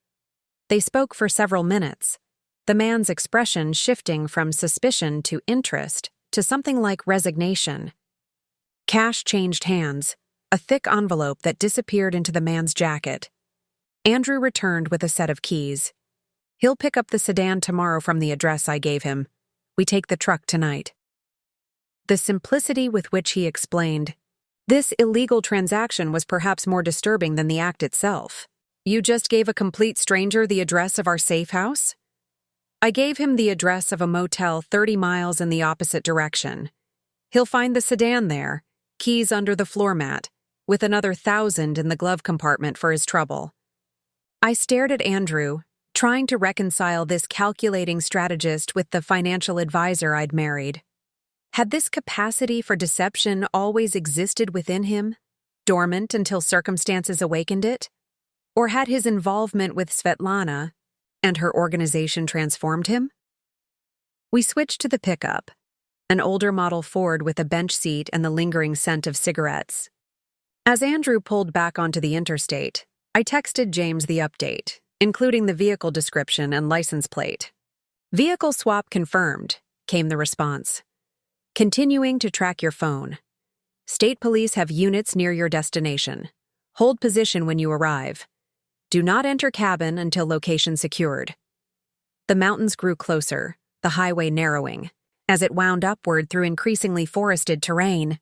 They spoke for several minutes, the man's expression shifting from suspicion to interest to something like resignation. Cash changed hands, a thick envelope that disappeared into the man's jacket. Andrew returned with a set of keys. "He'll pick up the sedan tomorrow from the address I gave him. We take the truck tonight." The simplicity with which he explained, this illegal transaction was perhaps more disturbing than the act itself. "You just gave a complete stranger the address of our safe house?" I gave him the address of a motel 30 miles in the opposite direction. He'll find the sedan there, keys under the floor mat, with another 1,000 in the glove compartment for his trouble. I stared at Andrew, trying to reconcile this calculating strategist with the financial advisor I'd married. Had this capacity for deception always existed within him, dormant until circumstances awakened it? Or had his involvement with Svetlana and her organization transformed him? We switched to the pickup, an older model Ford with a bench seat and the lingering scent of cigarettes. As Andrew pulled back onto the interstate, I texted James the update, including the vehicle description and license plate. "Vehicle swap confirmed," came the response. "Continuing to track your phone. State police have units near your destination. Hold position when you arrive. Do not enter cabin until location secured." The mountains grew closer, the highway narrowing, as it wound upward through increasingly forested terrain.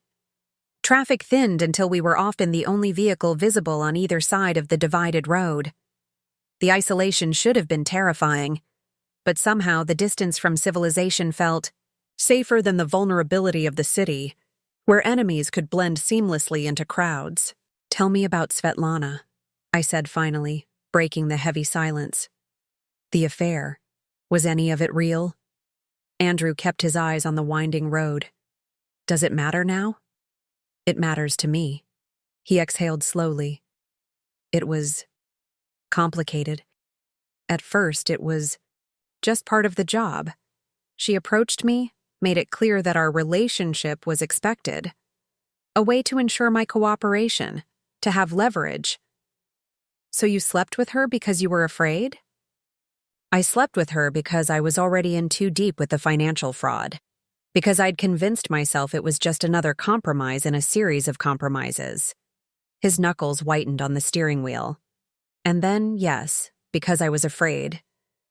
Traffic thinned until we were often the only vehicle visible on either side of the divided road. The isolation should have been terrifying, but somehow the distance from civilization felt safer than the vulnerability of the city, where enemies could blend seamlessly into crowds. "Tell me about Svetlana," I said finally, breaking the heavy silence. "The affair. Was any of it real?" Andrew kept his eyes on the winding road. "Does it matter now?" "It matters to me." He exhaled slowly. "It was complicated. At first, it was just part of the job. She approached me, made it clear that our relationship was expected. A way to ensure my cooperation, to have leverage." "So you slept with her because you were afraid?" "I slept with her because I was already in too deep with the financial fraud. Because I'd convinced myself it was just another compromise in a series of compromises." His knuckles whitened on the steering wheel. "And then, yes, because I was afraid.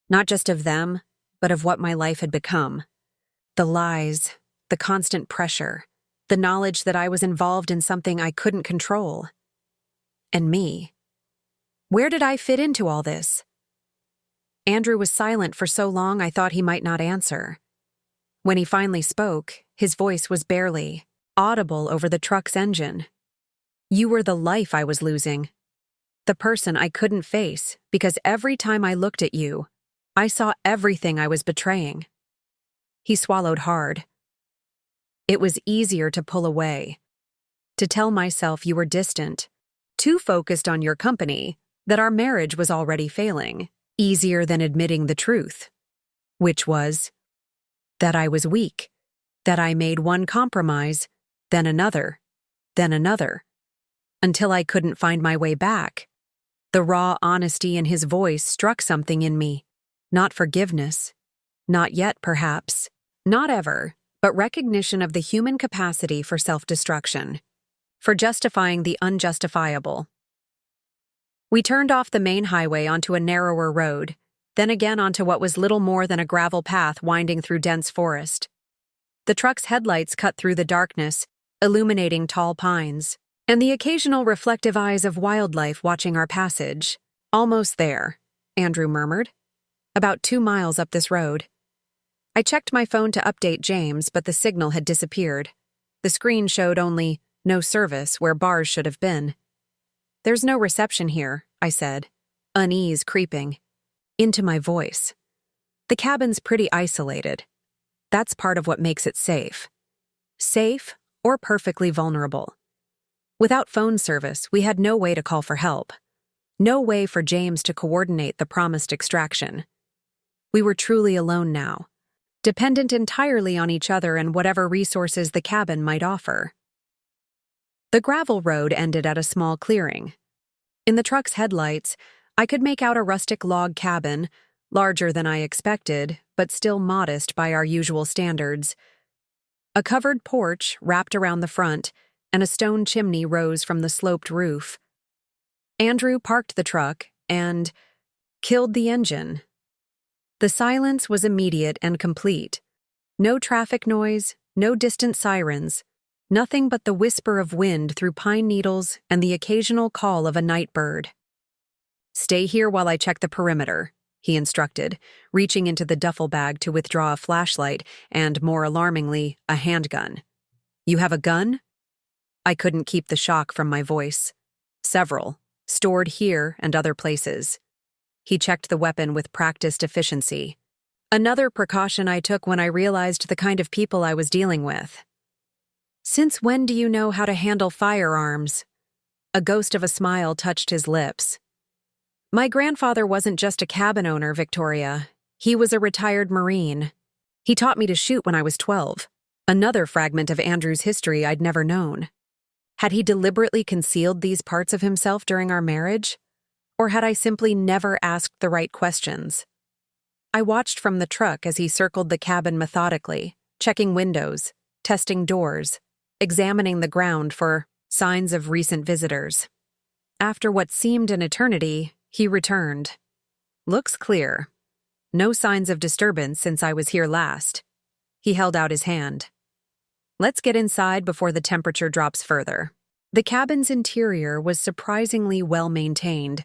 Not just of them, but of what my life had become. The lies, the constant pressure, the knowledge that I was involved in something I couldn't control. And me. Where did I fit into all this?" Andrew was silent for so long I thought he might not answer. When he finally spoke, his voice was barely audible over the truck's engine. "You were the life I was losing. The person I couldn't face because every time I looked at you, I saw everything I was betraying." He swallowed hard. "It was easier to pull away, to tell myself you were distant, too focused on your company, that our marriage was already failing. Easier than admitting the truth, which was that I was weak, that I made one compromise, then another, until I couldn't find my way back." The raw honesty in his voice struck something in me. Not forgiveness. Not yet, perhaps. Not ever, but recognition of the human capacity for self-destruction. For justifying the unjustifiable. We turned off the main highway onto a narrower road, then again onto what was little more than a gravel path winding through dense forest. The truck's headlights cut through the darkness, illuminating tall pines, and the occasional reflective eyes of wildlife watching our passage. "Almost there," Andrew murmured. "About 2 miles up this road." I checked my phone to update James, but the signal had disappeared. The screen showed only "no service" where bars should have been. "There's no reception here," I said, unease creeping into my voice. "The cabin's pretty isolated." That's part of what makes it safe. Safe or perfectly vulnerable. Without phone service, we had no way to call for help. No way for James to coordinate the promised extraction. We were truly alone now, dependent entirely on each other and whatever resources the cabin might offer. The gravel road ended at a small clearing. In the truck's headlights, I could make out a rustic log cabin, larger than I expected, but still modest by our usual standards. A covered porch wrapped around the front, and a stone chimney rose from the sloped roof. Andrew parked the truck and killed the engine. The silence was immediate and complete. No traffic noise, no distant sirens, nothing but the whisper of wind through pine needles and the occasional call of a night bird. "Stay here while I check the perimeter," he instructed, reaching into the duffel bag to withdraw a flashlight and, more alarmingly, a handgun. "You have a gun?" I couldn't keep the shock from my voice. "Several, stored here and other places." He checked the weapon with practiced efficiency. Another precaution I took when I realized the kind of people I was dealing with. "Since when do you know how to handle firearms?" A ghost of a smile touched his lips. "My grandfather wasn't just a cabin owner, Victoria. He was a retired Marine. He taught me to shoot when I was 12. Another fragment of Andrew's history I'd never known. Had he deliberately concealed these parts of himself during our marriage? Or had I simply never asked the right questions? I watched from the truck as he circled the cabin methodically, checking windows, testing doors, examining the ground for signs of recent visitors. After what seemed an eternity, he returned. "Looks clear. No signs of disturbance since I was here last." He held out his hand. "Let's get inside before the temperature drops further." The cabin's interior was surprisingly well maintained,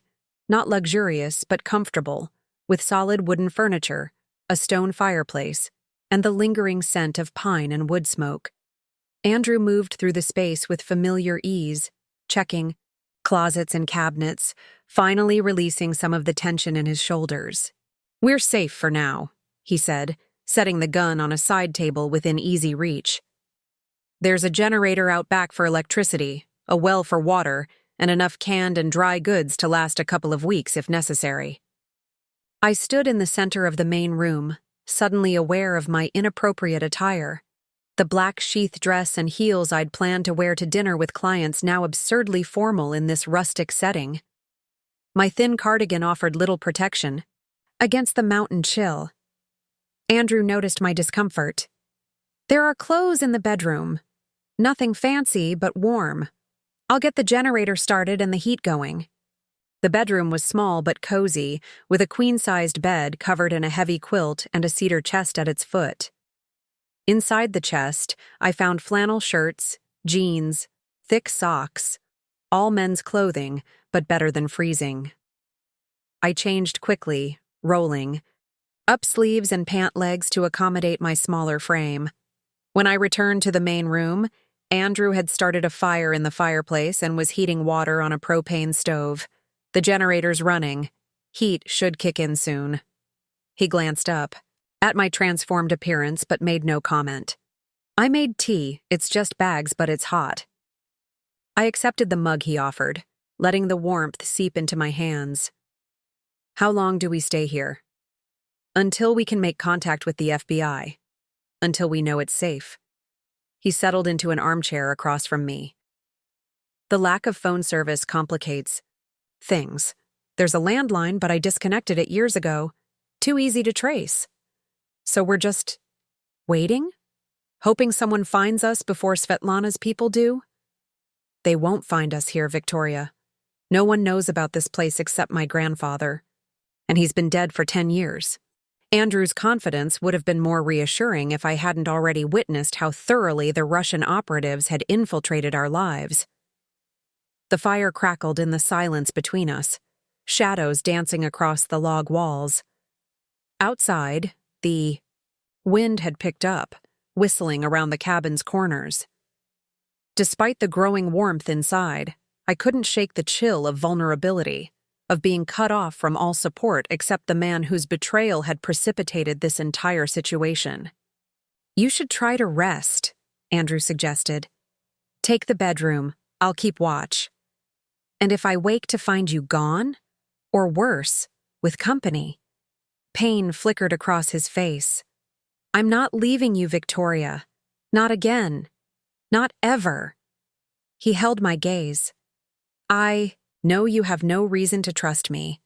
not luxurious but comfortable, with solid wooden furniture, a stone fireplace, and the lingering scent of pine and wood smoke. Andrew moved through the space with familiar ease, checking closets and cabinets, finally releasing some of the tension in his shoulders. "We're safe for now," he said, setting the gun on a side table within easy reach. "There's a generator out back for electricity, a well for water, and enough canned and dry goods to last a couple of weeks if necessary." I stood in the center of the main room, suddenly aware of my inappropriate attire. The black sheath dress and heels I'd planned to wear to dinner with clients now absurdly formal in this rustic setting. My thin cardigan offered little protection against the mountain chill. Andrew noticed my discomfort. "There are clothes in the bedroom. Nothing fancy, but warm. I'll get the generator started and the heat going." The bedroom was small but cozy, with a queen-sized bed covered in a heavy quilt and a cedar chest at its foot. Inside the chest, I found flannel shirts, jeans, thick socks, all men's clothing, but better than freezing. I changed quickly, rolling, up sleeves and pant legs to accommodate my smaller frame. When I returned to the main room, Andrew had started a fire in the fireplace and was heating water on a propane stove. The generator's running. Heat should kick in soon. He glanced up at my transformed appearance but made no comment. "I made tea. It's just bags, but it's hot." I accepted the mug he offered, letting the warmth seep into my hands. "How long do we stay here?" "Until we can make contact with the FBI. Until we know it's safe." He settled into an armchair across from me. "The lack of phone service complicates things. There's a landline, but I disconnected it years ago. Too easy to trace. So we're just waiting? Hoping someone finds us before Svetlana's people do?" "They won't find us here, Victoria. No one knows about this place except my grandfather. And he's been dead for 10 years. Andrew's confidence would have been more reassuring if I hadn't already witnessed how thoroughly the Russian operatives had infiltrated our lives." The fire crackled in the silence between us, shadows dancing across the log walls. Outside, the wind had picked up, whistling around the cabin's corners. Despite the growing warmth inside, I couldn't shake the chill of vulnerability, of being cut off from all support except the man whose betrayal had precipitated this entire situation. You should try to rest, Andrew suggested. Take the bedroom. I'll keep watch. And if I wake to find you gone, or worse, with company. Pain flickered across his face. I'm not leaving you, Victoria. Not again. Not ever. He held my gaze. I know you have no reason to trust me.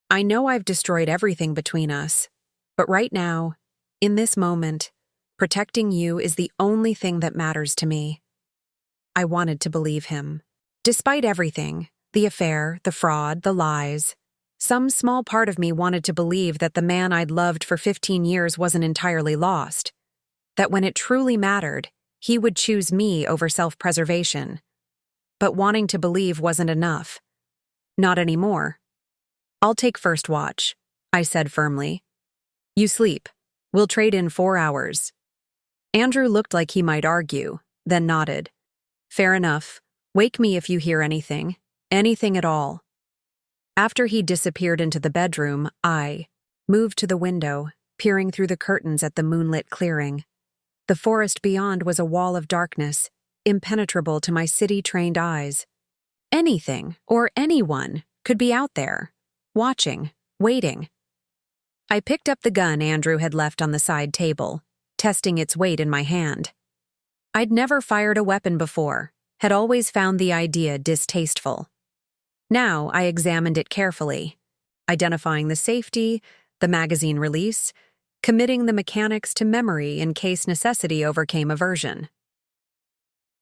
I know I've destroyed everything between us, but right now, in this moment, protecting you is the only thing that matters to me. I wanted to believe him. Despite everything, the affair, the fraud, the lies, some small part of me wanted to believe that the man I'd loved for 15 years wasn't entirely lost, that when it truly mattered, he would choose me over self-preservation. But wanting to believe wasn't enough. Not anymore. I'll take first watch, I said firmly. You sleep. We'll trade in 4 hours. Andrew looked like he might argue, then nodded. Fair enough. Wake me if you hear anything. Anything at all. After he disappeared into the bedroom, I moved to the window, peering through the curtains at the moonlit clearing. The forest beyond was a wall of darkness, impenetrable to my city-trained eyes. Anything, or anyone, could be out there, watching, waiting. I picked up the gun Andrew had left on the side table, testing its weight in my hand. I'd never fired a weapon before, had always found the idea distasteful. Now I examined it carefully, identifying the safety, the magazine release, committing the mechanics to memory in case necessity overcame aversion.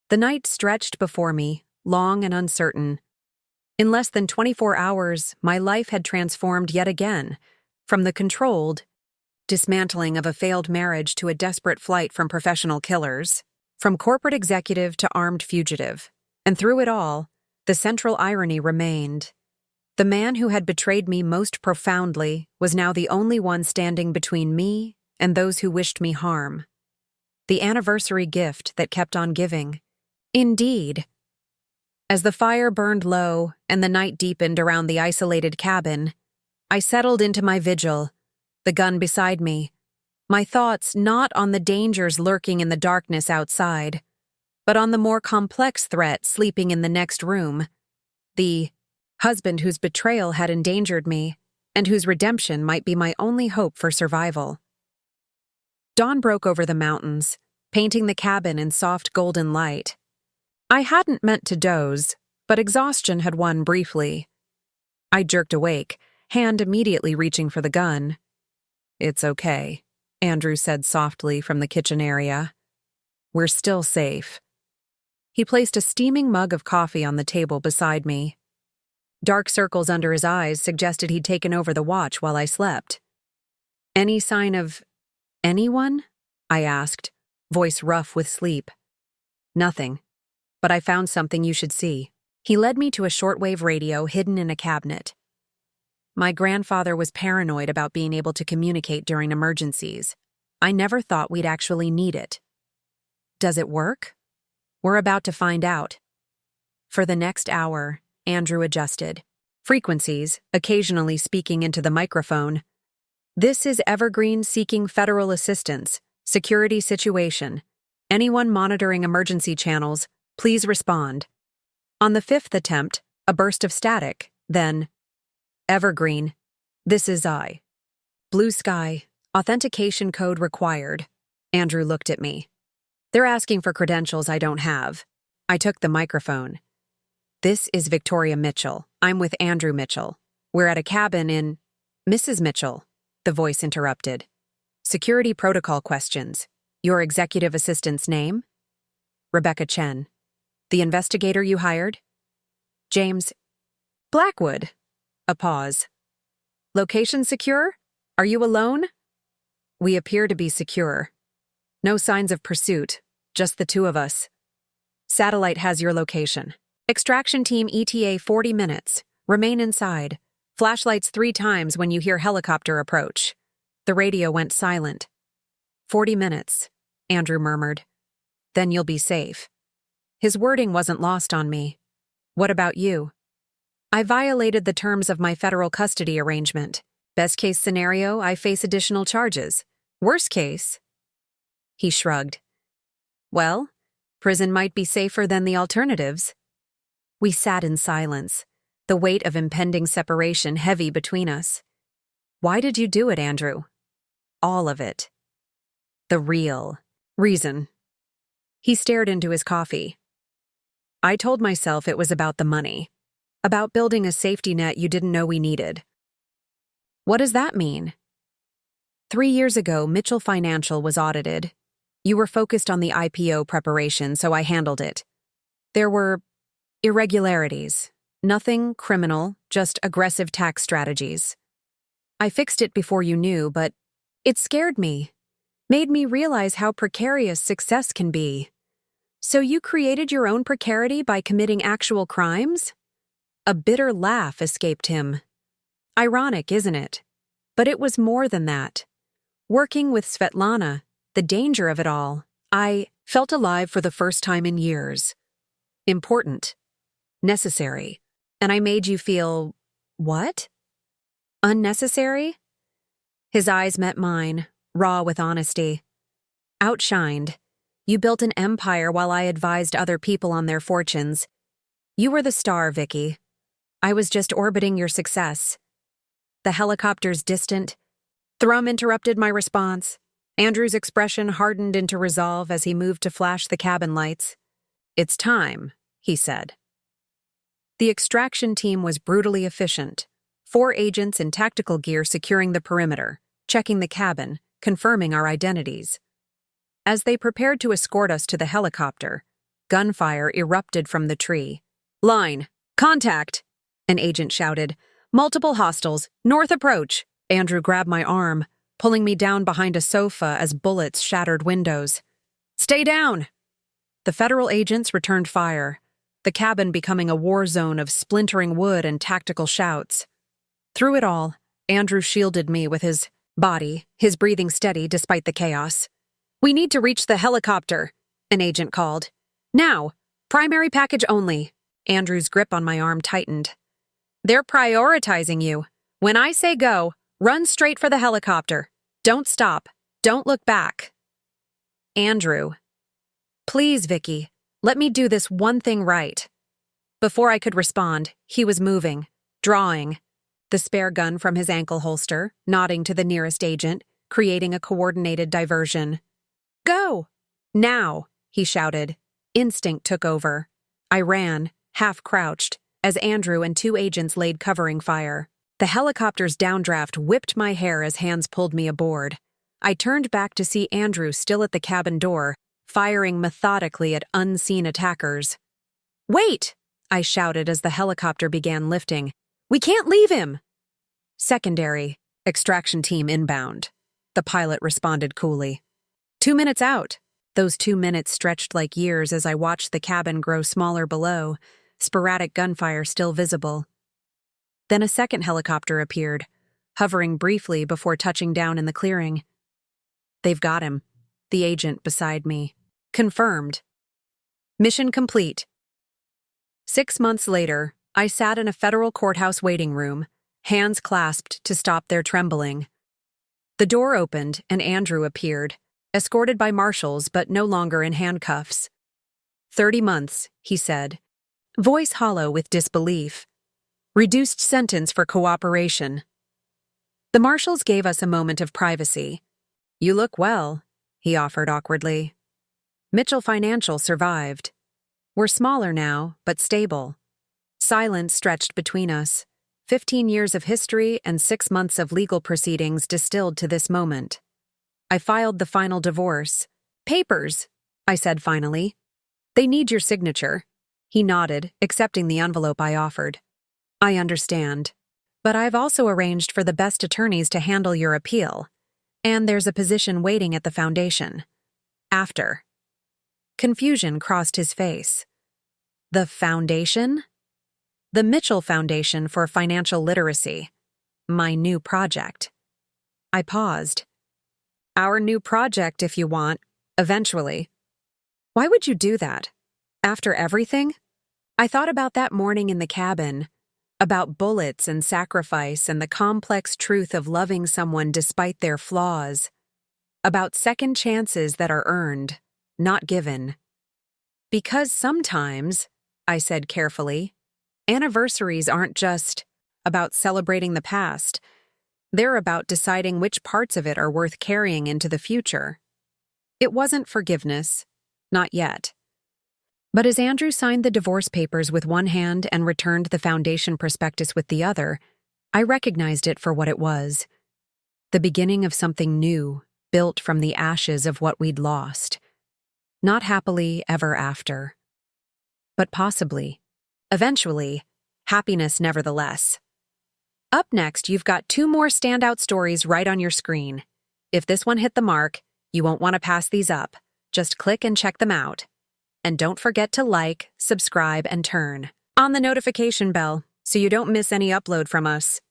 The night stretched before me, long and uncertain. In less than 24 hours, my life had transformed yet again, from the controlled dismantling of a failed marriage to a desperate flight from professional killers, from corporate executive to armed fugitive. And through it all, the central irony remained. The man who had betrayed me most profoundly was now the only one standing between me and those who wished me harm. The anniversary gift that kept on giving. Indeed. As the fire burned low and the night deepened around the isolated cabin, I settled into my vigil, the gun beside me, my thoughts not on the dangers lurking in the darkness outside, but on the more complex threat sleeping in the next room, the husband whose betrayal had endangered me and whose redemption might be my only hope for survival. Dawn broke over the mountains, painting the cabin in soft golden light. I hadn't meant to doze, but exhaustion had won briefly. I jerked awake, hand immediately reaching for the gun. It's okay, Andrew said softly from the kitchen area. We're still safe. He placed a steaming mug of coffee on the table beside me. Dark circles under his eyes suggested he'd taken over the watch while I slept. Any sign of anyone? I asked, voice rough with sleep. Nothing, but I found something you should see. He led me to a shortwave radio hidden in a cabinet. My grandfather was paranoid about being able to communicate during emergencies. I never thought we'd actually need it. Does it work? We're about to find out. For the next hour, Andrew adjusted. Frequencies, occasionally speaking into the microphone. This is Evergreen seeking federal assistance. Security situation. Anyone monitoring emergency channels, please respond. On the 5th attempt, a burst of static, then, Evergreen, this is I. Blue sky, authentication code required. Andrew looked at me. They're asking for credentials I don't have. I took the microphone. This is Victoria Mitchell. I'm with Andrew Mitchell. We're at a cabin in... Mrs. Mitchell, the voice interrupted. Security protocol questions. Your executive assistant's name? Rebecca Chen. The investigator you hired? James Blackwood. A pause. Location secure? Are you alone? We appear to be secure. No signs of pursuit, just the two of us. Satellite has your location. Extraction team ETA 40 minutes. Remain inside. Flashlights 3 times when you hear helicopter approach. The radio went silent. 40 minutes, Andrew murmured. Then you'll be safe. His wording wasn't lost on me. What about you? I violated the terms of my federal custody arrangement. Best case scenario, I face additional charges. Worst case, He shrugged. Well, prison might be safer than the alternatives. We sat in silence, the weight of impending separation heavy between us. Why did you do it, Andrew? All of it. The real reason. He stared into his coffee. I told myself it was about the money, about building a safety net you didn't know we needed. What does that mean? 3 years ago, Mitchell Financial was audited. You were focused on the IPO preparation, so I handled it. There were irregularities. Nothing criminal, just aggressive tax strategies. I fixed it before you knew, but it scared me. Made me realize how precarious success can be. So you created your own precarity by committing actual crimes? A bitter laugh escaped him. Ironic, isn't it? But it was more than that. Working with Svetlana, the danger of it all, I felt alive for the first time in years. Important. Necessary. And I made you feel, what? Unnecessary? His eyes met mine, raw with honesty. Outshined. You built an empire while I advised other people on their fortunes. You were the star, Vicky. I was just orbiting your success. The helicopter's distant. Thrum interrupted my response. Andrew's expression hardened into resolve as he moved to flash the cabin lights. It's time, he said. The extraction team was brutally efficient. 4 agents in tactical gear securing the perimeter, checking the cabin, confirming our identities. As they prepared to escort us to the helicopter, gunfire erupted from the tree. Line! Contact! An agent shouted. Multiple hostiles, north approach! Andrew grabbed my arm, pulling me down behind a sofa as bullets shattered windows. Stay down! The federal agents returned fire, the cabin becoming a war zone of splintering wood and tactical shouts. Through it all, Andrew shielded me with his body, his breathing steady despite the chaos. We need to reach the helicopter, an agent called. Now, primary package only. Andrew's grip on my arm tightened. They're prioritizing you. When I say go, run straight for the helicopter. Don't stop. Don't look back. Andrew. Please, Vicky, let me do this one thing right. Before I could respond, he was moving, drawing, the spare gun from his ankle holster, nodding to the nearest agent, creating a coordinated diversion. Go! Now, he shouted. Instinct took over. I ran, half-crouched, as Andrew and 2 agents laid covering fire. The helicopter's downdraft whipped my hair as hands pulled me aboard. I turned back to see Andrew still at the cabin door, firing methodically at unseen attackers. Wait! I shouted as the helicopter began lifting. We can't leave him! Secondary, extraction team inbound. The pilot responded coolly. 2 minutes out. Those 2 minutes stretched like years as I watched the cabin grow smaller below, sporadic gunfire still visible. Then a second helicopter appeared, hovering briefly before touching down in the clearing. They've got him. The agent beside me. Confirmed. Mission complete. 6 months later, I sat in a federal courthouse waiting room, hands clasped to stop their trembling. The door opened and Andrew appeared, escorted by marshals but no longer in handcuffs. 30 months, he said, voice hollow with disbelief. Reduced sentence for cooperation. The marshals gave us a moment of privacy. You look well, he offered awkwardly. Mitchell Financial survived. We're smaller now, but stable. Silence stretched between us. 15 years of history and 6 months of legal proceedings distilled to this moment. I filed the final divorce. Papers, I said finally. They need your signature. He nodded, accepting the envelope I offered. I understand. But I've also arranged for the best attorneys to handle your appeal. And there's a position waiting at the foundation. After. Confusion crossed his face. The foundation? The Mitchell Foundation for Financial Literacy. My new project. I paused. Our new project, if you want, eventually. Why would you do that? After everything? I thought about that morning in the cabin, about bullets and sacrifice and the complex truth of loving someone despite their flaws. about second chances that are earned, not given. Because sometimes, I said carefully, anniversaries aren't just about celebrating the past. They're about deciding which parts of it are worth carrying into the future. It wasn't forgiveness, not yet. But as Andrew signed the divorce papers with one hand and returned the foundation prospectus with the other, I recognized it for what it was. The beginning of something new, built from the ashes of what we'd lost. Not happily ever after. But possibly, eventually, happiness nevertheless. Up next, you've got 2 more standout stories right on your screen. If this one hit the mark, you won't want to pass these up. Just click and check them out. And don't forget to like, subscribe, and turn on the notification bell so you don't miss any upload from us.